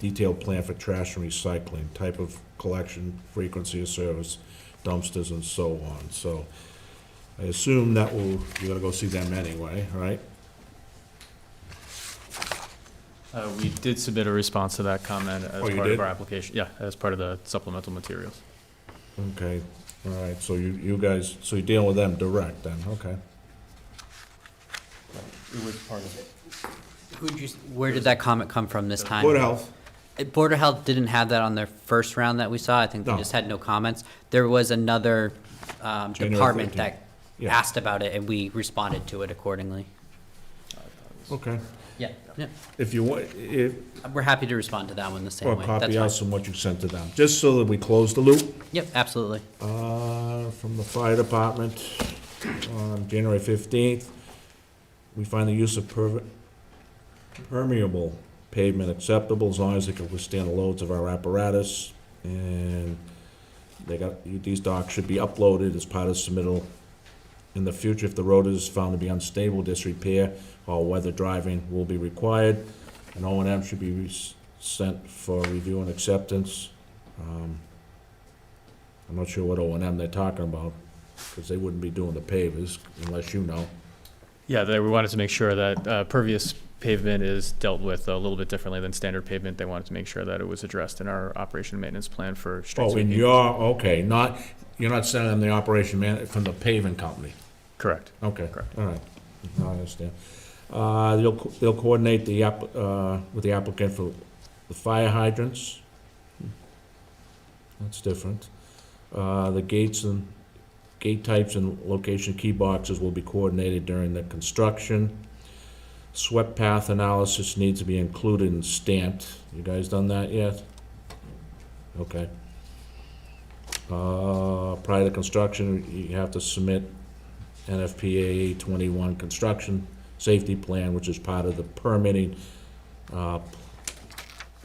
detailed plan for trash and recycling, type of collection, frequency of service, dumpsters, and so on. So I assume that you're gonna go see them anyway, right?
We did submit a response to that comment as
Oh, you
part
did?
of our application. Yeah, as part of the supplemental materials.
Okay, all right, so you guys, so you're dealing with them direct then, okay.
It was part of it.
Where did that comment come from this time?
Board of Health,
Board of Health didn't have that on their first round that we saw. I think they
No.
just had no comments. There was another
January
department
13th.
that
Yeah.
asked about it, and we responded to it accordingly.
okay.
Yeah, yeah.
If you want,
We're happy to respond to that one the same
or
way.
copy
That's
us
fine.
from what you sent to them, just so that we close the loop.
Yep, absolutely.
From the fire department, on January 15th, we find the use of permeable pavement acceptable as long as it can withstand the loads of our apparatus. And these docs should be uploaded as part of submittal. In the future, if the road is found to be unstable, disrepair or weather driving will be required. An O&M should be sent for review and acceptance. I'm not sure what O&M they're talking about, because they wouldn't be doing the pavers unless you know.
Yeah, we wanted to make sure that pervious pavement is dealt with a little bit differently than standard pavement. They wanted to make sure that it was addressed in our operation and maintenance plan for street
Oh, in
sweeping.
okay, you're not sending them the operation man from the paving company?
Correct.
Okay,
Correct.
all right, I understand. They'll coordinate with the applicant for the fire hydrants. That's different. The gate types and location key boxes will be coordinated during the construction. Swept path analysis needs to be included and stamped. You guys done that yet? Okay. Prior to construction, you have to submit NFPA 21 construction safety plan, which is part of the permitting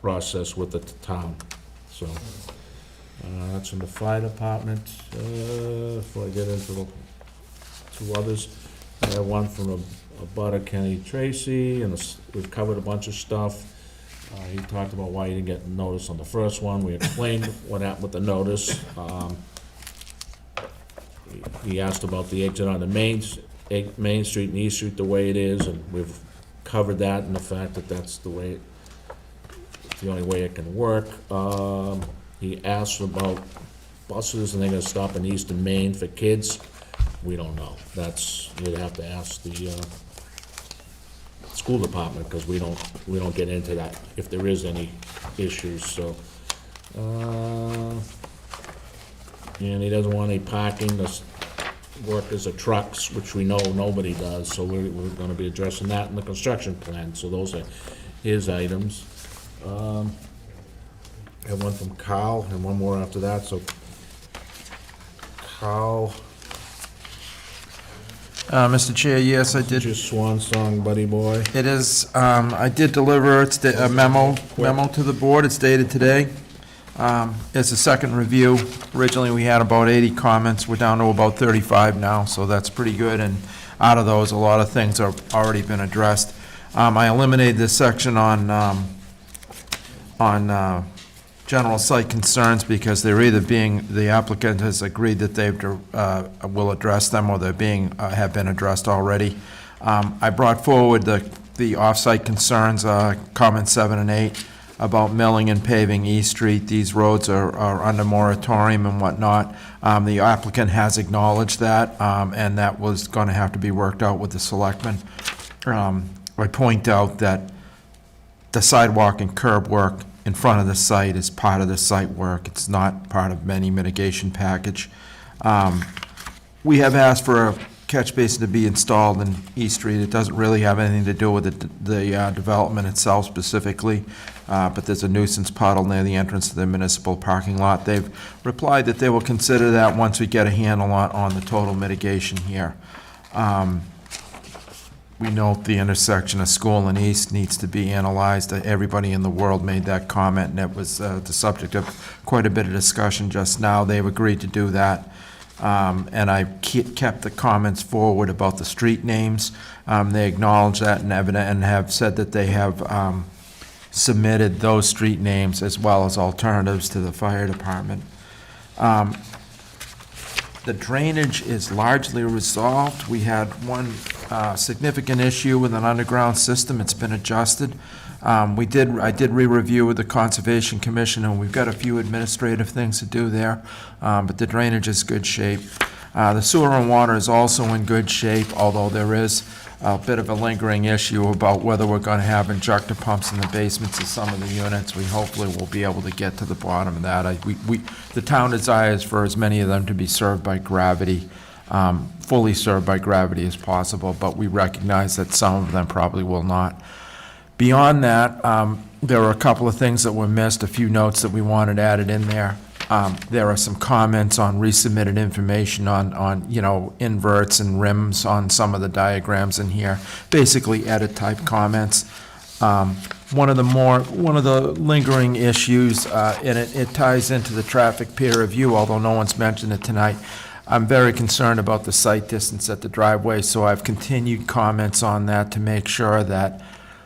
process with the town. So, that's in the fire department. Before I get into the two others, I have one from a butter, Kenny Tracy, and we've covered a bunch of stuff. He talked about why he didn't get notice on the first one. We explained what happened with the notice. He asked about the exit on the Main Street and East Street, the way it is, and we've covered that and the fact that that's the way, it's the only way it can work. He asked about buses, and they're gonna stop in Eastern Maine for kids. We don't know. You'd have to ask the school department, because we don't get into that if there is any issues, so. And he doesn't want any parking, the workers or trucks, which we know nobody does, so we're gonna be addressing that in the construction plan, so those are his items. I have one from Carl, and one more after that, so Carl,
Mr. Chair, yes, I did.
your swan song, buddy boy.
It is, I did deliver a memo to the board. It's dated today. It's a second review. Originally, we had about 80 comments. We're down to about 35 now, so that's pretty good. And out of those, a lot of things have already been addressed. I eliminated this section on general site concerns because they're either the applicant has agreed that they will address them, or they're have been addressed already. I brought forward the off-site concerns, comments 7 and 8, about milling and paving East Street. These roads are under moratorium and whatnot. The applicant has acknowledged that, and that was going to have to be worked out with the selectmen. I point out that the sidewalk and curb work in front of the site is part of the site work. It's not part of any mitigation package. We have asked for a catch basin to be installed in East Street. It doesn't really have anything to do with the development itself specifically, but there's a nuisance puddle near the entrance to the municipal parking lot. They've replied that they will consider that once we get a handle on the total mitigation here. We note the intersection of School and East needs to be analyzed. Everybody in the world made that comment, and it was the subject of quite a bit of discussion just now. They've agreed to do that. And I kept the comments forward about the street names. They acknowledge that and have said that they have submitted those street names as well as alternatives to the fire department. The drainage is largely resolved. We had one significant issue with an underground system. It's been adjusted. I did re-review with the Conservation Commission, and we've got a few administrative things to do there, but the drainage is good shape. The sewer and water is also in good shape, although there is a bit of a lingering issue about whether we're going to have injector pumps in the basements of some of the units. We hopefully will be able to get to the bottom of that. The town desires for as many of them to be served by gravity, fully served by gravity as possible, but we recognize that some of them probably will not. Beyond that, there were a couple of things that were missed, a few notes that we wanted added in there. There are some comments on resubmitted information on inverts and rims on some of the diagrams in here, basically edit type comments. One of the lingering issues, and it ties into the traffic peer review, although no one's mentioned it tonight. I'm very concerned about the sight distance at the driveway, so I've continued comments on that to make sure that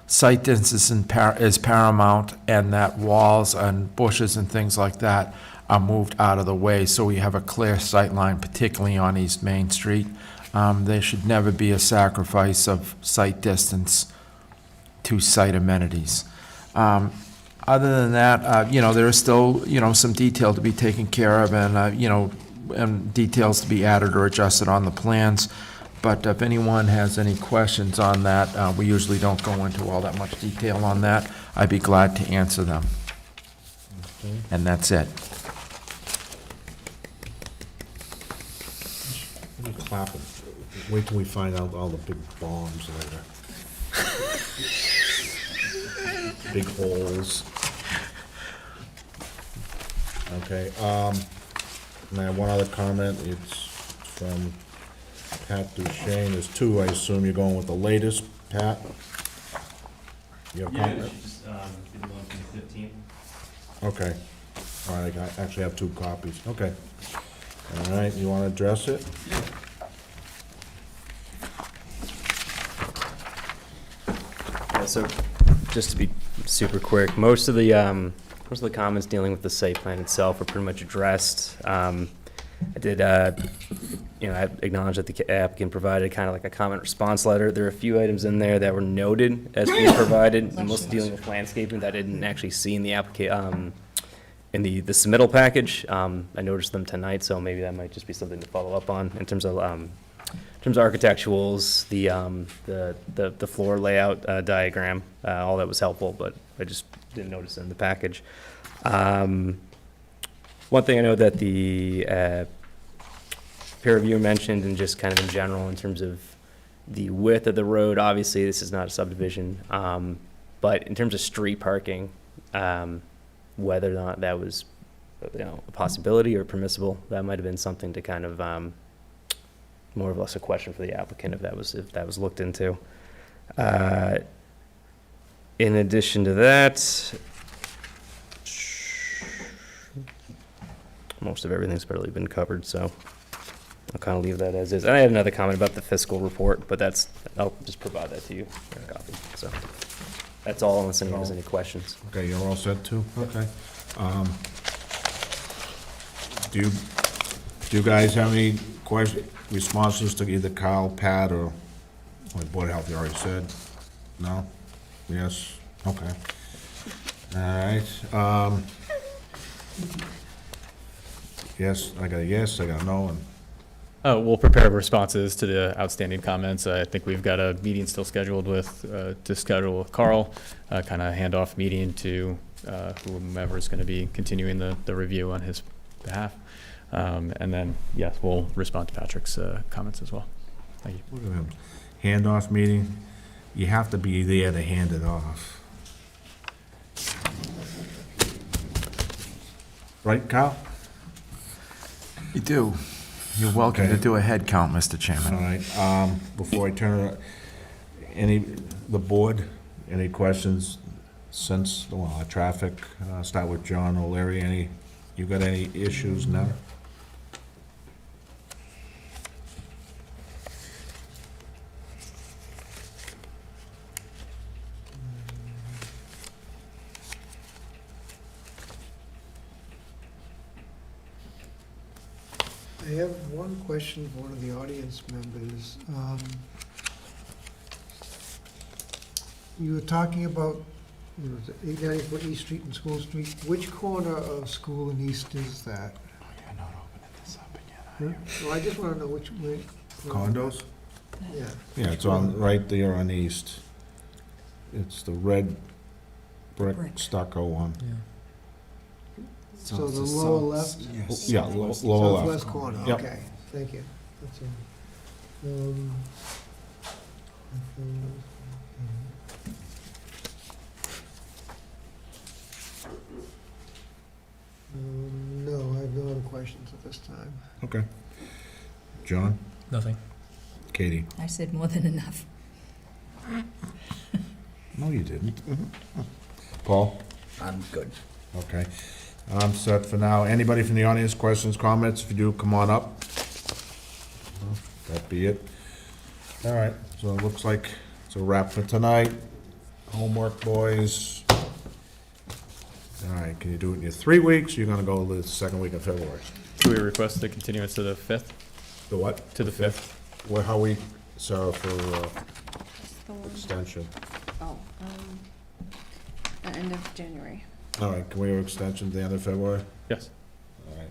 sight distance is paramount, and that walls and bushes and things like that are moved out of the way so we have a clear sight line, particularly on East Main Street. There should never be a sacrifice of sight distance to site amenities. Other than that, there is still, some detail to be taken care of, and, and details to be added or adjusted on the plans. But if anyone has any questions on that, we usually don't go into all that much detail on that. I'd be glad to answer them.
Okay.
And that's it.
Let me clap it. Wait till we find out all the big bombs later. Big holes. Okay, and I have one other comment. It's from Pat Duchesne. There's two. I assume you're going with the latest, Pat? You have a comment?
Just, be the one from the 15th.
Okay. All right, I actually have two copies. Okay. All right, you want to address it?
Yeah, so just to be super quick, most of the comments dealing with the site plan itself are pretty much addressed. I did, I acknowledge that the applicant provided kind of like a comment response letter. There are a few items in there that were noted as being provided, mostly dealing with landscaping that I didn't actually see in the in the submittal package. I noticed them tonight, so maybe that might just be something to follow up on in terms of architecturals, the floor layout diagram, all that was helpful, but I just didn't notice it in the package. One thing I know that the peer reviewer mentioned, and just kind of in general in terms of the width of the road, obviously this is not a subdivision, but in terms of street parking, whether or not that was a possibility or permissible, that might have been something to kind of more or less a question for the applicant if that was looked into. In addition to that, most of everything's probably been covered, so I'll kind of leave that as is. And I had another comment about the fiscal report, but I'll just provide that to you for a copy. So that's all, unless anyone has any questions.
Okay, you're all set too? Okay. Do you guys have any responses to either Kyle, Pat, or Board of Health, you already said? No? Yes? Okay. All right. Yes, I got a yes, I got a no, and
We'll prepare responses to the outstanding comments. I think we've got a meeting still scheduled to schedule with Carl, kind of handoff meeting to whomever is going to be continuing the review on his behalf. And then, yes, we'll respond to Patrick's comments as well. Thank you.
look at him. Handoff meeting, you have to be there to hand it off. Right, Kyle?
You do. You're welcome to
Okay.
do a head count, Mr.
All
Chairman.
right, before I turn it, the board, any questions since, well, traffic, start with John O'Leary, you got any issues now?
I have one question for one of the audience members. You were talking about, 894 East Street and School Street. Which corner of School and East is that?
You're not opening this up
Huh? Well, I just want to know which way.
Condos?
Yeah.
Yeah, it's on, right there on East. It's the red brick
Brick.
stucco one.
So the lower left?
Yeah, lower left.
Southwest corner,
Yep.
okay, thank you. That's all. No, I have no other questions at this time.
Okay. John?
Nothing.
Katie?
I said more than enough.
No, you didn't. Paul?
I'm good.
Okay. I'm set for now. Anybody from the audience, questions, comments? If you do, come on up. That'd be it. All right, so it looks like it's a wrap for tonight. Homework, boys. All right, can you do it in your 3 weeks? You're gonna go the second week of February.
Do we request the continuance to the 5th?
The what?
To the 5th?
Well, how we, so for
That's the one.
extension.
Oh, the end of January.
All right, can we have extension to the end of February?
Yes.
All right.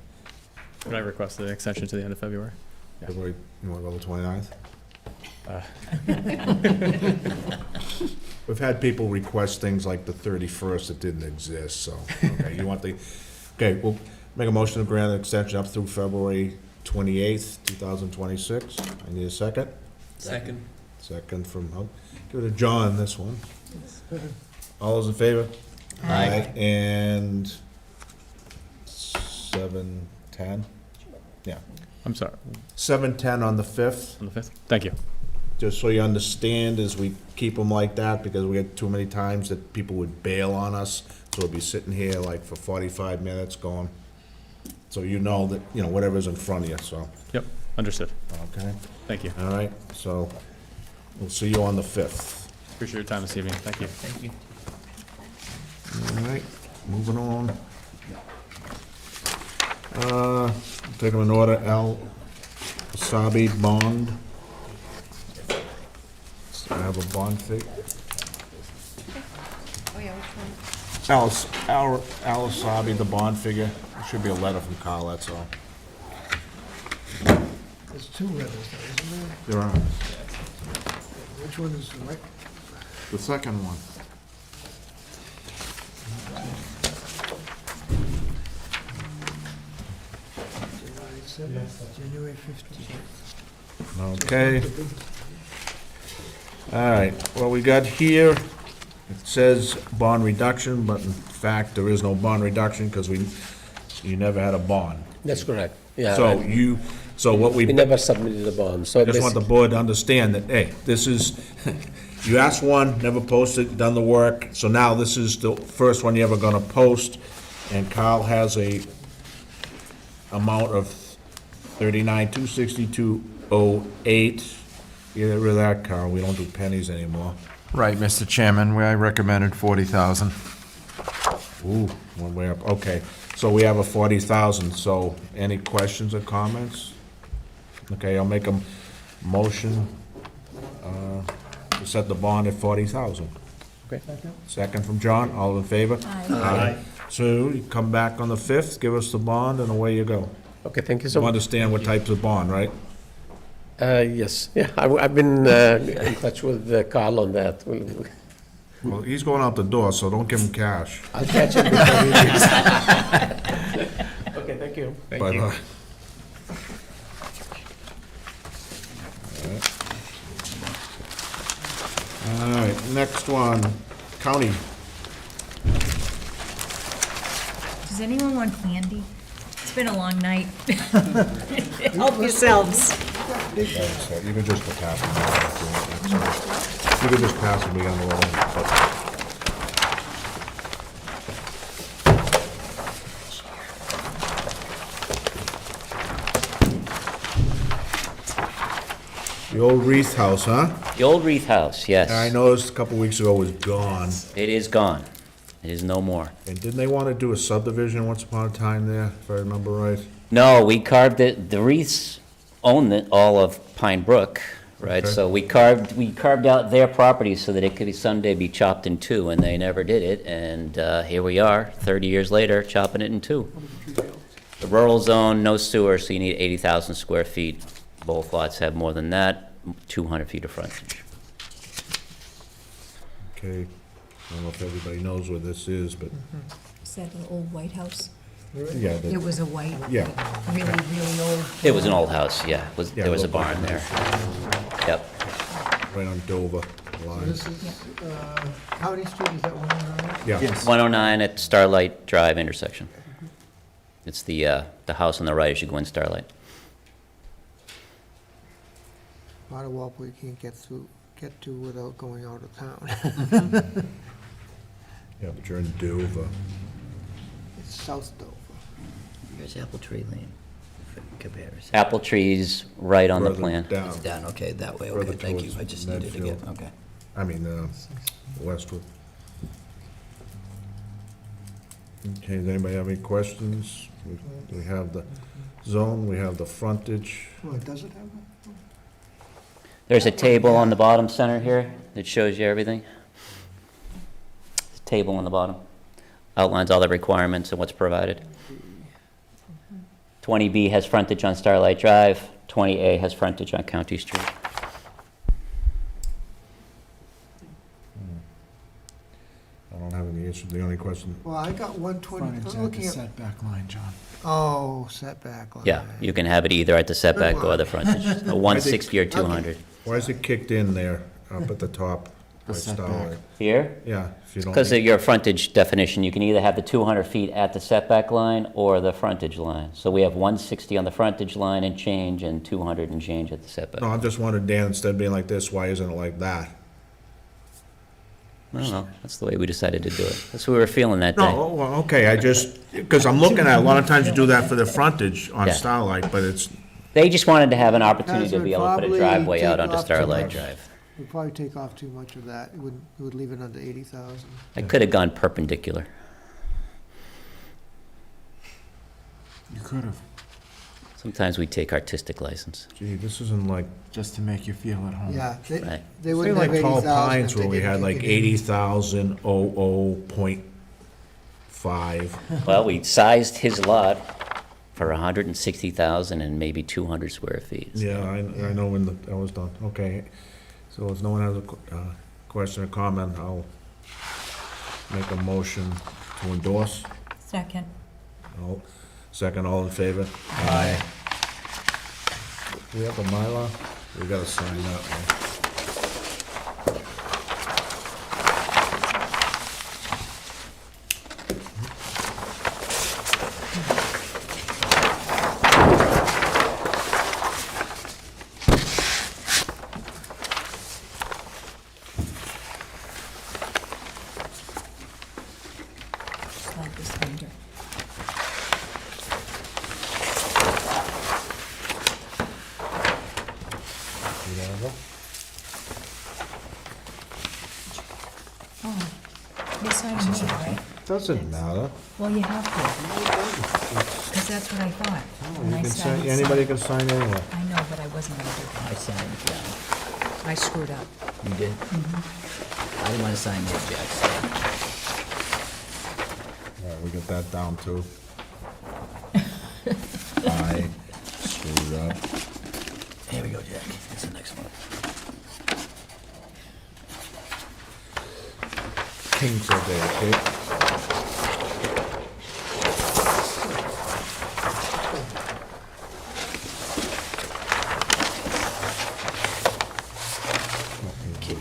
Could I request the extension to the end of February? Yeah.
February, you wanna go the 29th?
Uh,
We've had people request things like the 31st that didn't exist, so, okay, you want the, okay, we'll make a motion to grant an extension up through February 28th, 2026. I need a second.
Second.
Second from, give it to John, this one. All those in favor? Aye. And 7:10? Yeah,
I'm sorry,
7:10 on the 5th.
on the 5th? Thank you.
Just so you understand, is we keep them like that because we get too many times that people would bail on us. So we'll be sitting here like for 45 minutes going, so you know that, whatever's in front of you, so,
Yep, understood.
okay?
Thank you.
All right, so we'll see you on the 5th.
Appreciate your time this evening. Thank you.
Thank you.
All right, moving on. Take them in order, Alsarabi bond. I have a bond fee.
Oh, yeah, which one?
Alsarabi, the bond figure. There should be a letter from Carl, that's all.
There's two letters there, isn't there?
There are.
Which one is the right?
The second one.
January 7th, January 15th.
Okay. All right, well, we got here, it says bond reduction, but in fact, there is no bond reduction because you never had a bond.
That's correct, yeah.
So what
We never submitted a bond, so
I just want the board to understand that, hey, this is, you asked one, never posted, done the work, so now this is the first one you're ever gonna post, and Kyle has a amount of 39,262.08. Get rid of that, Carl, we don't do pennies anymore.
Right, Mr. Chairman, I recommended 40,000.
Ooh, one way up, okay, so we have a 40,000, so any questions or comments? Okay, I'll make a motion to set the bond at 40,000.
Okay.
Second from John, all in favor?
Aye.
So you come back on the 5th, give us the bond, and away you go.
Okay, thank you so
You
much.
understand what types of bond, right?
Yes, yeah, I've been in touch with Carl on that.
Well, he's going out the door, so don't give him cash.
I'll catch him before he leaves. Okay, thank you.
But, all right, next one, county.
Does anyone want candy? It's been a long night. Help yourselves.
You can just pass them. You can just pass them, we got the The old Wreath House, huh?
The old Wreath House, yes.
I noticed a couple weeks ago it was gone.
It is gone. It is no more.
And didn't they want to do a subdivision once upon a time there, if I remember right?
No, we carved it, the Wreaths own all of Pine Brook, right?
Okay.
So we carved out their property so that it could someday be chopped in two, and they never did it. And here we are, 30 years later, chopping it in two. The rural zone, no sewer, so you need 80,000 square feet. Both lots have more than that, 200 feet of frontage.
Okay, I don't know if everybody knows where this is, but,
Is that the old White House?
yeah.
It was a white,
Yeah.
really, really old.
It was an old house, yeah.
Yeah,
There was a
little
barn there. Yep.
Right on Dover line.
This is, County Street, is that 109?
Yeah.
109 at Starlight Drive intersection. It's the house on the right as you go in Starlight.
A lot of Walpole you can't get to without going out of town.
Yeah, but you're in Dover.
It's South Dover.
Here's Apple Tree Lane, for comparison.
Apple trees right on the
Further
plan.
down.
It's down, okay, that way,
Further
okay, thank you,
towards
I just needed to get,
Medfield.
okay.
I mean, Westwood. Okay, does anybody have any questions? We have the zone, we have the frontage.
Well, does it have that?
There's a table on the bottom center here that shows you everything. There's a table on the bottom. Outlines all the requirements and what's provided. 20B has frontage on Starlight Drive. 20A has frontage on County Street.
I don't have any issue, the only question,
Well, I got 120,
Frontage
I'm
at
looking
the
at,
setback line, John.
oh, setback line.
Yeah, you can have it either at the setback or the frontage, a 160 or 200.
why is it kicked in there up at the top?
The
by
setback.
Starlight?
Here?
Yeah, if you don't.
Because of your frontage definition, you can either have the 200 feet at the setback line or the frontage line. So we have 160 on the frontage line and change, and 200 and change at the setback.
No, I'm just wondering, Dan, instead of being like this, why isn't it like that?
I don't know, that's the way we decided to do it. That's what we were feeling that
No,
day.
oh, well, okay, I just, because I'm looking at, a lot of times you do that for the frontage on
Yeah.
Starlight, but it's,
They just wanted to have an opportunity
Guys
to
would
be able to put a
probably
driveway out
take
onto
off too
Starlight
much.
Drive.
We'd probably take off too much of that. It would leave it under 80,000.
I could have gone perpendicular.
You could have,
Sometimes we take artistic license.
gee, this isn't like,
just to make you feel at home.
Yeah,
Right.
they
say
wouldn't have
like
80,000.
Tall Pines
if
where
they
we
didn't
had
kick
like
it in.
80,000.005.
Well, we sized his lot for 160,000 and maybe 200 square feet.
Yeah, I know when that was done, okay. So if no one has a question or comment, I'll make a motion to endorse.
Second.
Second, all in favor? Aye. Do we have a Mylar? We gotta sign that one.
Slide this under. Oh, you're signing me, right?
Doesn't matter.
Well, you have to. Because that's what I thought. when
You
I
can
started
sign, anybody can sign anywhere.
I know, but I wasn't gonna do that.
I signed, yeah.
I screwed up.
You did? I didn't want to sign the objects.
All right, we got that down too. I screwed up.
Here we go, Jack. That's the next one.
Kings are there, okay?
Okay.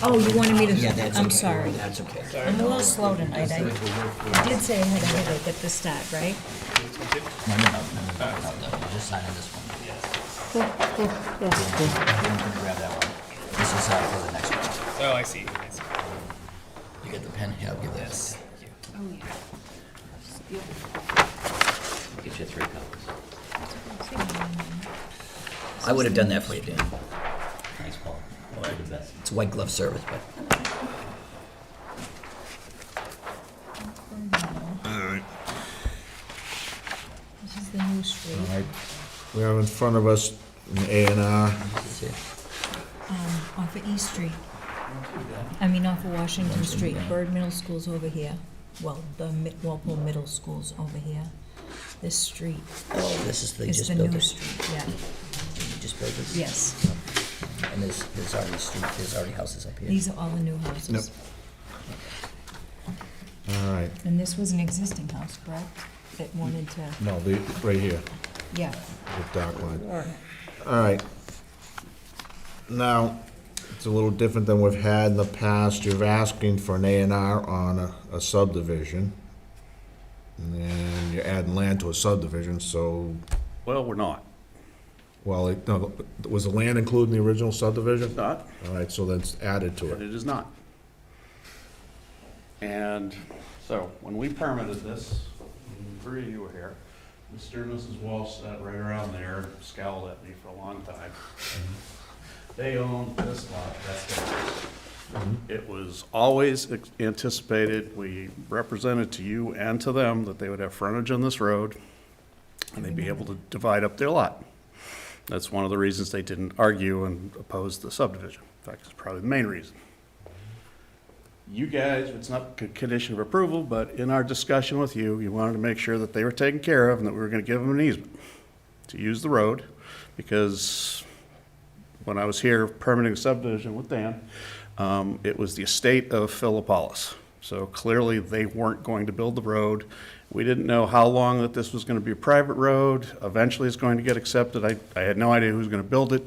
Oh, you wanted me to,
Yeah, that's okay.
I'm sorry.
That's okay.
I'm a little slow tonight. I did say I had a headache at the start, right?
No, just sign on this one. Grab that one. This is for the next one.
Oh, I see.
You get the pen? Yeah, I'll give this.
Oh, yeah.
Get you 3 copies. I would have done that for you, Dan. Thanks, Paul. It's white glove service, but.
All right.
This is the new street.
All right. We have in front of us an A&R.
Off of East Street. I mean, off of Washington Street. Bird Middle School's over here. Well, the Walpole Middle School's over here. This street
Oh, this is, they
is
just
the
built
new
it.
street, yeah.
You just built it?
Yes.
And there's already there's already houses up here.
These are all the new houses.
All right.
And this was an existing house, correct? That wanted to,
No, right here,
yeah.
the dark line. All right. Now, it's a little different than we've had in the past. You're asking for an A&R on a subdivision. And you're adding land to a subdivision, so,
Well, we're not.
well, no, was the land included in the original subdivision?
Not,
All right, so that's added to
but
it.
it is not. And so, when we permitted this, three of you were here, Mr. and Mrs. Walsh sat right around there, scowled at me for a long time. They own this lot, that's theirs. It was always anticipated, we represented to you and to them that they would have frontage on this road, and they'd be able to divide up their lot. That's one of the reasons they didn't argue and oppose the subdivision. In fact, it's probably the main reason. You guys, it's not a condition of approval, but in our discussion with you, you wanted to make sure that they were taken care of and that we were gonna give them an easement to use the road, because when I was here permitting a subdivision with Dan, it was the estate of Philippolis. So clearly, they weren't going to build the road. We didn't know how long that this was gonna be a private road. Eventually, it's going to get accepted. I had no idea who was gonna build it.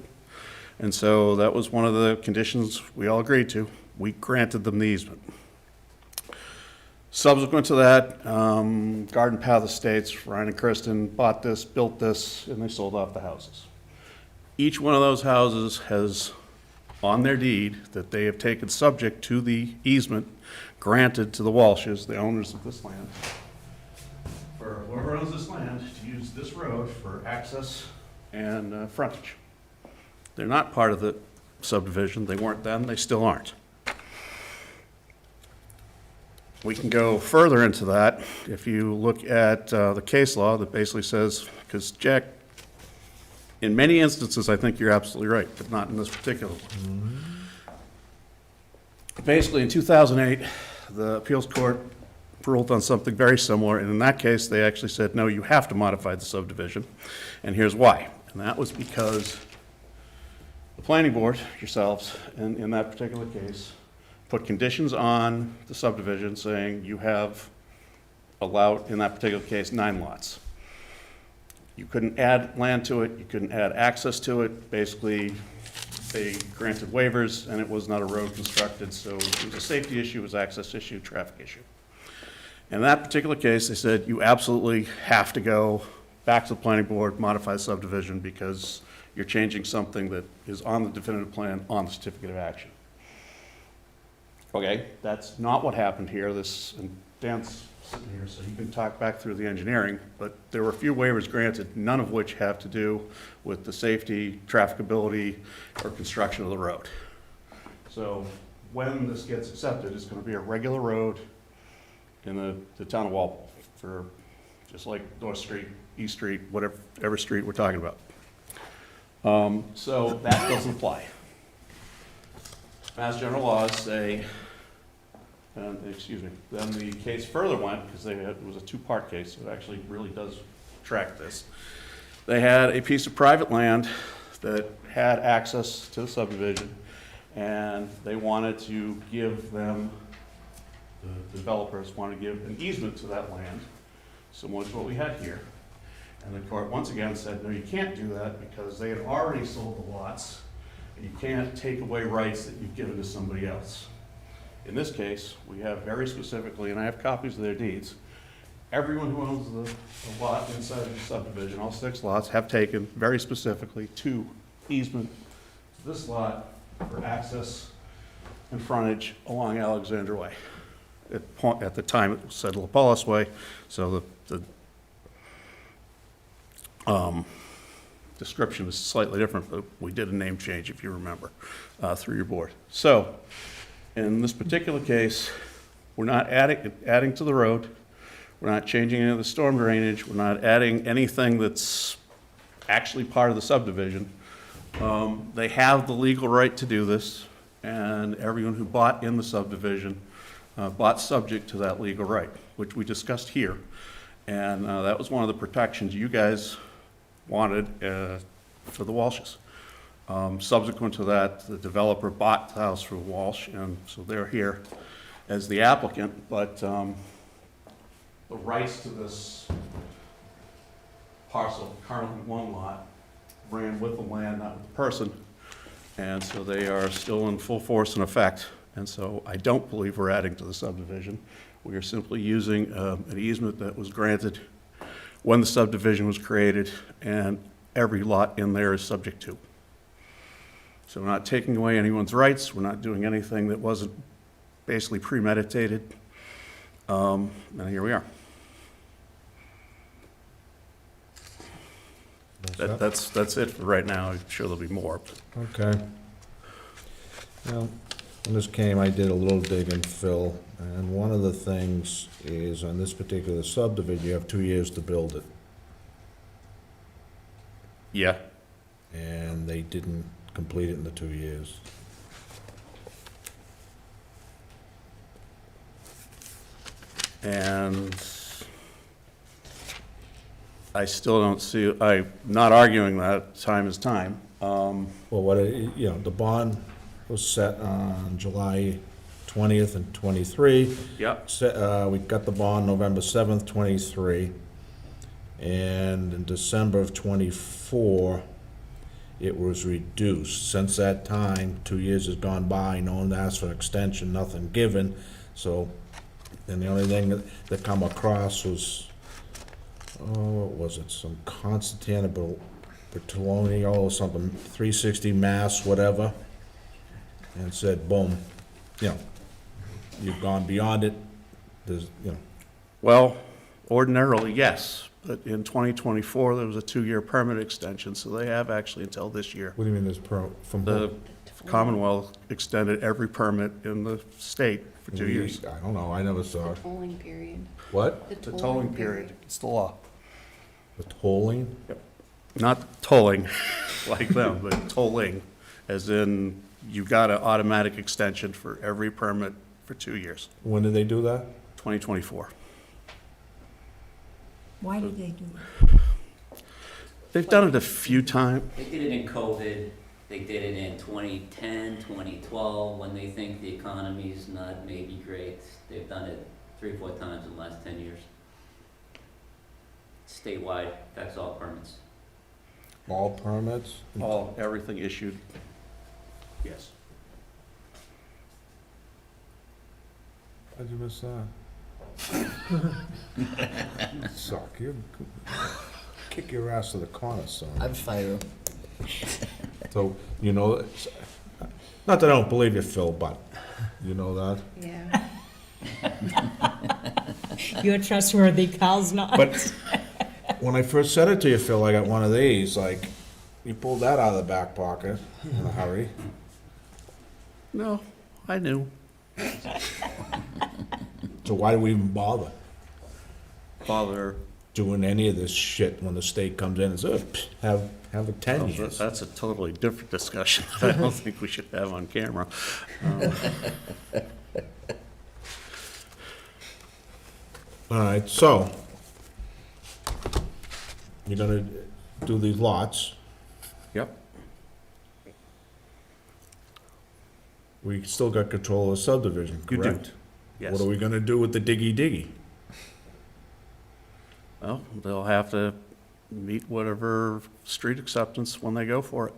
And so that was one of the conditions we all agreed to. We granted them the easement. Subsequent to that, Garden Path Estates, Ryan and Kristen bought this, built this, and they sold off the houses. Each one of those houses has on their deed that they have taken subject to the easement granted to the Walshes, the owners of this land, for whoever owns this land to use this road for access and frontage. They're not part of the subdivision. They weren't then, they still aren't. We can go further into that if you look at the case law that basically says, because Jack, in many instances, I think you're absolutely right, but not in this particular one. Basically, in 2008, the appeals court ruled on something very similar, and in that case, they actually said, no, you have to modify the subdivision, and here's why. And that was because the planning board, yourselves, in that particular case, put conditions on the subdivision saying you have allowed, in that particular case, 9 lots. You couldn't add land to it, you couldn't add access to it. Basically, they granted waivers, and it was not a road constructed, so it was a safety issue, it was access issue, traffic issue. In that particular case, they said you absolutely have to go back to the planning board, modify the subdivision, because you're changing something that is on the definitive plan on the certificate of action. Okay, that's not what happened here. And Dan's sitting here, so you can talk back through the engineering, but there were a few waivers granted, none of which have to do with the safety, trafficability, or construction of the road. So when this gets accepted, it's gonna be a regular road in the town of Walpole. for, just like North Street, East Street, whatever street we're talking about. So that doesn't apply. Mass general laws say, then the case further went, because it was a two-part case, so it actually really does track this. They had a piece of private land that had access to the subdivision, and they wanted to give them, the developers wanted to give an easement to that land, similar to what we had here. And the court once again said, no, you can't do that because they had already sold the lots, and you can't take away rights that you've given to somebody else. In this case, we have very specifically, and I have copies of their deeds, everyone who owns the lot inside the subdivision, all 6 lots, have taken very specifically 2 easement to this lot for access and frontage along Alexandra Way. At the time, it said La Paulus Way, so the description is slightly different, but we did a name change, if you remember, through your board. So, in this particular case, we're not adding to the road, we're not changing any of the storm drainage, we're not adding anything that's actually part of the subdivision. They have the legal right to do this, and everyone who bought in the subdivision bought subject to that legal right, which we discussed here. And that was one of the protections you guys wanted for the Walshes. Subsequent to that, the developer bought the house for Walsh, and so they're here as the applicant, but the rights to this parcel, currently 1 lot, ran with the land, not with the person, and so they are still in full force and effect, and so I don't believe we're adding to the subdivision. We are simply using an easement that was granted when the subdivision was created, and every lot in there is subject to. So we're not taking away anyone's rights, we're not doing anything that wasn't basically premeditated, and here we are. That's it for right now. I'm sure there'll be more.
Okay. Well, when this came, I did a little digging, Phil, and one of the things is on this particular subdivision, you have 2 years to build it.
Yeah.
And they didn't complete it in the 2 years.
And I still don't see, I'm not arguing that, time is time.
Well, the bond was set on July 20th and 23.
Yep.
We got the bond November 7th, 23. And in December of 24, it was reduced. Since that time, 2 years has gone by, no one asked for an extension, nothing given. So, and the only thing that come across was, what was it, some Constantinople, Bertoloni, or something, 360 Mass, whatever, and said, boom, you've gone beyond it, there's,
Well, ordinarily, yes, but in 2024, there was a 2-year permit extension, so they have actually until this year.
What do you mean there's from
The Commonwealth extended every permit in the state for 2 years.
I don't know, I never saw it.
Tolling period.
What?
The tolling period, it's the law.
The tolling?
Not tolling like them, but tolling, as in you got an automatic extension for every permit for 2 years.
When did they do that?
2024.
Why did they do that?
They've done it a few times.
They did it in COVID, they did it in 2010, 2012, when they think the economy's not maybe great. They've done it 3 or 4 times in the last 10 years. Statewide, that's all permits.
All permits?
Everything issued, yes.
How'd you miss that? Suck, you kick your ass to the corner, son.
I'd fire him.
So, not that I don't believe you, Phil, but you know that?
Yeah.
You're trustworthy, Carl's not.
But when I first said it to you, Phil, I got one of these, like, you pulled that out of the back pocket in a hurry.
No, I knew.
So why do we even bother?
Father,
doing any of this shit when the state comes in and says, have a 10 years.
that's a totally different discussion. I don't think we should have on camera.
All right, so you're gonna do these lots.
Yep.
We still got control of the subdivision,
You do.
correct?
Yes.
What are we gonna do with the diggy-diggy?
Well, they'll have to meet whatever street acceptance when they go for it.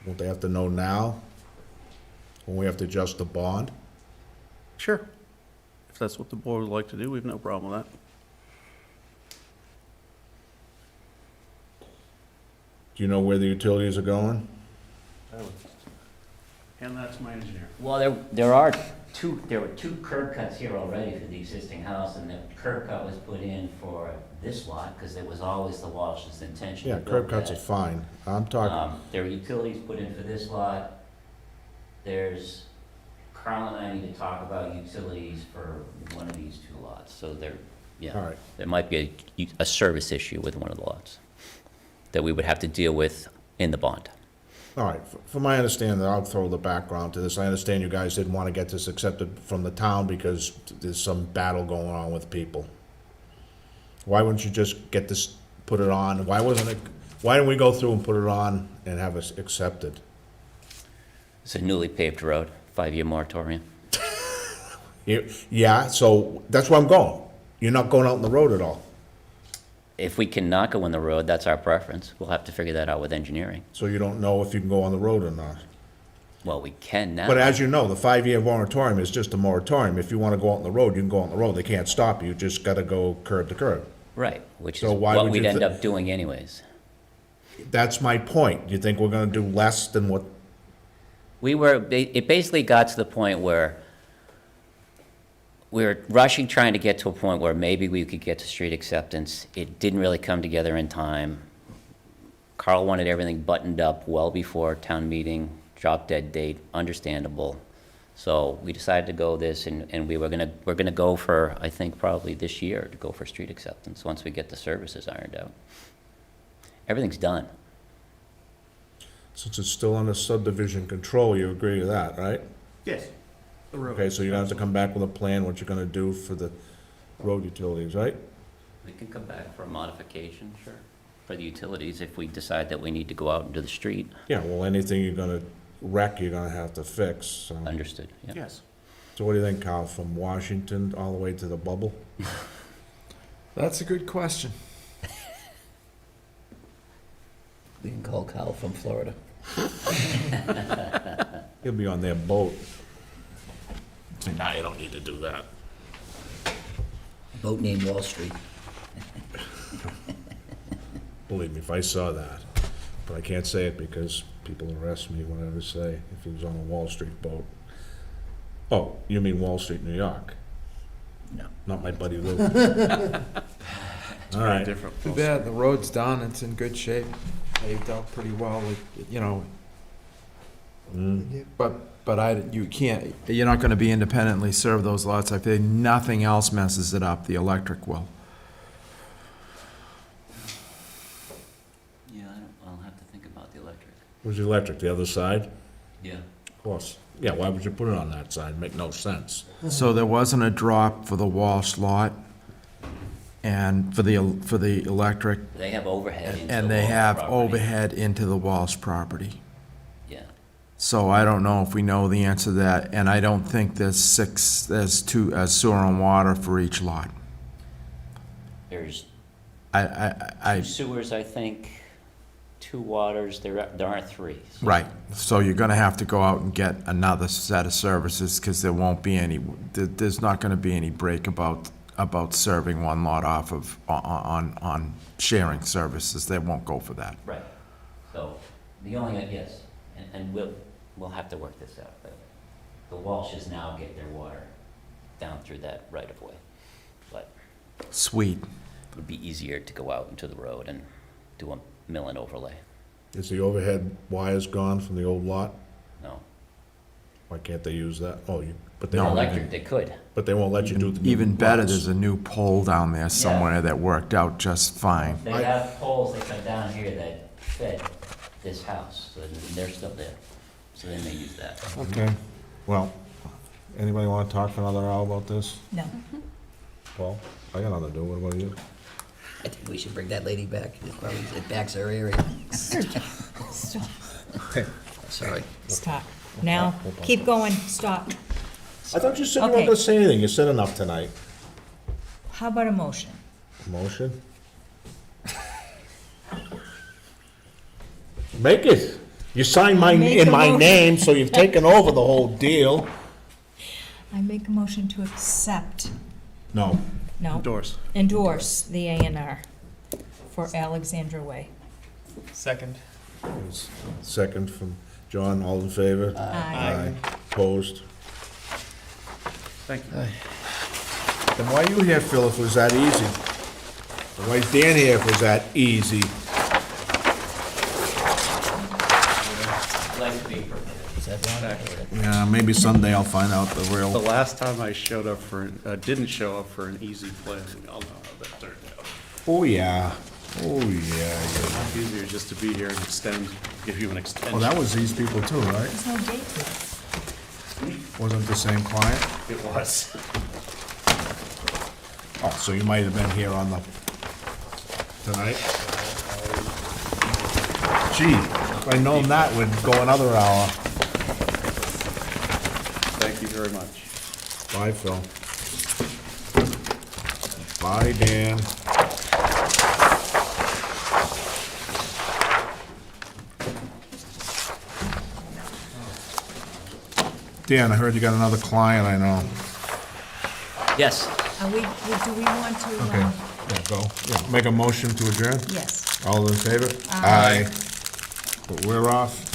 Won't they have to know now? When we have to adjust the bond?
Sure. If that's what the board would like to do, we have no problem with that.
Do you know where the utilities are going?
And that's my engineer.
Well, there were two curb cuts here already for the existing house, and the curb cut was put in for this lot, because it was always the Walsh's intention
Yeah,
to build
curb cuts are
that.
fine. I'm talking,
There were utilities put in for this lot. There's, Carl and I need to talk about utilities for one of these two lots, so there,
all
yeah.
right.
There might be a service issue with one of the lots that we would have to deal with in the bond.
All right, from my understanding, I'll throw the background to this. I understand you guys didn't want to get this accepted from the town because there's some battle going on with people. Why wouldn't you just get this, put it on? Why didn't we go through and put it on and have it accepted?
It's a newly paved road, 5-year moratorium.
Yeah, so that's where I'm going. You're not going out on the road at all.
If we cannot go on the road, that's our preference. We'll have to figure that out with engineering.
So you don't know if you can go on the road or not.
Well, we can now.
But as you know, the 5-year moratorium is just a moratorium. If you want to go out on the road, you can go out on the road. They can't stop you. You just got to go curb to curb.
Right, which is
So why
what
would
we'd
you
end
thi-
up doing anyways.
That's my point. You think we're going to do less than what?
It basically got to the point where we were rushing, trying to get to a point where maybe we could get to street acceptance. It didn't really come together in time. Carl wanted everything buttoned up well before town meeting, drop dead date, understandable. So we decided to go this, and we're gonna go for, I think, probably this year, to go for street acceptance, once we get the services ironed out. Everything's done.
Since it's still under subdivision control, you agree to that, right?
Yes. The road.
Okay, so you're going to have to come back with a plan, what you're going to do for the road utilities, right?
We can come back for a modification, sure, for the utilities, if we decide that we need to go out into the street.
Yeah, well, anything you're going to wreck, you're going to have to fix. So.
Understood, yeah.
Yes.
So what do you think, Kyle, from Washington all the way to the bubble?
That's a good question.
We can call Kyle from Florida.
He'll be on their boat. Say, nah, you don't need to do that.
Boat named Wall Street.
Believe me, if I saw that. But I can't say it because people arrest me when I ever say if he was on a Wall Street boat. Oh, you mean Wall Street, New York?
No.
Not my buddy Lou. All right.
Different.
Too bad, the road's done, it's in good shape, paved out pretty well, you know,
Mm.
but you can't, you're not gonna be independently serve those lots, I think nothing else messes it up, the electric will.
Yeah, I'll have to think about the electric.
Where's the electric? The other side?
Yeah.
Of course. Yeah, why would you put it on that side? Make no sense.
So there wasn't a drop for the Walsh lot, and for the electric,
They have overhead into the
and they
Walsh
have
property.
overhead into the Walsh property.
Yeah.
So I don't know if we know the answer to that, and I don't think there's two sewer and water for each lot.
There's
I
two sewers, I think, 2 waters, there aren't 3. So
right, so you're gonna have to go out and get another set of services, because there won't be any, there's not gonna be any break about serving one lot off of, on sharing services, they won't go for that.
Right. So the only, yes, and we'll have to work this out, but the Walshes now get their water down through that right of way. But
Sweet.
it would be easier to go out into the road and do a mill and overlay.
Is the overhead wires gone from the old lot?
No.
Why can't they use that? Oh, but they
No,
won't
Electric,
even,
they could.
but they won't let you do the new
Even better,
lots.
there's a new pole down there somewhere that worked out just fine.
They have poles that come down here that fed this house, so they're still there. So they may use that.
Okay, well, anybody want to talk for another hour about this?
No.
Paul, I got nothing to do, what about you?
I think we should bring that lady back. It backs our area. Sorry.
Stop. Now, keep going, stop.
I thought you said you
Okay.
weren't gonna say anything, you said enough tonight.
How about a motion?
Motion? Make it. You signed
Make
in
a
my
motion.
name, so you've taken over the whole deal.
I make a motion to accept,
No.
no, endorse the ANR for Alexandra Way.
Second.
Second from John, all in favor?
Aye.
Opposed?
Thank you.
Then why you here, Phil, if it was that easy? Why is Dan here if it was that easy?
Like to be prepared.
Yeah, maybe someday I'll find out the
The
real.
last time I showed up for, didn't show up for an easy plan, y'all know how that turned out.
Oh, yeah. Oh, yeah.
It's easier just to be here and extend, give you an extension.
Oh, that was these people too, right?
There's no date to it.
Wasn't the same client?
It was.
Oh, so you might have been here on the, tonight? Gee, if I'd known that, would go another hour.
Thank you very much.
Bye, Phil. Bye, Dan. Dan, I heard you got another client, I know.
Yes.
Do we want to,
Okay, yeah, go. Yeah, make a motion to adjourn?
yes.
All in favor?
Aye.
But we're off.